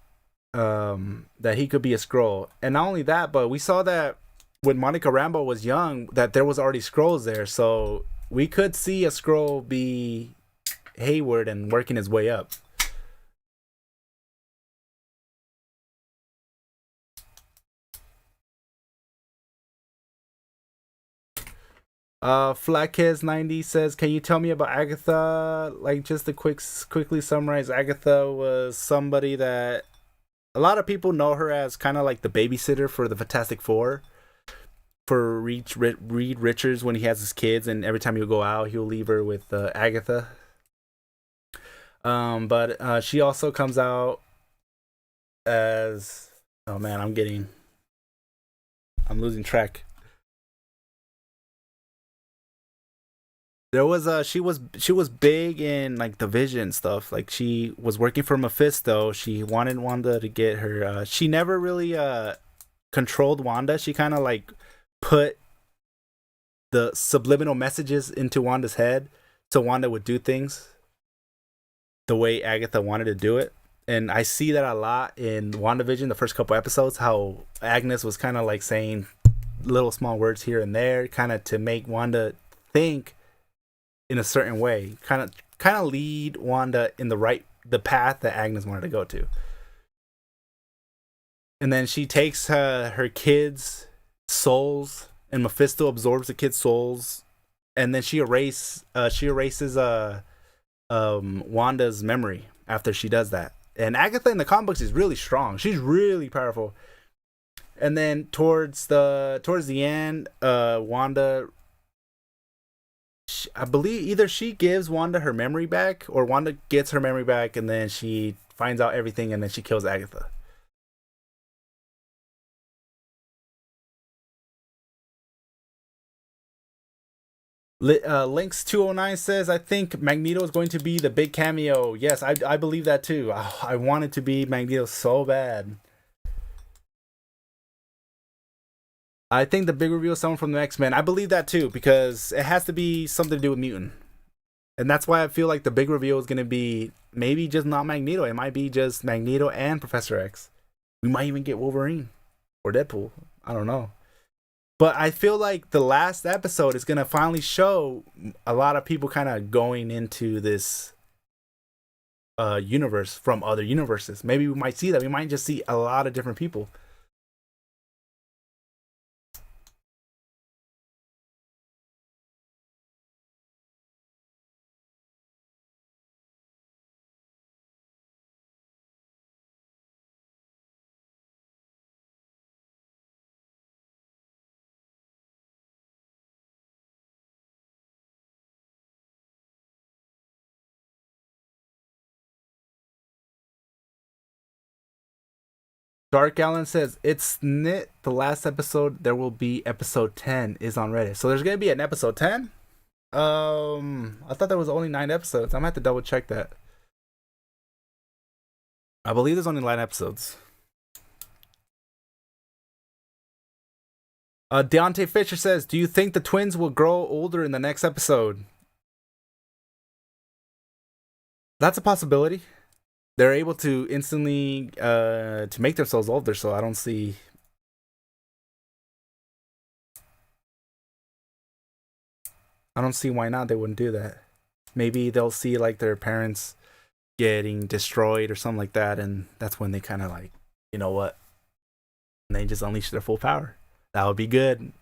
he could be a scroll. And not only that, but we saw that when Monica Rambo was young, that there was already scrolls there. So we could see a scroll be Hayward and working his way up. Flatkez90 says, "Can you tell me about Agatha? Like, just to quickly summarize, Agatha was somebody that a lot of people know her as kind of like the babysitter for the Fantastic Four for Reed Richards when he has his kids, and every time he'll go out, he'll leave her with Agatha. But she also comes out as, oh man, I'm losing track. There was she was big in like the Vision stuff. Like she was working for Mephisto. She wanted Wanda to get her. She never really controlled Wanda. She kind of like put the subliminal messages into Wanda's head, so Wanda would do things the way Agatha wanted to do it. And I see that a lot in WandaVision, the first couple episodes, how Agnes was kind of like saying little small words here and there, kind of to make Wanda think in a certain way, kind of lead Wanda in the path that Agnes wanted to go to. And then she takes her kids' souls, and Mephisto absorbs the kids' souls, and then she erases Wanda's memory after she does that. And Agatha in the comic books is really strong. She's really powerful. And then towards the end, Wanda, I believe either she gives Wanda her memory back, or Wanda gets her memory back, and then she finds out everything, and then she kills Agatha. Links 209 says, "I think Magneto is going to be the big cameo." Yes, I believe that too. Oh, I want it to be Magneto so bad. I think the big reveal is someone from the X-Men. I believe that too, because it has to be something to do with mutant. And that's why I feel like the big reveal is going to be maybe just not Magneto. It might be just Magneto and Professor X. We might even get Wolverine or Deadpool. I don't know. But I feel like the last episode is going to finally show a lot of people kind of going into this universe from other universes. Maybe we might see that. We might just see a lot of different people. Dark Allen says, "It's knit. The last episode, there will be episode 10 is on Reddit." So there's going to be an episode 10? I thought there was only 9 episodes. I'm going to have to double check that. I believe there's only 9 episodes. Deontay Fisher says, "Do you think the twins will grow older in the next episode?" That's a possibility. They're able to instantly to make themselves older, so I don't see why not they wouldn't do that. Maybe they'll see like their parents getting destroyed or something like that, and that's when they kind of like, you know what? And they just unleash their full power. That would be good.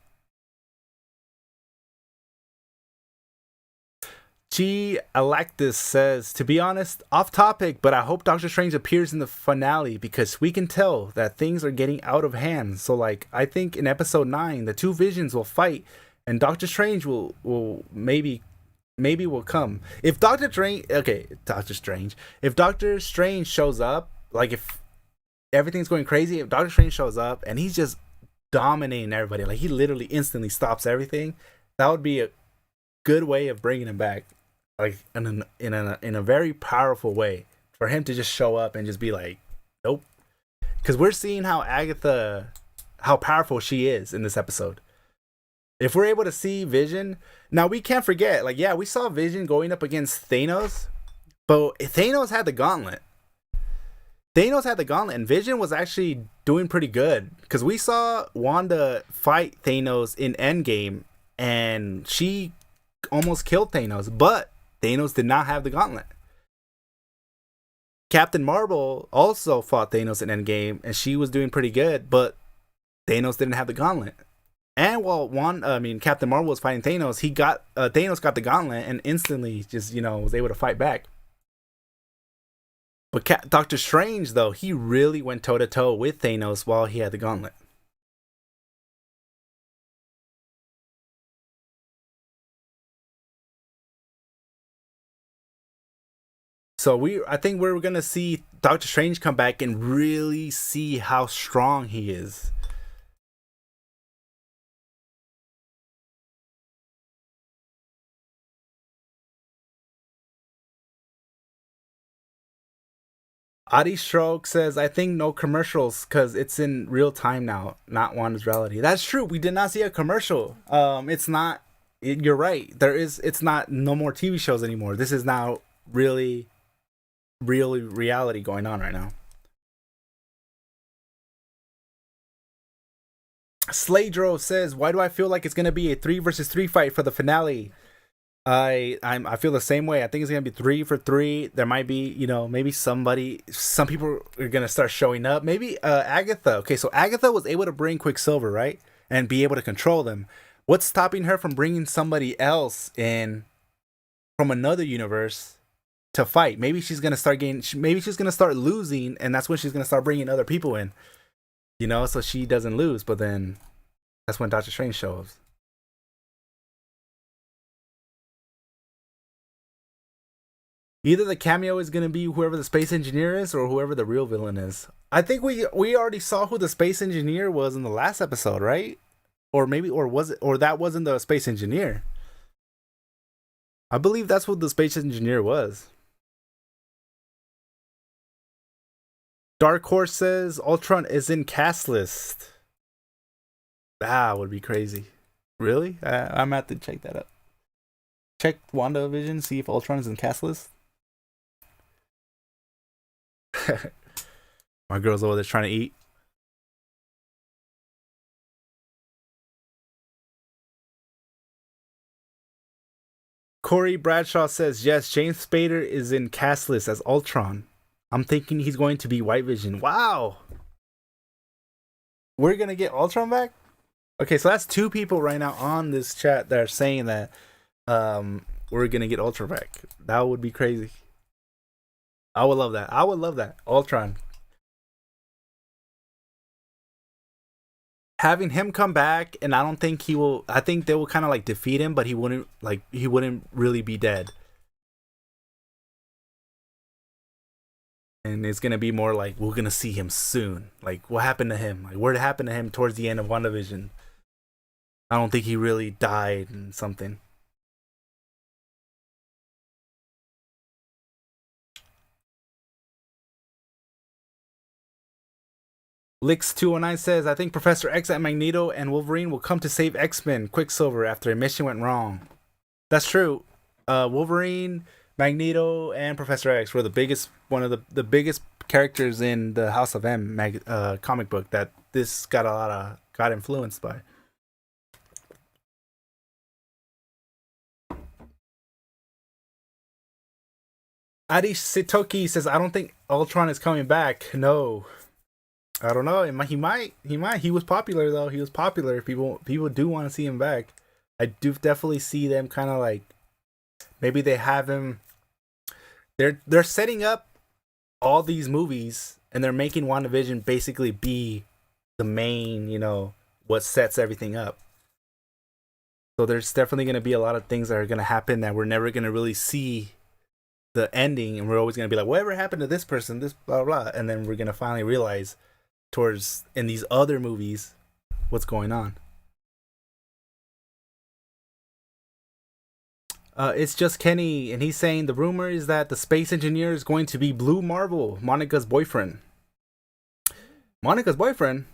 G. Alactus says, "To be honest, off topic, but I hope Doctor Strange appears in the finale because we can tell that things are getting out of hand. So, like, I think in episode 9, the two visions will fight, and Doctor Strange will maybe will come. If Doctor Strange, if Doctor Strange shows up, like if everything's going crazy, if Doctor Strange shows up and he's just dominating everybody, like he literally instantly stops everything, that would be a good way of bringing him back." Like in a very powerful way for him to just show up and just be like, nope. Because we're seeing how Agatha, how powerful she is in this episode. If we're able to see Vision, now we can't forget, like, yeah, we saw Vision going up against Thanos, but Thanos had the gauntlet. Thanos had the gauntlet, and Vision was actually doing pretty good because we saw Wanda fight Thanos in Endgame, and she almost killed Thanos, but Thanos did not have the gauntlet. Captain Marvel also fought Thanos in Endgame, and she was doing pretty good, but Thanos didn't have the gauntlet. And while Captain Marvel was fighting Thanos, Thanos got the gauntlet and instantly just was able to fight back. But Doctor Strange, though, he really went toe to toe with Thanos while he had the gauntlet. So I think we're gonna see Doctor Strange come back and really see how strong he is. Adi Stroke says, I think no commercials because it's in real time now, not Wanda's reality. That's true. We did not see a commercial. It's not. You're right. It's not. No more TV shows anymore. This is now really reality going on right now. Slaydro says, why do I feel like it's gonna be a 3 versus 3 fight for the finale? I feel the same way. I think it's gonna be 3 for 3. There might be, maybe some people are gonna start showing up. Maybe Agatha. Okay, so Agatha was able to bring Quicksilver, right, and be able to control them. What's stopping her from bringing somebody else in from another universe to fight? Maybe she's gonna start losing, and that's when she's gonna start bringing other people in. So she doesn't lose. But then that's when Doctor Strange shows. Either the cameo is going to be whoever the space engineer is or whoever the real villain is. I think we already saw who the space engineer was in the last episode, right? Or that wasn't the space engineer. I believe that's what the space engineer was. Dark Horse says Ultron is in cast list. That would be crazy. Really? I'm gonna have to check that up. Check WandaVision, see if Ultron is in cast list. My girl's over there trying to eat. Corey Bradshaw says, yes, James Spader is in cast list as Ultron. I'm thinking he's going to be White Vision. Wow. We're going to get Ultron back? Okay, so that's 2 people right now on this chat that are saying that we're going to get Ultron back. That would be crazy. I would love that. Ultron. Having him come back, and I think they will kind of like defeat him, but he wouldn't really be dead. And it's gonna be more like we're gonna see him soon. Like, what happened to him? Like, what happened to him towards the end of WandaVision? I don't think he really died and something. Lix209 says, I think Professor X and Magneto and Wolverine will come to save X-Men Quicksilver after a mission went wrong. That's true. Wolverine, Magneto, and Professor X were one of the biggest characters in the House of M comic book that this got influenced by. Adish Sitoki says, I don't think Ultron is coming back. No. I don't know. He might. He was popular though. He was popular. People do want to see him back. I do definitely see them kind of like maybe they have him. They're setting up all these movies and they're making WandaVision basically be the main, what sets everything up. So there's definitely going to be a lot of things that are going to happen that we're never going to really see the ending, and we're always going to be like, whatever happened to this person, this blah blah, and then we're going to finally realize in these other movies what's going on. It's just Kenny, and he's saying the rumor is that the space engineer is going to be Blue Marvel, Monica's boyfriend. Monica's boyfriend?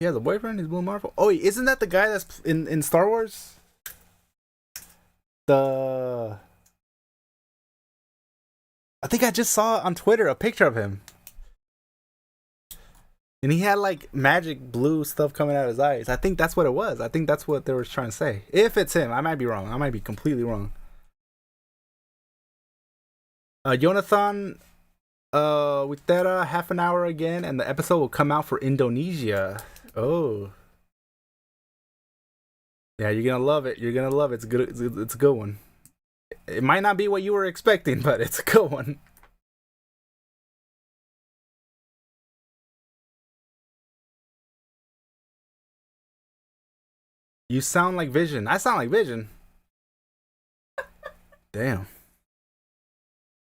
He has a boyfriend. He's Blue Marvel. Oh, isn't that the guy that's in Star Wars? The I think I just saw on Twitter a picture of him, and he had like magic blue stuff coming out of his eyes. I think that's what it was. I think that's what they were trying to say. If it's him, I might be wrong. I might be completely wrong. Jonathan Witera, half an hour again, and the episode will come out for Indonesia. Oh, yeah, you're gonna love it. You're gonna love it. It's good. It's a good one. It might not be what you were expecting, but it's a good one. You sound like Vision. I sound like Vision. Damn.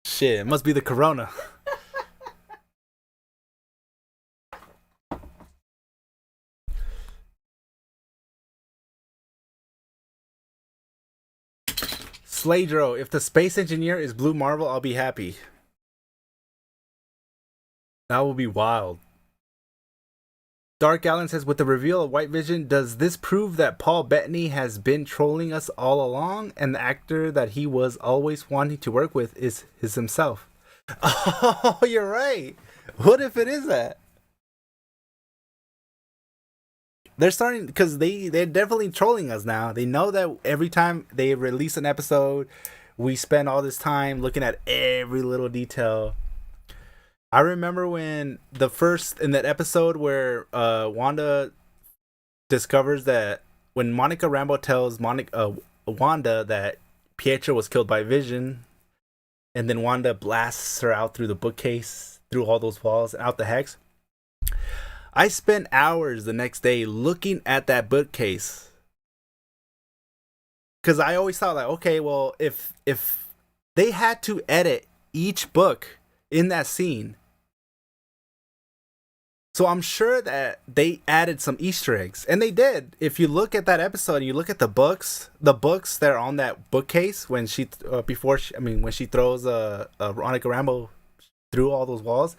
Shit, it must be the corona. Sladro, if the space engineer is Blue Marvel, I'll be happy. That will be wild. Dark Allen says, with the reveal of White Vision, does this prove that Paul Bettany has been trolling us all along, and the actor that he was always wanting to work with is himself? Oh, you're right. What if it is that? They're starting because they're definitely trolling us now. They know that every time they release an episode, we spend all this time looking at every little detail. I remember when the first in that episode where Wanda discovers that when Monica Rambo tells Wanda that Pietro was killed by Vision, and then Wanda blasts her out through the bookcase, through all those walls, out the hex. I spent hours the next day looking at that bookcase because I always thought like, okay, well, if they had to edit each book in that scene, so I'm sure that they added some Easter eggs, and they did. If you look at that episode and you look at the books that are on that bookcase when she when she throws Monica Rambo through all those walls.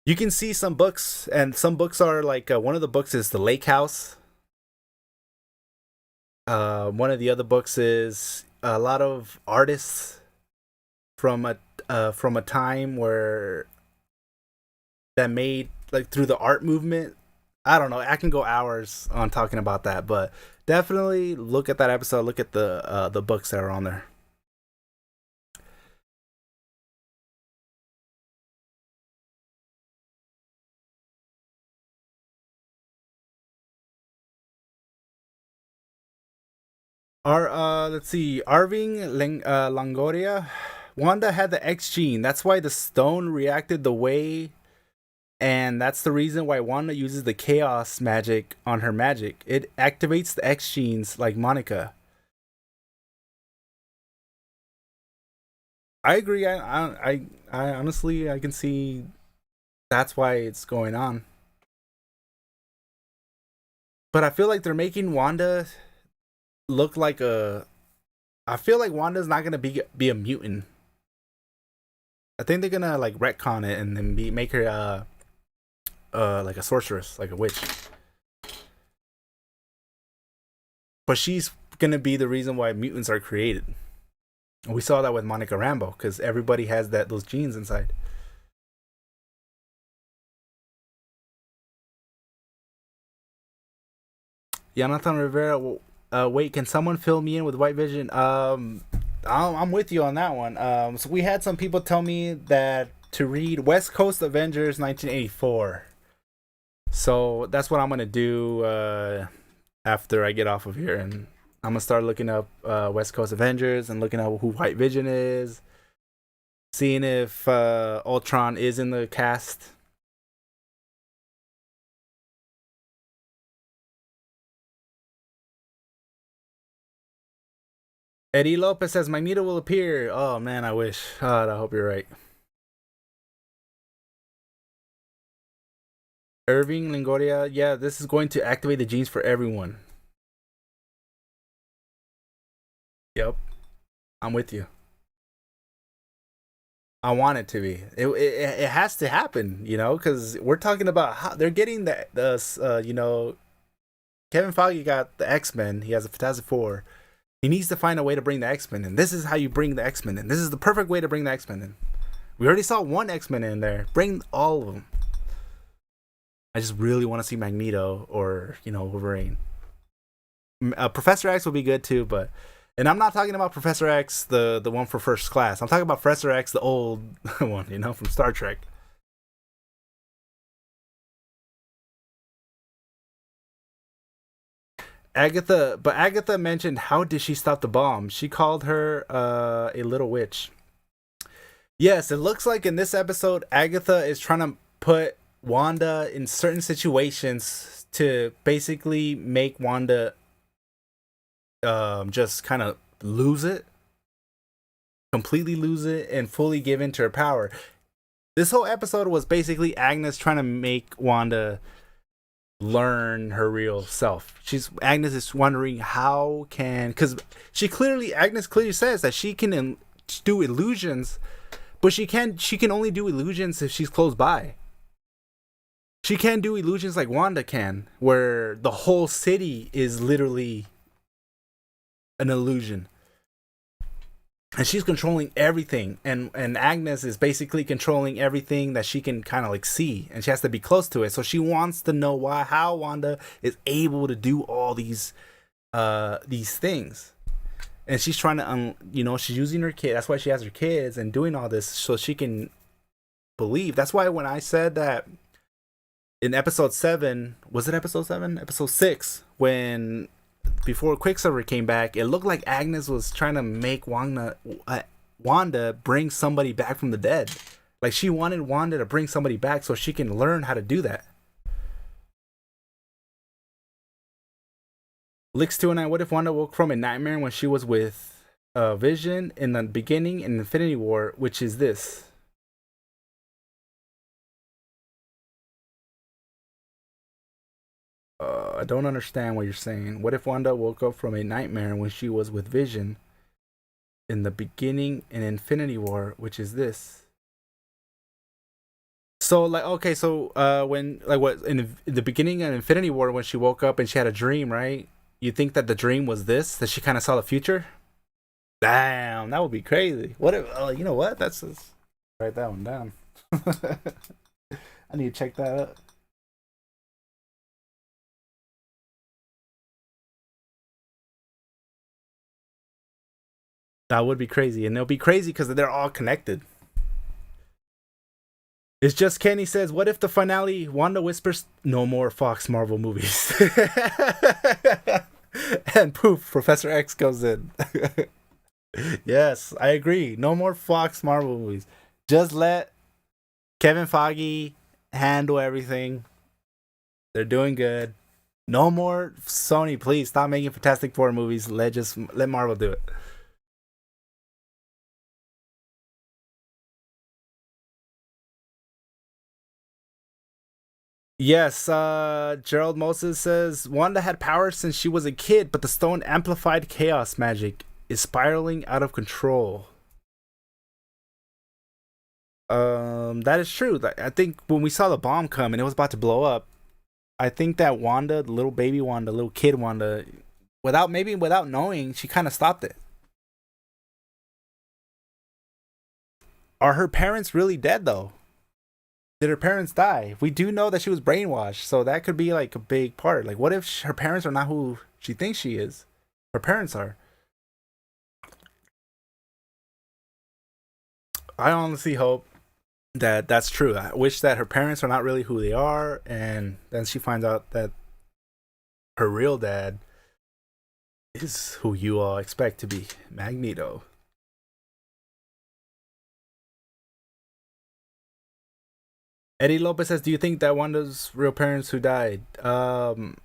You can see some books, and some books are like one of the books is The Lake House. One of the other books is a lot of artists from a time where that made like through the art movement. I don't know. I can go hours on talking about that, but definitely look at that episode. Look at the books that are on there. Let's see, Longoria. Wanda had the X gene. That's why the stone reacted the way, and that's the reason why Wanda uses the chaos magic on her magic. It activates the X genes like Monica. I agree. I honestly I can see that's why it's going on. But I feel like they're making Wanda look like a. I feel like Wanda's not gonna be a mutant. I think they're gonna like retcon it and then make her like a sorceress, like a witch. But she's gonna be the reason why mutants are created. We saw that with Monica Rambo because everybody has those genes inside. Jonathan Rivera, wait, can someone fill me in with White Vision? I'm with you on that one. So we had some people tell me that to read West Coast Avengers 1984. So that's what I'm gonna do after I get off of here, and I'm gonna start looking up West Coast Avengers and looking up who White Vision is, seeing if Ultron is in the cast. Eddie Lopez says Magneto will appear. Oh man, I wish. God, I hope you're right. Irving Lingoria, yeah, this is going to activate the genes for everyone. Yep, I'm with you. I want it to be. It has to happen, you know, because we're talking about how they're getting Kevin Feige got the X-Men. He has a Fantastic Four. He needs to find a way to bring the X-Men in. This is how you bring the X-Men in. This is the perfect way to bring the X-Men in. We already saw one X-Men in there. Bring all of them. I just really want to see Magneto or, Wolverine. Professor X would be good too, but... And I'm not talking about Professor X, the one for First Class. I'm talking about Professor X, the old one, from Star Trek. Agatha mentioned, how did she stop the bomb? She called her a little witch. Yes, it looks like in this episode, Agatha is trying to put Wanda in certain situations to basically make Wanda just kind of completely lose it, and fully give in to her power. This whole episode was basically Agnes trying to make Wanda learn her real self. Agnes is wondering because Agnes clearly says that she can do illusions, but she can only do illusions if she's close by. She can't do illusions like Wanda can, where the whole city is literally an illusion. And she's controlling everything, and Agnes is basically controlling everything that she can kind of like see, and she has to be close to it. So she wants to know how Wanda is able to do all these things, and she's trying to she's using her kid. That's why she has her kids and doing all this so she can believe. That's why when I said that in episode 7, was it episode 7? Episode 6, when before Quicksilver came back, it looked like Agnes was trying to make Wanda bring somebody back from the dead. Like, she wanted Wanda to bring somebody back so she can learn how to do that. Lix209, what if Wanda woke from a nightmare when she was with Vision in the beginning in Infinity War, which is this? I don't understand what you're saying. What if Wanda woke up from a nightmare when she was with Vision in the beginning in Infinity War, which is this? So when in the beginning of Infinity War, when she woke up and she had a dream, right? You think that the dream was this, that she kind of saw the future? Damn, that would be crazy. What if? You know what? That's just write that one down. I need to check that out. That would be crazy, and it'll be crazy because they're all connected. It's just Kenny says, what if the finale, Wanda whispers, no more Fox Marvel movies? And poof, Professor X goes in. Yes, I agree. No more Fox Marvel movies. Just let Kevin Feige handle everything. They're doing good. No more Sony, please stop making Fantastic Four movies. Let Marvel do it. Yes, Gerald Moses says Wanda had power since she was a kid, but the stone amplified chaos magic is spiraling out of control. That is true. I think when we saw the bomb come and it was about to blow up, I think that Wanda, the little baby Wanda, little kid Wanda, without knowing, she kind of stopped it. Are her parents really dead though? Did her parents die? We do know that she was brainwashed, so that could be like a big part. Like, what if her parents are not who she thinks she is? Her parents are. I honestly hope that that's true. I wish that her parents are not really who they are, and then she finds out that her real dad is who you all expect to be, Magneto. Eddie Lopez says, "Do you think that Wanda's real parents who died? It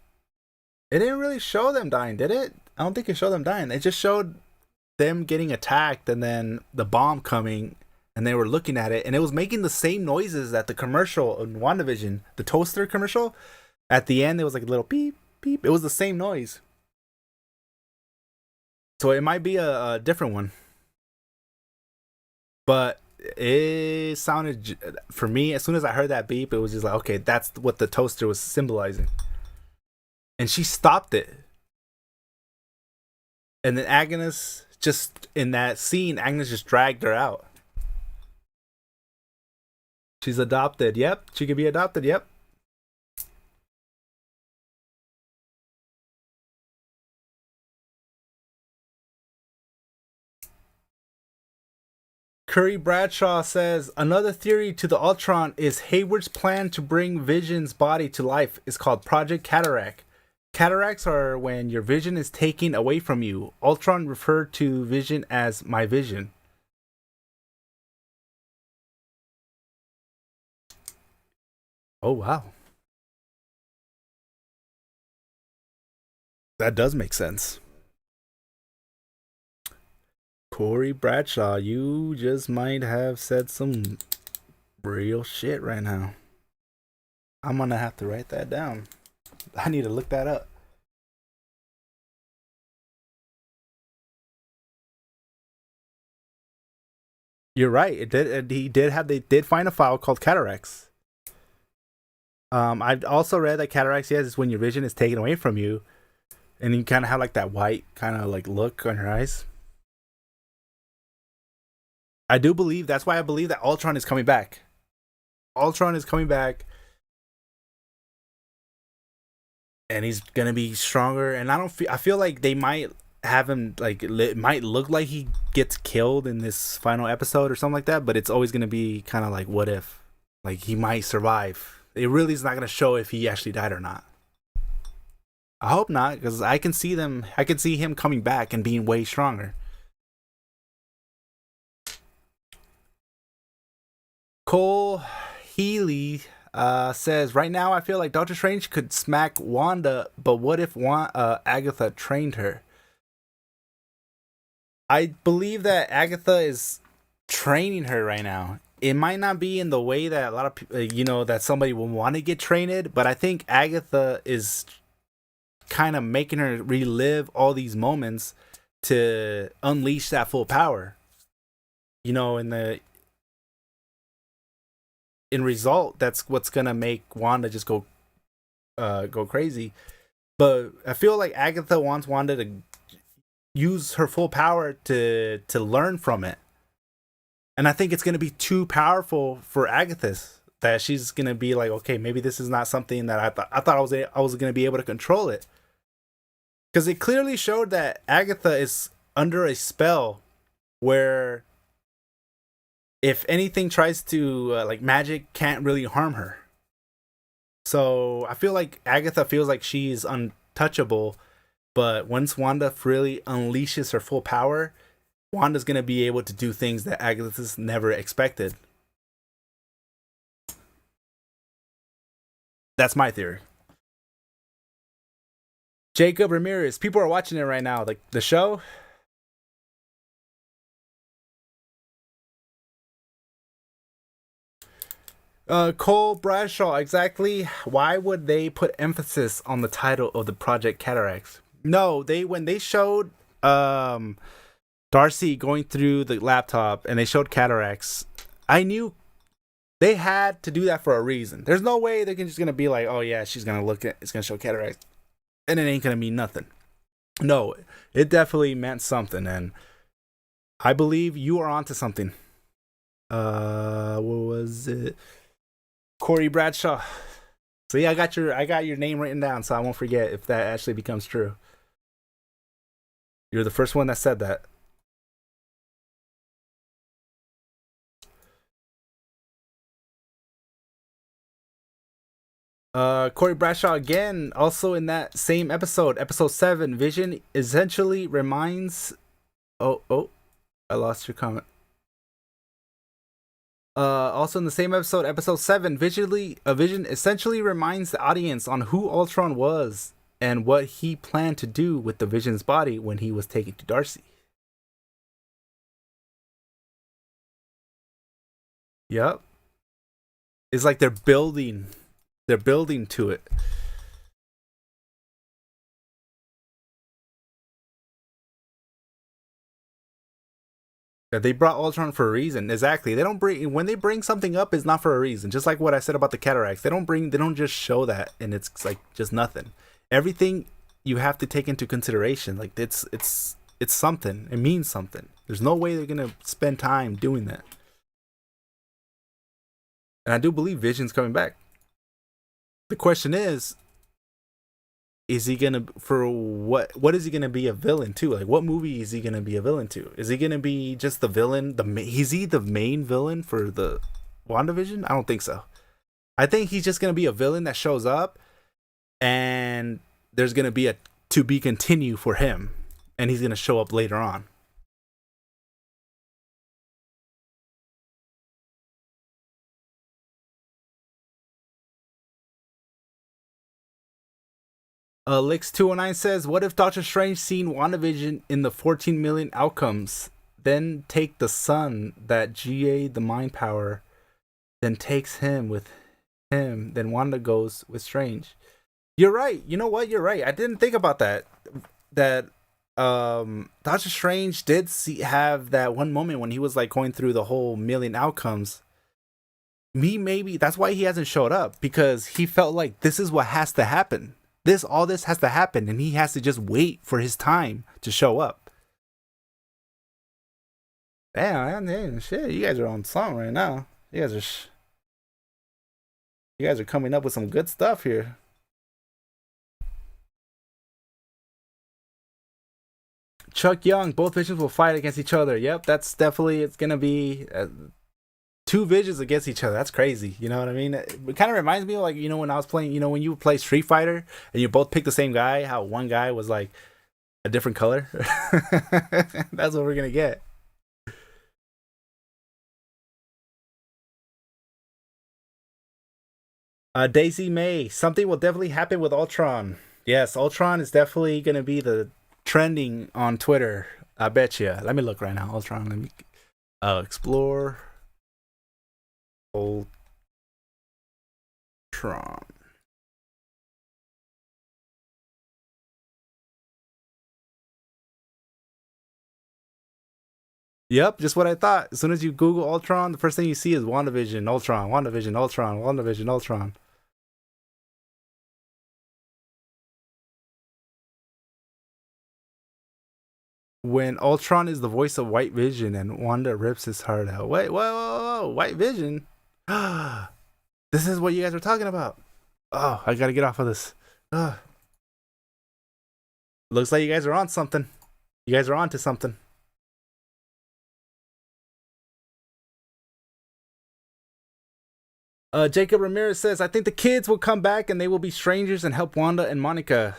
didn't really show them dying, did it? I don't think it showed them dying. It just showed them getting attacked and then the bomb coming, and they were looking at it, and it was making the same noises that the commercial in WandaVision, the toaster commercial. At the end, it was like a little beep beep. It was the same noise, so it might be a different one. But it for me, as soon as I heard that beep, it was just like, okay, that's what the toaster was symbolizing. And she stopped it. And then Agnes, just in that scene, Agnes just dragged her out. She's adopted. Yep, she could be adopted. Yep. Curry Bradshaw says another theory to the Ultron is Hayward's plan to bring Vision's body to life is called Project Cataract. Cataracts are when your vision is taken away from you. Ultron referred to Vision as my vision. Oh wow. That does make sense. Corey Bradshaw, you just might have said some real shit right now. I'm gonna have to write that down. I need to look that up. You're right. It did. He did have. They did find a file called cataracts. I've also read that cataracts, yes, is when your vision is taken away from you, and you kind of have like that white kind of like look on your eyes. I do believe that's why I believe that Ultron is coming back. Ultron is coming back, and he's gonna be stronger. And I don't feel. I feel like they might have him like it might look like he gets killed in this final episode or something like that. But it's always gonna be kind of like what if, like he might survive. It really is not gonna show if he actually died or not. I hope not, because I can see them. I can see him coming back and being way stronger. Cole Healy says, right now I feel like Doctor Strange could smack Wanda, but what if Agatha trained her? I believe that Agatha is training her right now. It might not be in the way that a lot of people, that somebody will want to get trained, but I think Agatha is kind of making her relive all these moments to unleash that full power. In the in result, that's what's gonna make Wanda just go crazy. But I feel like Agatha wants Wanda to use her full power to learn from it, and I think it's gonna be too powerful for Agatha's that she's gonna be like, okay, maybe this is not something that I thought I was gonna be able to control it, because it clearly showed that Agatha is under a spell where if anything tries to like magic can't really harm her. So I feel like Agatha feels like she's untouchable, but once Wanda really unleashes her full power, Wanda's gonna be able to do things that Agatha's never expected. That's my theory. Jacob Ramirez, people are watching it right now, like the show. Cole Bradshaw, exactly. Why would they put emphasis on the title of the Project Cataracts? No, when they showed Darcy going through the laptop and they showed cataracts, I knew they had to do that for a reason. There's no way they're just gonna be like, oh yeah, she's gonna it's gonna show cataracts, and it ain't gonna mean nothing. No, it definitely meant something, and I believe you are onto something. What was it? Corey Bradshaw. So yeah, I got your name written down, so I won't forget if that actually becomes true. You're the first one that said that. Corey Bradshaw again, also in that same episode 7, Vision essentially reminds. Oh, I lost your comment. Also in the same episode 7, Vision essentially reminds the audience on who Ultron was and what he planned to do with the Vision's body when he was taken to Darcy. Yep. It's like they're building to it. That they brought Ultron for a reason. Exactly. They don't bring when they bring something up, it's not for a reason. Just like what I said about the cataracts. They don't just show that and it's like just nothing. Everything you have to take into consideration. Like it's something. It means something. There's no way they're gonna spend time doing that. And I do believe Vision's coming back. The question is he gonna for what is he gonna be a villain to? Like what movie is he gonna be a villain to? Is he gonna be just the villain? Is he the main villain for the WandaVision? I don't think so. I think he's just gonna be a villain that shows up, and there's gonna be a to be continue for him, and he's gonna show up later on. Lix209 says, "What if Doctor Strange seen WandaVision in the 14 million outcomes, then take the sun that GA the mind power, then takes him with him, then Wanda goes with Strange." You're right. You know what? You're right. I didn't think about that. That Doctor Strange did have that one moment when he was like going through the whole million outcomes. Maybe that's why he hasn't showed up, because he felt like this is what has to happen. All this has to happen, and he has to just wait for his time to show up. Damn, shit, you guys are on song right now. You guys are coming up with some good stuff here. Chuck Young, both visions will fight against each other. Yep, that's definitely, it's gonna be two visions against each other. That's crazy. You know what I mean? It kind of reminds me of like, when I was playing, when you play Street Fighter and you both pick the same guy, how one guy was like a different color. That's what we're gonna get. Daisy May, something will definitely happen with Ultron. Yes, Ultron is definitely gonna be the trending on Twitter. I bet you. Let me look right now. Ultron. Let me explore Ultron. Yep, just what I thought. As soon as you Google Ultron, the first thing you see is WandaVision, Ultron, WandaVision, Ultron, WandaVision, Ultron. When Ultron is the voice of White Vision and Wanda rips his heart out. Wait, whoa, White Vision? This is what you guys are talking about. Oh, I gotta get off of this. Looks like you guys are on something. You guys are on to something. Jacob Ramirez says, "I think the kids will come back and they will be strangers and help Wanda and Monica."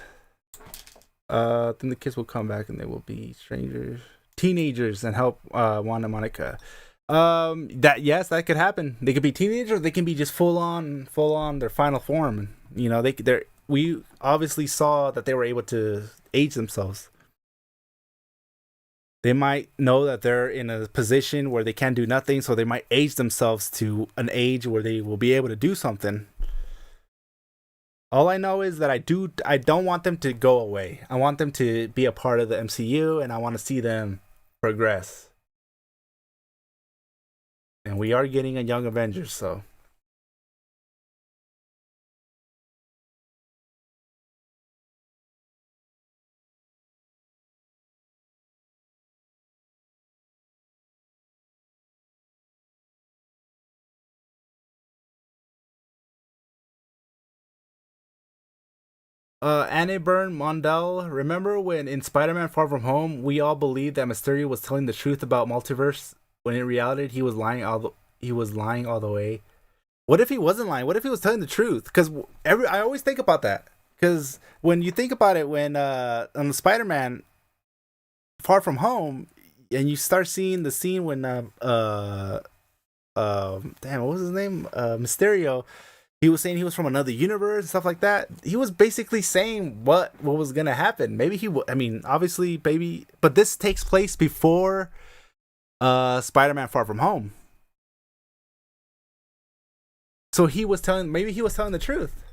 I think the kids will come back and they will be strangers, teenagers, and help Wanda and Monica. That yes, that could happen. They could be teenagers, or they can be just full on their final form. We obviously saw that they were able to age themselves. They might know that they're in a position where they can't do nothing, so they might age themselves to an age where they will be able to do something. All I know is that I don't want them to go away. I want them to be a part of the MCU, and I want to see them progress. And we are getting a Young Avengers, so Anne Byrne Mondell, remember when in Spider-Man Far From Home, we all believed that Mysterio was telling the truth about multiverse when in reality he was lying all the way. What if he wasn't lying? What if he was telling the truth? Because I always think about that. Because when you think about it, when on the Spider-Man Far From Home, and you start seeing the scene when damn, what was his name? Mysterio. He was saying he was from another universe and stuff like that. He was basically saying what was gonna happen. Maybe I mean, obviously, baby, but this takes place before Spider-Man Far From Home. So maybe he was telling the truth.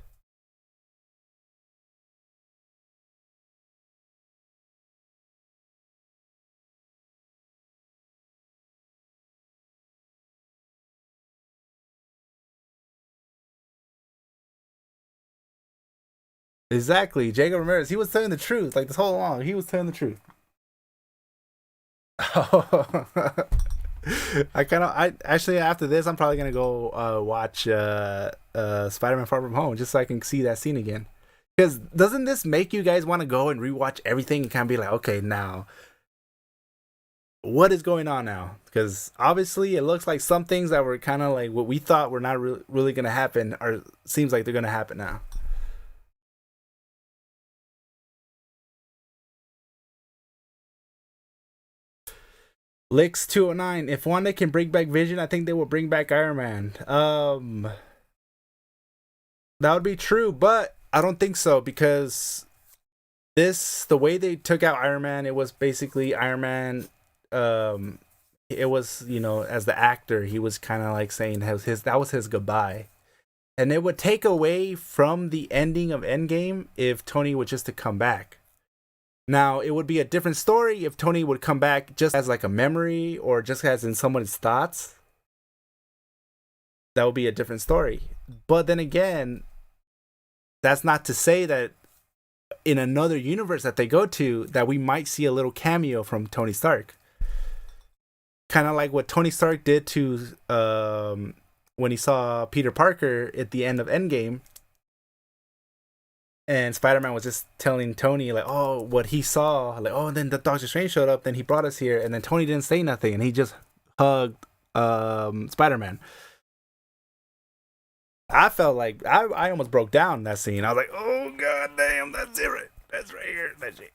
Exactly. Jacob Ramirez, he was telling the truth. Like this whole long, he was telling the truth. I kind of, I actually after this, I'm probably gonna go watch Spider-Man: Far From Home just so I can see that scene again. Because doesn't this make you guys want to go and rewatch everything and kind of be like, okay, now what is going on now? Because obviously it looks like some things that were kind of like what we thought were not really gonna happen, or seems like they're gonna happen now. Licks 209. If Wanda can bring back Vision, I think they will bring back Iron Man. That would be true, but I don't think so because the way they took out Iron Man, it was basically Iron Man. Um, it was as the actor, he was kind of like saying that was his goodbye, and it would take away from the ending of Endgame if Tony was just to come back. Now, it would be a different story if Tony would come back just as like a memory or just as in someone's thoughts. That would be a different story. But then again, that's not to say that in another universe that they go to, that we might see a little cameo from Tony Stark. Kind of like what Tony Stark did to when he saw Peter Parker at the end of Endgame. And Spider-Man was just telling Tony like, oh, what he saw, like, oh, and then the Doctor Strange showed up, then he brought us here, and then Tony didn't say nothing, and he just hugged Spider-Man. I felt like I almost broke down in that scene. I was like, oh god damn, that's it, that's right here, that's it.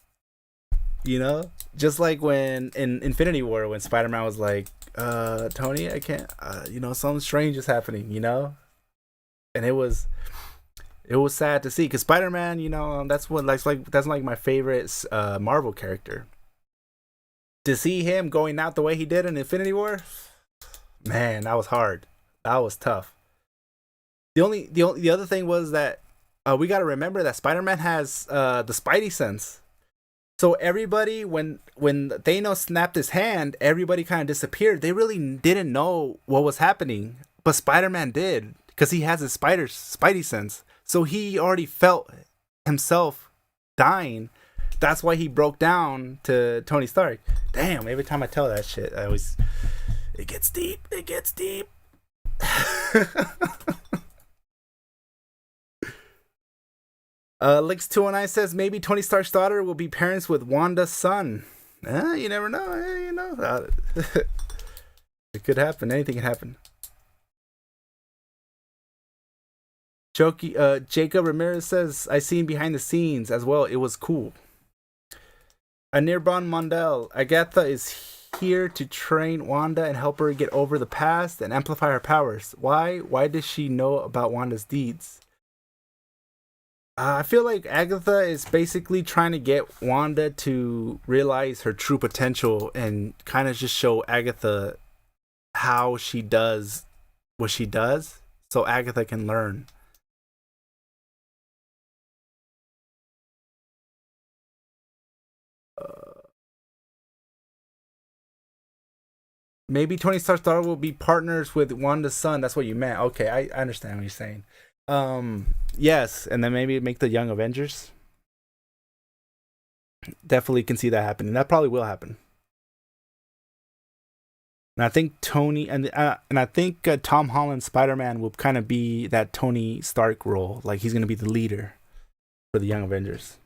Just like when in Infinity War, when Spider-Man was like, Tony, I can't, something strange is happening, and it was sad to see because Spider-Man, that's like my favorite Marvel character. To see him going out the way he did in Infinity War, man, that was hard. That was tough. The other thing was that we got to remember that Spider-Man has the Spidey sense. So everybody, when Thanos snapped his hand, everybody kind of disappeared. They really didn't know what was happening, but Spider-Man did because he has his Spidey sense. So he already felt himself dying. That's why he broke down to Tony Stark. Damn, every time I tell that shit, it gets deep. It gets deep. Lix 209 says maybe Tony Stark's daughter will be parents with Wanda's son. You never know. It could happen. Anything can happen. Jacob Ramirez says, I seen behind the scenes as well. It was cool. Anirban Mondel, Agatha is here to train Wanda and help her get over the past and amplify her powers. Why? Why does she know about Wanda's deeds? I feel like Agatha is basically trying to get Wanda to realize her true potential and kind of just show Agatha how she does what she does so Agatha can learn. Maybe Tony Stark's daughter will be partners with Wanda's son. That's what you meant. Okay, I understand what you're saying. Yes, and then maybe make the Young Avengers. Definitely can see that happening. That probably will happen. And I think Tony and I think Tom Holland Spider-Man will kind of be that Tony Stark role. Like he's gonna be the leader for the Young Avengers.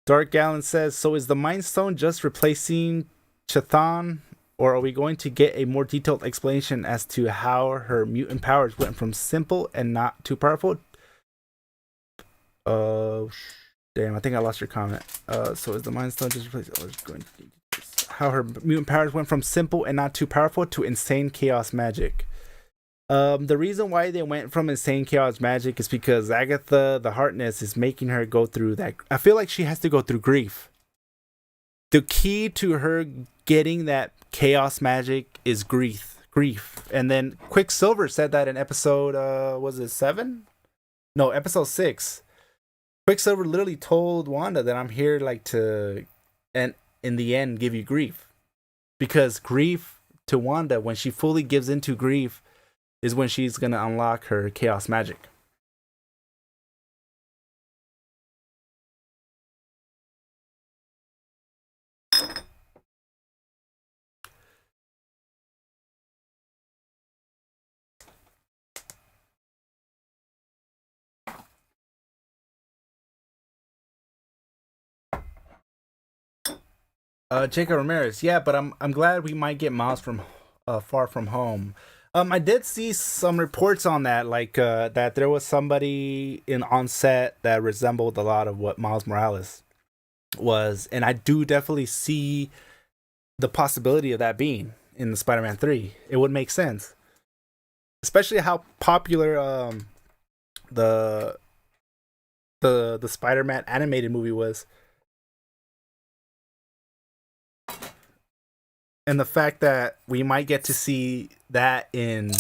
Dark Gallon says, so is the Mind Stone just replacing Chthon, or are we going to get a more detailed explanation as to how her mutant powers went from simple and not too powerful? Oh, damn, I think I lost your comment. So is the Mind Stone just replacing how her mutant powers went from simple and not too powerful to insane chaos magic? The reason why they went from insane chaos magic is because Agatha the Harkness is making her go through that. I feel like she has to go through grief. The key to her getting that chaos magic is grief. And then Quicksilver said that in episode was it 7? No, episode 6. Quicksilver literally told Wanda that I'm here like to, and in the end give you grief. Because grief to Wanda, when she fully gives into grief, is when she's gonna unlock her chaos magic. Jacob Ramirez, yeah, but I'm glad we might get Miles from Far From Home. I did see some reports on that, like that there was somebody in on set that resembled a lot of what Miles Morales was, and I do definitely see the possibility of that being in the Spider-Man 3. It would make sense, especially how popular the the Spider-Man animated movie was, and the fact that we might get to see that in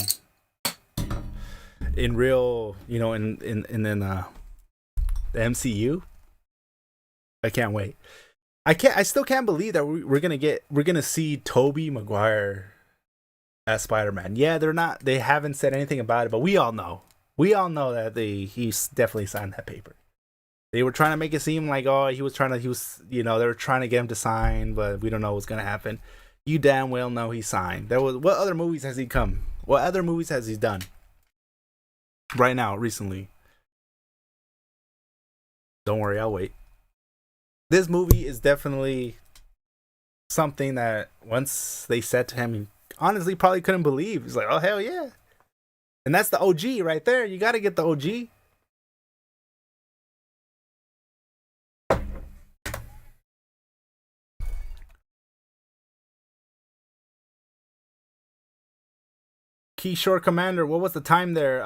real, in the MCU. I can't wait. I still can't believe that we're gonna see Tobey Maguire as Spider-Man. Yeah, they haven't said anything about it, but we all know. We all know that he's definitely signed that paper. They were trying to make it seem like, oh, they were trying to get him to sign, but we don't know what's gonna happen. You damn well know he signed. What other movies has he come? What other movies has he done? Right now, recently. Don't worry, I'll wait. This movie is definitely something that once they said to him, he honestly probably couldn't believe. He's like, oh hell yeah. And that's the OG right there. You gotta get the OG. Keyshore Commander, what was the time there?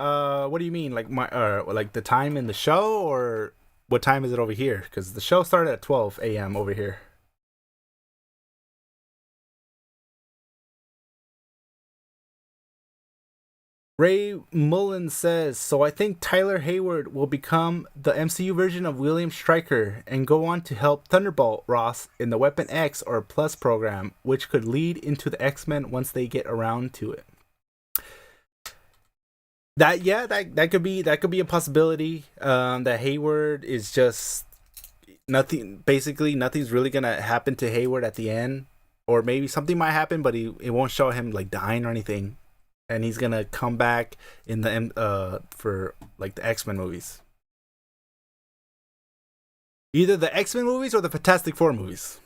What do you mean? Like the time in the show, or what time is it over here? Because the show started at 12 a.m. over here. Ray Mullen says, so I think Tyler Hayward will become the MCU version of William Stryker and go on to help Thunderbolt Ross in the Weapon X or Plus program, which could lead into the X-Men once they get around to it. That could be a possibility. That Hayward is just nothing. Basically, nothing's really gonna happen to Hayward at the end, or maybe something might happen, but it won't show him like dying or anything, and he's gonna come back in the for like the X-Men movies, either the X-Men movies or the Fantastic Four movies.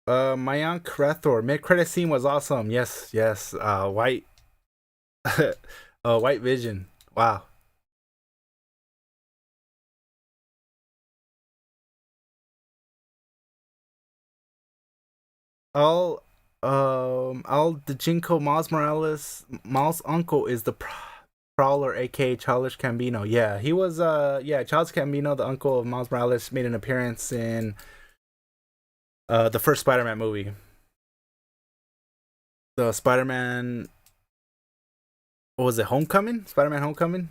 Mayank Rathor, mid credit scene was awesome. Yes, yes. White, White Vision. Wow. Al, Al Dejinko Miles Morales. Miles' uncle is the Prowler, aka Childish Gambino. Yeah, he was. Yeah, Childish Gambino, the uncle of Miles Morales, made an appearance in the first Spider-Man movie. The Spider-Man, what was it? Homecoming. Spider-Man Homecoming.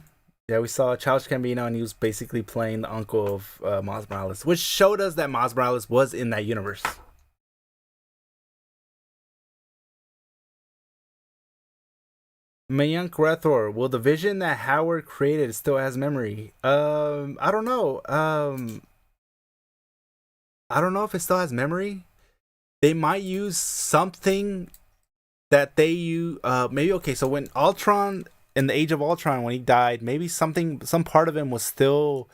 Yeah, we saw Childish Gambino, and he was basically playing the uncle of Miles Morales, which showed us that Miles Morales was in that universe. Mayank Rathor, will the vision that Howard created still has memory? I don't know. I don't know if it still has memory. They might use something that they use. Maybe okay. So when Ultron in the Age of Ultron, when he died, maybe some part of him was still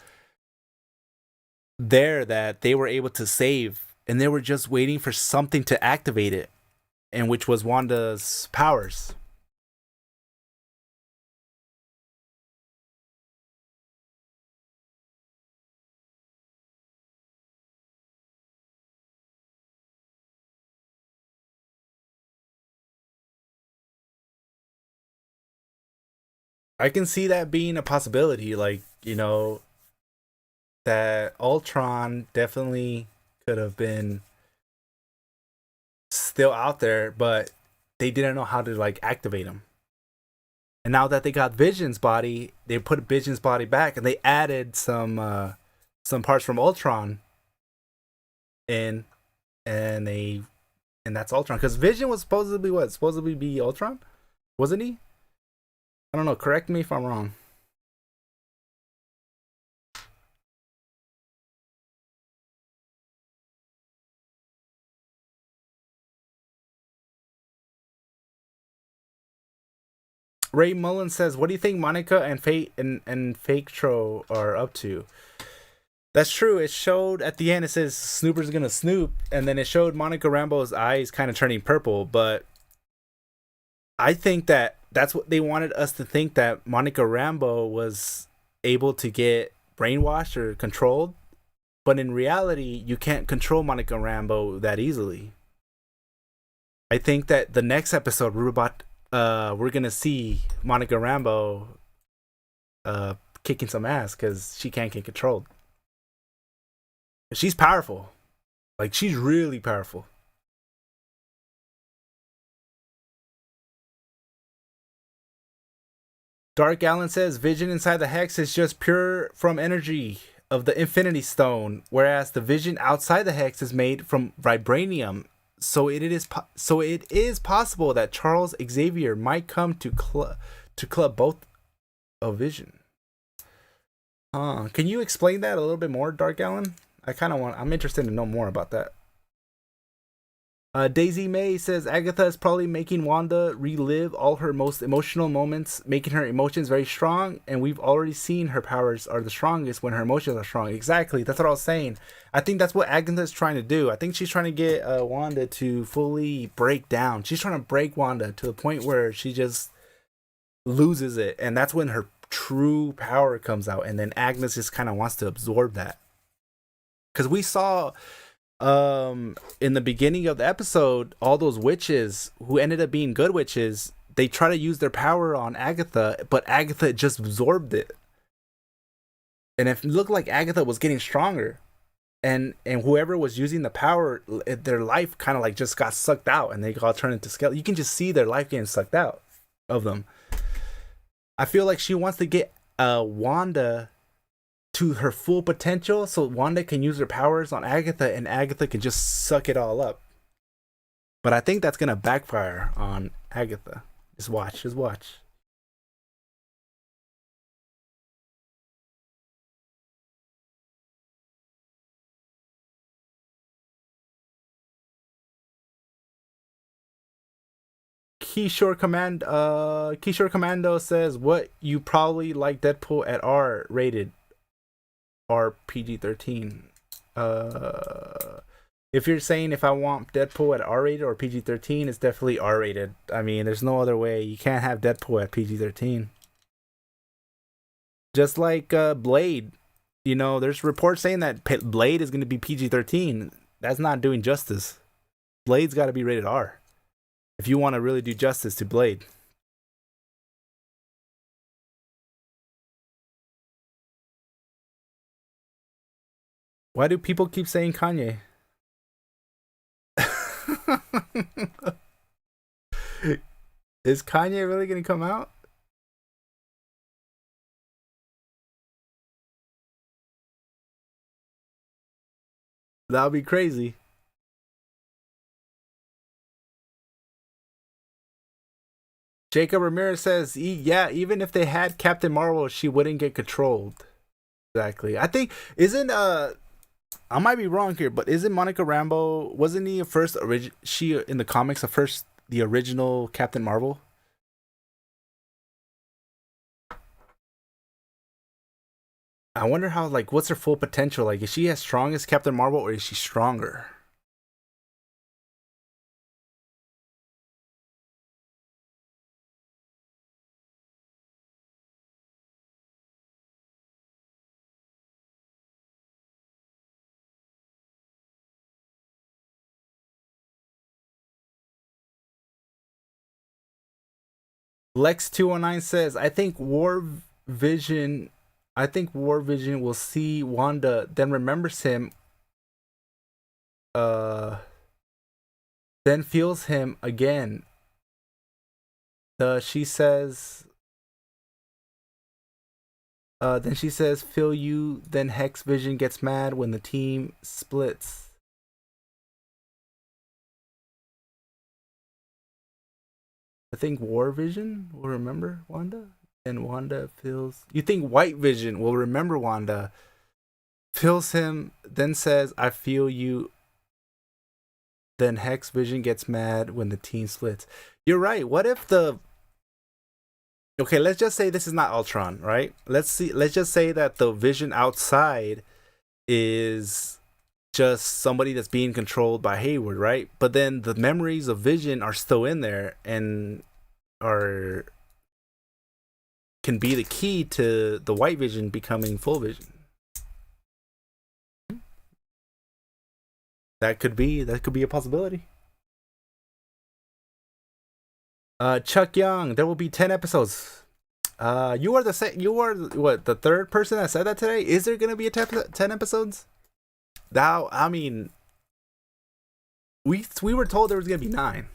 there that they were able to save, and they were just waiting for something to activate it, and which was Wanda's powers. I can see that being a possibility. Like, that Ultron definitely could have been still out there, but they didn't know how to like activate them. And now that they got Vision's body, they put Vision's body back, and they added some parts from Ultron in, and they and that's Ultron because Vision was supposedly be Ultron, wasn't he? I don't know. Correct me if I'm wrong. Ray Mullen says, "What do you think Monica and Fate and Fake Tro are up to?" That's true. It showed at the end. It says Snooper's gonna snoop, and then it showed Monica Rambo's eyes kind of turning purple. But I think that that's what they wanted us to think, that Monica Rambo was able to get brainwashed or controlled. But in reality, you can't control Monica Rambo that easily. I think that the next episode we're gonna see Monica Rambo kicking some ass because she can't get controlled. She's powerful. Like, she's really powerful. Dark Allen says Vision inside the Hex is just pure from energy of the Infinity Stone, whereas the Vision outside the Hex is made from vibranium. So it is possible that Charles Xavier might come to club both of Vision. Can you explain that a little bit more, Dark Allen? I'm interested to know more about that. Daisy May says Agatha is probably making Wanda relive all her most emotional moments, making her emotions very strong, and we've already seen her powers are the strongest when her emotions are strong. Exactly, that's what I was saying. I think that's what Agatha is trying to do. I think she's trying to get Wanda to fully break down. She's trying to break Wanda to the point where she just loses it, and that's when her true power comes out, and then Agnes just kind of wants to absorb that. Because we saw in the beginning of the episode, all those witches who ended up being good witches, they try to use their power on Agatha, but Agatha just absorbed it. And it looked like Agatha was getting stronger. And whoever was using the power, their life kind of like just got sucked out, and they got turned into skeleton. You can just see their life getting sucked out of them. I feel like she wants to get Wanda to her full potential, so Wanda can use her powers on Agatha, and Agatha can just suck it all up. But I think that's gonna backfire on Agatha. Just watch. Kishore Commando says, "What, you probably like Deadpool at R rated or PG-13?" Uh, if you're saying if I want Deadpool at R rated or PG-13, it's definitely R rated. I mean, there's no other way. You can't have Deadpool at PG-13. Just like Blade, there's reports saying that Blade is going to be PG-13. That's not doing justice. Blade's got to be rated R if you want to really do justice to Blade. Why do people keep saying Kanye? Is Kanye really gonna come out? That would be crazy. Jacob Ramirez says, "Yeah, even if they had Captain Marvel, she wouldn't get controlled." Exactly. I think isn't I might be wrong here, but isn't Monica Rambo, wasn't he she in the comics the original Captain Marvel? I wonder how, like, what's her full potential? Like, is she as strong as Captain Marvel, or is she stronger? Lex209 says, Vision I think War Vision will see Wanda, then remembers him. Uh then feels him again. She says, then she says, feel you. Then Hex Vision gets mad when the team splits. I think War Vision will remember Wanda, and Wanda feels. You think White Vision will remember Wanda, feels him, then says, I feel you. Then Hex Vision gets mad when the team splits. You're right. What if the. Okay, let's just say this is not Ultron, right? Let's just say that the Vision outside is just somebody that's being controlled by Hayward, right? But then the memories of Vision are still in there and are can be the key to the White Vision becoming full Vision. That could be a possibility. Chuck Young, there will be 10 episodes. You are the third person that said that today. Is there gonna be 10 episodes? Now, I mean, we were told there was gonna be 9.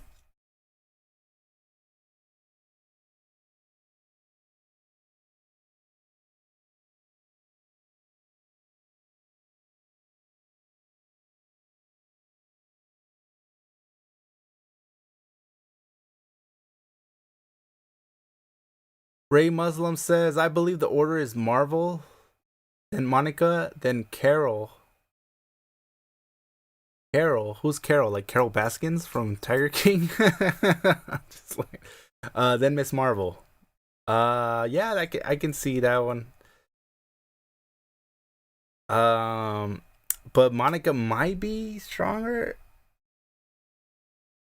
Ray Muslim says, I believe the order is Marvel, then Monica, then Carol. Carol? Who's Carol? Like Carol Baskins from Tiger King? Just like, then Miss Marvel. Yeah, I can see that one. But Monica might be stronger.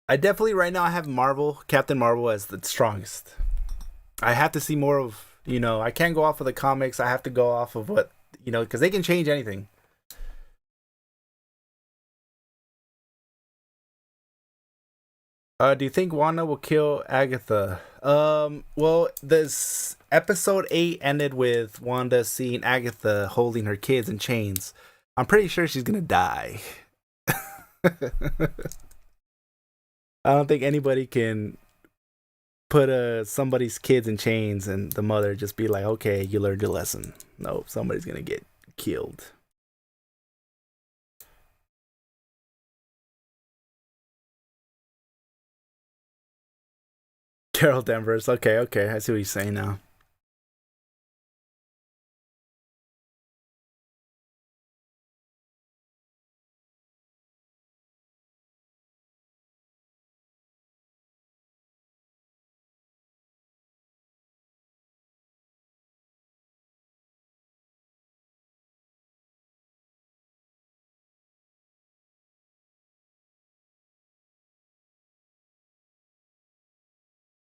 I definitely right now I have Captain Marvel as the strongest. I have to see more of, I can't go off of the comics. I have to go off of what, because they can change anything. Do you think Wanda will kill Agatha? Well, this episode 8 ended with Wanda seeing Agatha holding her kids in chains. I'm pretty sure she's gonna die. I don't think anybody can put somebody's kids in chains and the mother just be like, okay, you learned your lesson. No, somebody's gonna get killed. Carol Danvers. Okay, I see what you're saying now.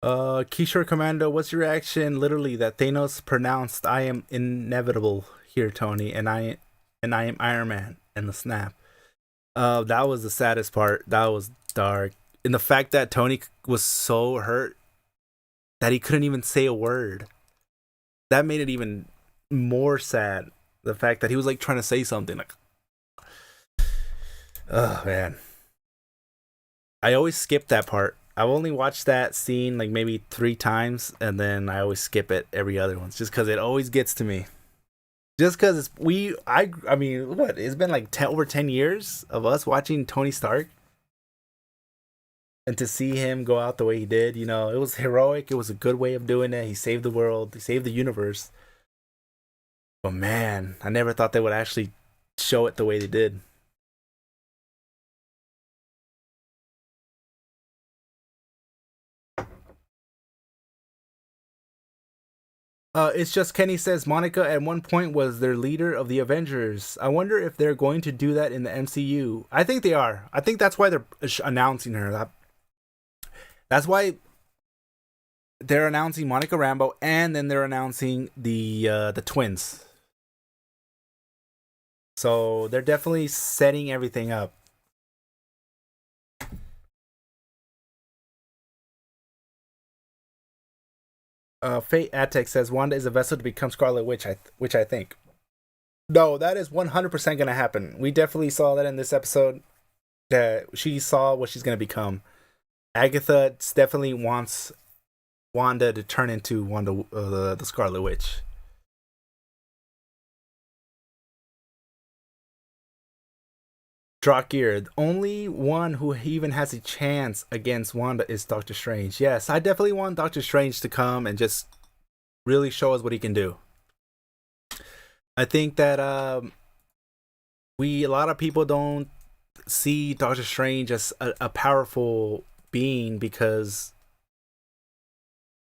Kishore Commando, what's your reaction? Literally, that Thanos pronounced, "I am inevitable here, Tony, and I am Iron Man," and the snap. That was the saddest part. That was dark, and the fact that Tony was so hurt that he couldn't even say a word. That made it even more sad. The fact that he was like trying to say something, like, oh man, I always skip that part. I've only watched that scene like maybe 3 times, and then I always skip it every other one, just because it always gets to me. Just because I mean, what? It's been like over 10 years of us watching Tony Stark, and to see him go out the way he did, it was heroic. It was a good way of doing it. He saved the world. He saved the universe. But man, I never thought they would actually show it the way they did. It's just Kenny says Monica at one point was their leader of the Avengers. I wonder if they're going to do that in the MCU. I think they are. I think that's why they're announcing her. That's why they're announcing Monica Rambo, and then they're announcing the twins. So they're definitely setting everything up. Fate Atec says Wanda is a vessel to become Scarlet Witch, which I think. No, that is 100% going to happen. We definitely saw that in this episode. that she saw what she's gonna become. Agatha definitely wants Wanda to turn into Wanda, the Scarlet Witch. Drakir, the only one who even has a chance against Wanda is Doctor Strange. Yes, I definitely want Doctor Strange to come and just really show us what he can do. I think that we a lot of people don't see Doctor Strange as a powerful being because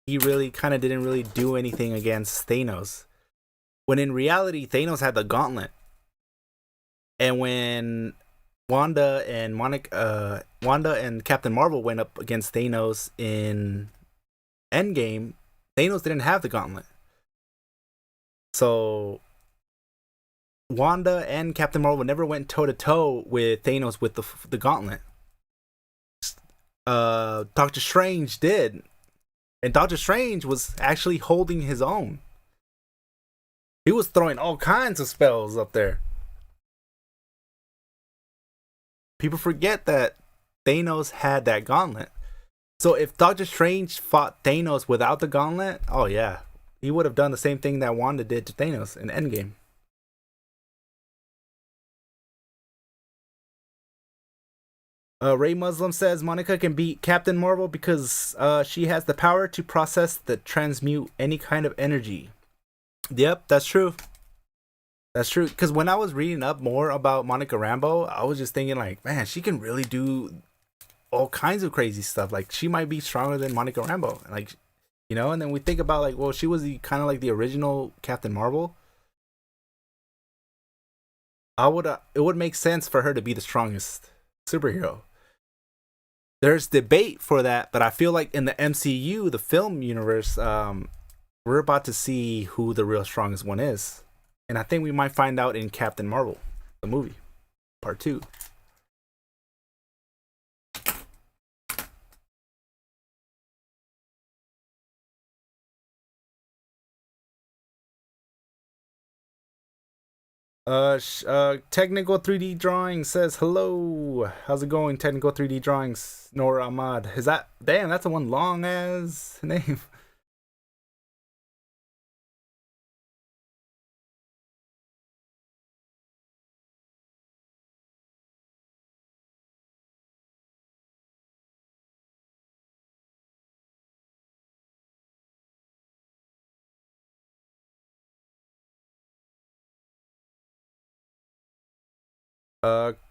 he really kind of didn't really do anything against Thanos. When in reality, Thanos had the gauntlet, and when Wanda and Captain Marvel went up against Thanos in Endgame, Thanos didn't have the gauntlet. So Wanda and Captain Marvel never went toe to toe with Thanos with the gauntlet. Doctor Strange did, and Doctor Strange was actually holding his own. He was throwing all kinds of spells up there. People forget that Thanos had that gauntlet. So if Doctor Strange fought Thanos without the gauntlet, oh yeah, he would have done the same thing that Wanda did to Thanos in Endgame. Ray Muslim says Monica can beat Captain Marvel because she has the power to process the transmute any kind of energy. Yep, that's true. That's true. Because when I was reading up more about Monica Rambo, I was just thinking like, man, she can really do all kinds of crazy stuff. Like she might be stronger than Monica Rambo. Like, and then we think about like, well, she was the kind of like the original Captain Marvel. It would make sense for her to be the strongest superhero. There's debate for that, but I feel like in the MCU, the film universe, we're about to see who the real strongest one is. And I think we might find out in Captain Marvel, the movie, part 2. Technical 3D Drawing says hello. How's it going, Technical 3D Drawings? Nora Ahmad. Is that damn? That's a one long ass name.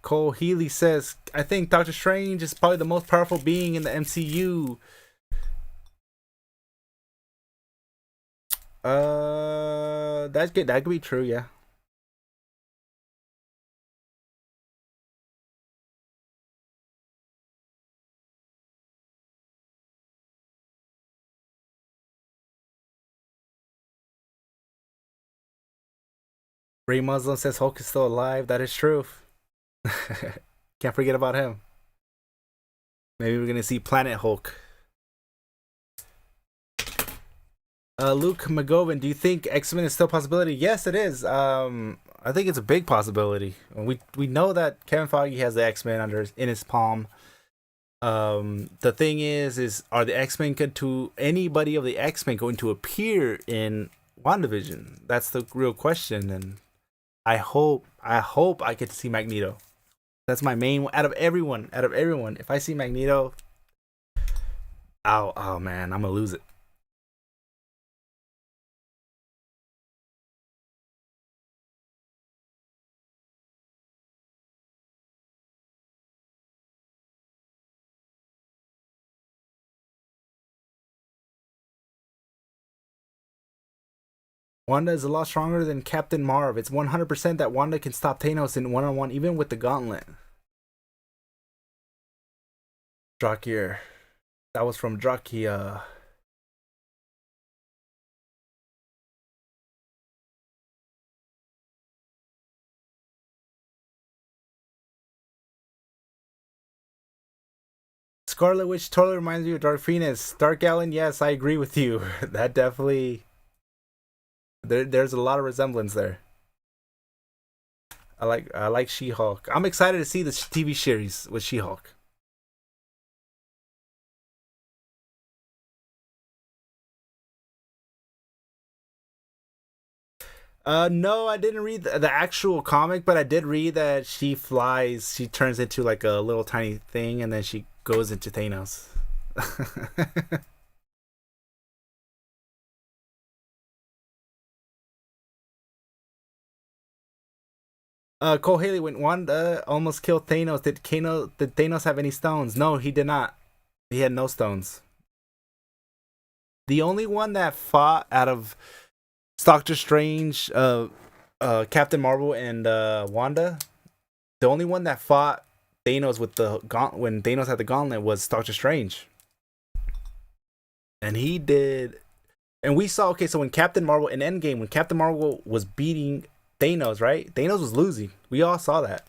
Cole Healy says, I think Doctor Strange is probably the most powerful being in the MCU. That's good. That could be true, yeah. Ray Muslim says Hulk is still alive. That is true. Can't forget about him. Maybe we're gonna see Planet Hulk. Luke McGovern, do you think X-Men is still a possibility? Yes, it is. I think it's a big possibility. We know that Kevin Feige has the X-Men in his palm. The thing is are the X-Men anybody of the X-Men going to appear in WandaVision? That's the real question, and I hope I get to see Magneto. That's my main out of everyone. If I see Magneto, oh man, I'm gonna lose it. Wanda is a lot stronger than Captain Marv. It's 100% that Wanda can stop Thanos in one-on-one, even with the gauntlet. Drakir. That was from Drakia. Scarlet Witch totally reminds me of Dark Phoenix. Dark Allen, yes, I agree with you. That definitely... there's a lot of resemblance there. I like She-Hulk. I'm excited to see the TV series with She-Hulk. No, I didn't read the actual comic, but I did read that she flies. She turns into like a little tiny thing, and then she goes into Thanos. Cole Haley, when Wanda almost killed Thanos, did Thanos have any stones? No, he did not. He had no stones. The only one that fought out of Doctor Strange, Captain Marvel, and Wanda, the only one that fought Thanos with the when Thanos had the gauntlet was Doctor Strange, and he did. And we saw, okay, so when Captain Marvel in Endgame, when Captain Marvel was beating Thanos, right? Thanos was losing. We all saw that.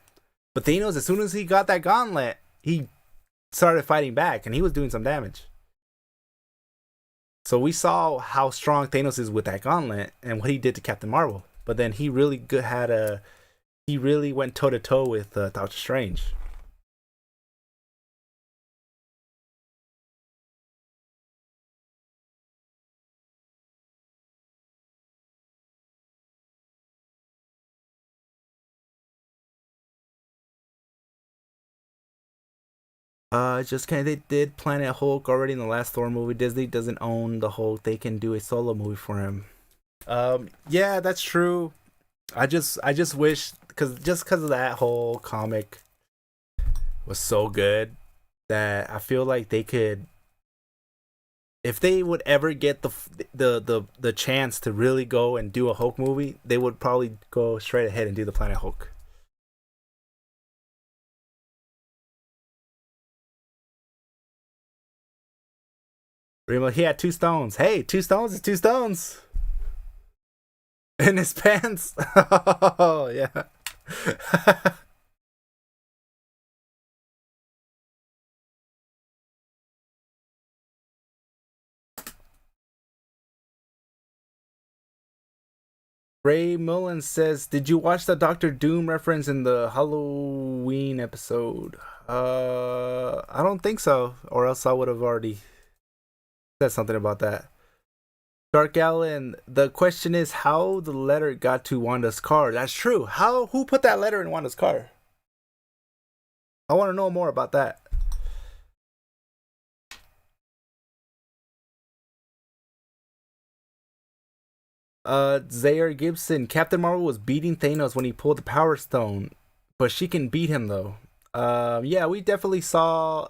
But Thanos, as soon as he got that gauntlet, he started fighting back, and he was doing some damage. So we saw how strong Thanos is with that gauntlet and what he did to Captain Marvel. But then he really he really went toe to toe with Doctor Strange. Just kind of they did Planet Hulk already in the last Thor movie. Disney doesn't own the Hulk; they can do a solo movie for him. Yeah, that's true. I just wish because of that whole comic was so good that I feel like they could, if they would ever get the chance to really go and do a Hulk movie, they would probably go straight ahead and do the Planet Hulk. Remo, he had two stones. Hey, two stones is two stones in his pants. Oh yeah. Ray Mullen says, "Did you watch the Doctor Doom reference in the Halloween episode?" I don't think so, or else I would have already said something about that. Dark Allen, the question is how the letter got to Wanda's car. That's true. How who put that letter in Wanda's car? I want to know more about that. Zaire Gibson, Captain Marvel was beating Thanos when he pulled the Power Stone, but she can beat him though. Yeah, we definitely saw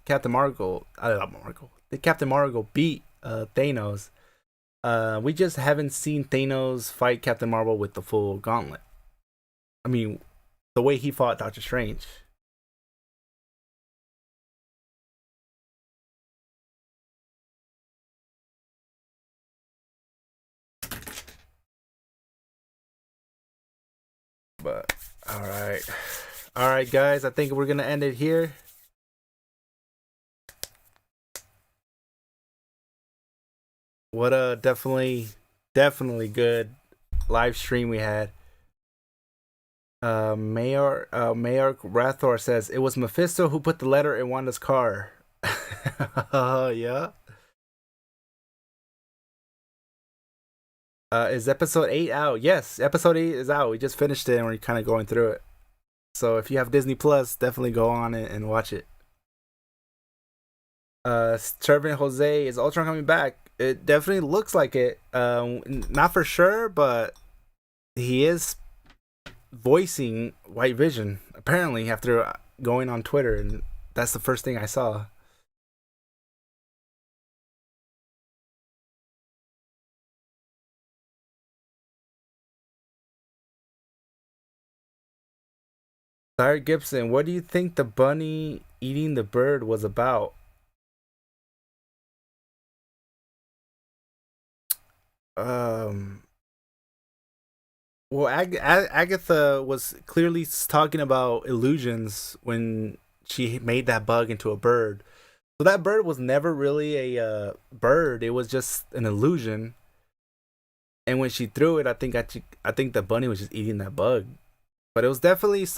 Captain Marvel. I love Marvel. The Captain Marvel beat Thanos. We just haven't seen Thanos fight Captain Marvel with the full gauntlet. I mean, the way he fought Doctor Strange. But all right, guys. I think we're gonna end it here. What a definitely good live stream we had. Mayor Rathor says it was Mephisto who put the letter in Wanda's car. Yeah. Is episode 8 out? Yes, episode 8 is out. We just finished it and we're kind of going through it. So if you have Disney Plus, definitely go on it and watch it. Servant Jose, is Ultron coming back? It definitely looks like it. Not for sure, but he is voicing White Vision apparently after going on Twitter, and that's the first thing I saw. Tyre Gibson, what do you think the bunny eating the bird was about? Um, well, Agatha was clearly talking about illusions when she made that bug into a bird. So that bird was never really a bird. It was just an illusion. And when she threw it, I think the bunny was just eating that bug. But it was definitely it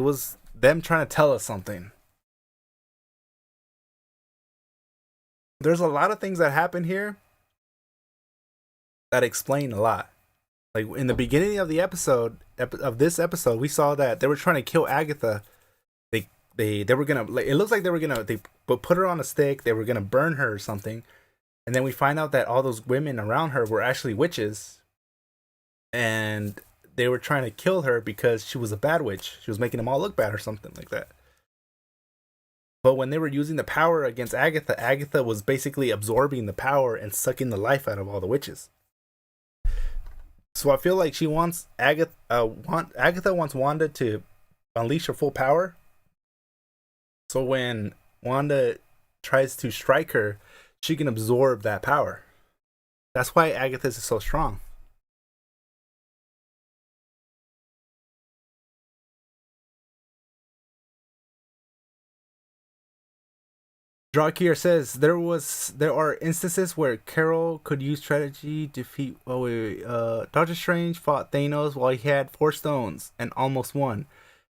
was them trying to tell us something. There's a lot of things that happen here that explain a lot. Like in the beginning of the of this episode, we saw that they were trying to kill Agatha. They were gonna. Like, it looks like they put her on a stick. They were gonna burn her or something, and then we find out that all those women around her were actually witches, and they were trying to kill her because she was a bad witch. She was making them all look bad or something like that. But when they were using the power against Agatha, Agatha was basically absorbing the power and sucking the life out of all the witches. So I feel like she wants Agatha wants Wanda to unleash her full power. So when Wanda tries to strike her, she can absorb that power. That's why Agatha is so strong. Drakir says there are instances where Carol could use strategy to defeat. Oh wait. Doctor Strange fought Thanos while he had 4 stones and almost won.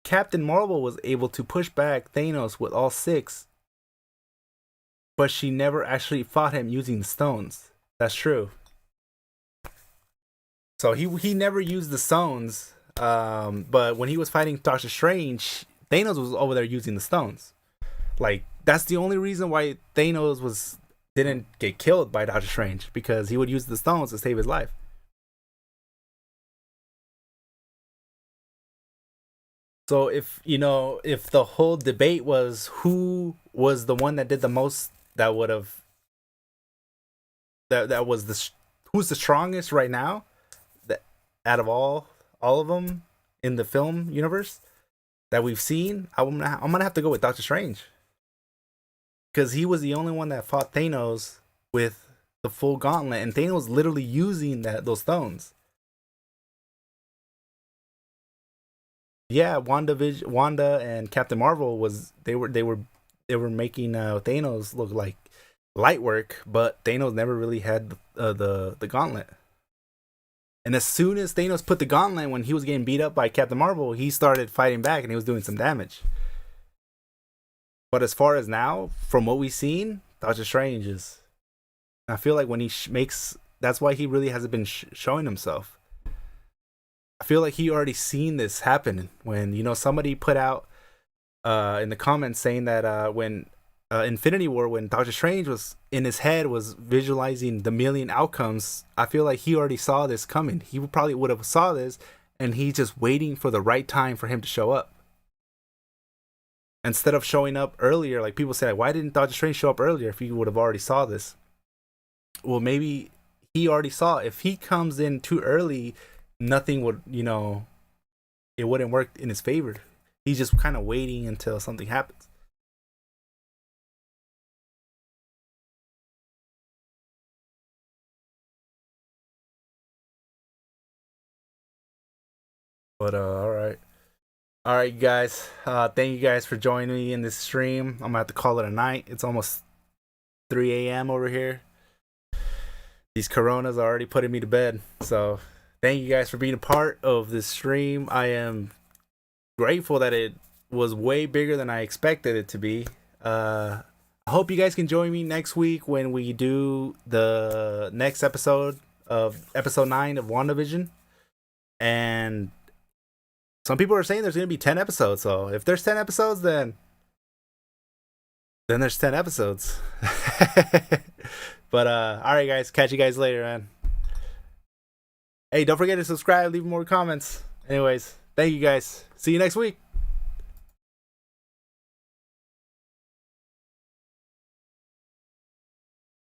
Captain Marvel was able to push back Thanos with all 6, but she never actually fought him using the stones. That's true. So he never used the stones. But when he was fighting Doctor Strange, Thanos was over there using the stones. Like that's the only reason why Thanos didn't get killed by Doctor Strange, because he would use the stones to save his life. So if the whole debate was who was the one that did the most, that would have that was who's the strongest right now, that out of all of them in the film universe that we've seen, I'm gonna have to go with Doctor Strange, because he was the only one that fought Thanos with the full gauntlet, and Thanos literally using those stones. Yeah, Wanda and Captain Marvel they were making Thanos look like light work, but Thanos never really had the gauntlet. And as soon as Thanos put the gauntlet, when he was getting beat up by Captain Marvel, he started fighting back and he was doing some damage. But as far as now, from what we've seen, Doctor Strange is. I feel like when he makes, that's why he really hasn't been showing himself. I feel like he already seen this happen when somebody put out in the comments saying that when Infinity War, when Doctor Strange was in his head was visualizing the million outcomes, I feel like he already saw this coming. He probably would have saw this, and he's just waiting for the right time for him to show up. Instead of showing up earlier, like people say, like, why didn't Doctor Strange show up earlier if he would have already saw this? Well, maybe he already saw. If he comes in too early, nothing would, it wouldn't work in his favor. He's just kind of waiting until something happens. But all right, guys. Thank you guys for joining me in this stream. I'm gonna have to call it a night. It's almost 3 a.m. over here. These coronas are already putting me to bed. So thank you guys for being a part of this stream. I am grateful that it was way bigger than I expected it to be. I hope you guys can join me next week when we do the next episode of episode 9 of WandaVision. And some people are saying there's going to be 10 episodes. So if there's 10 episodes, then there's 10 episodes. But all right, guys. Catch you guys later, man. Hey, don't forget to subscribe, leave more comments. Anyways, thank you guys. See you next week.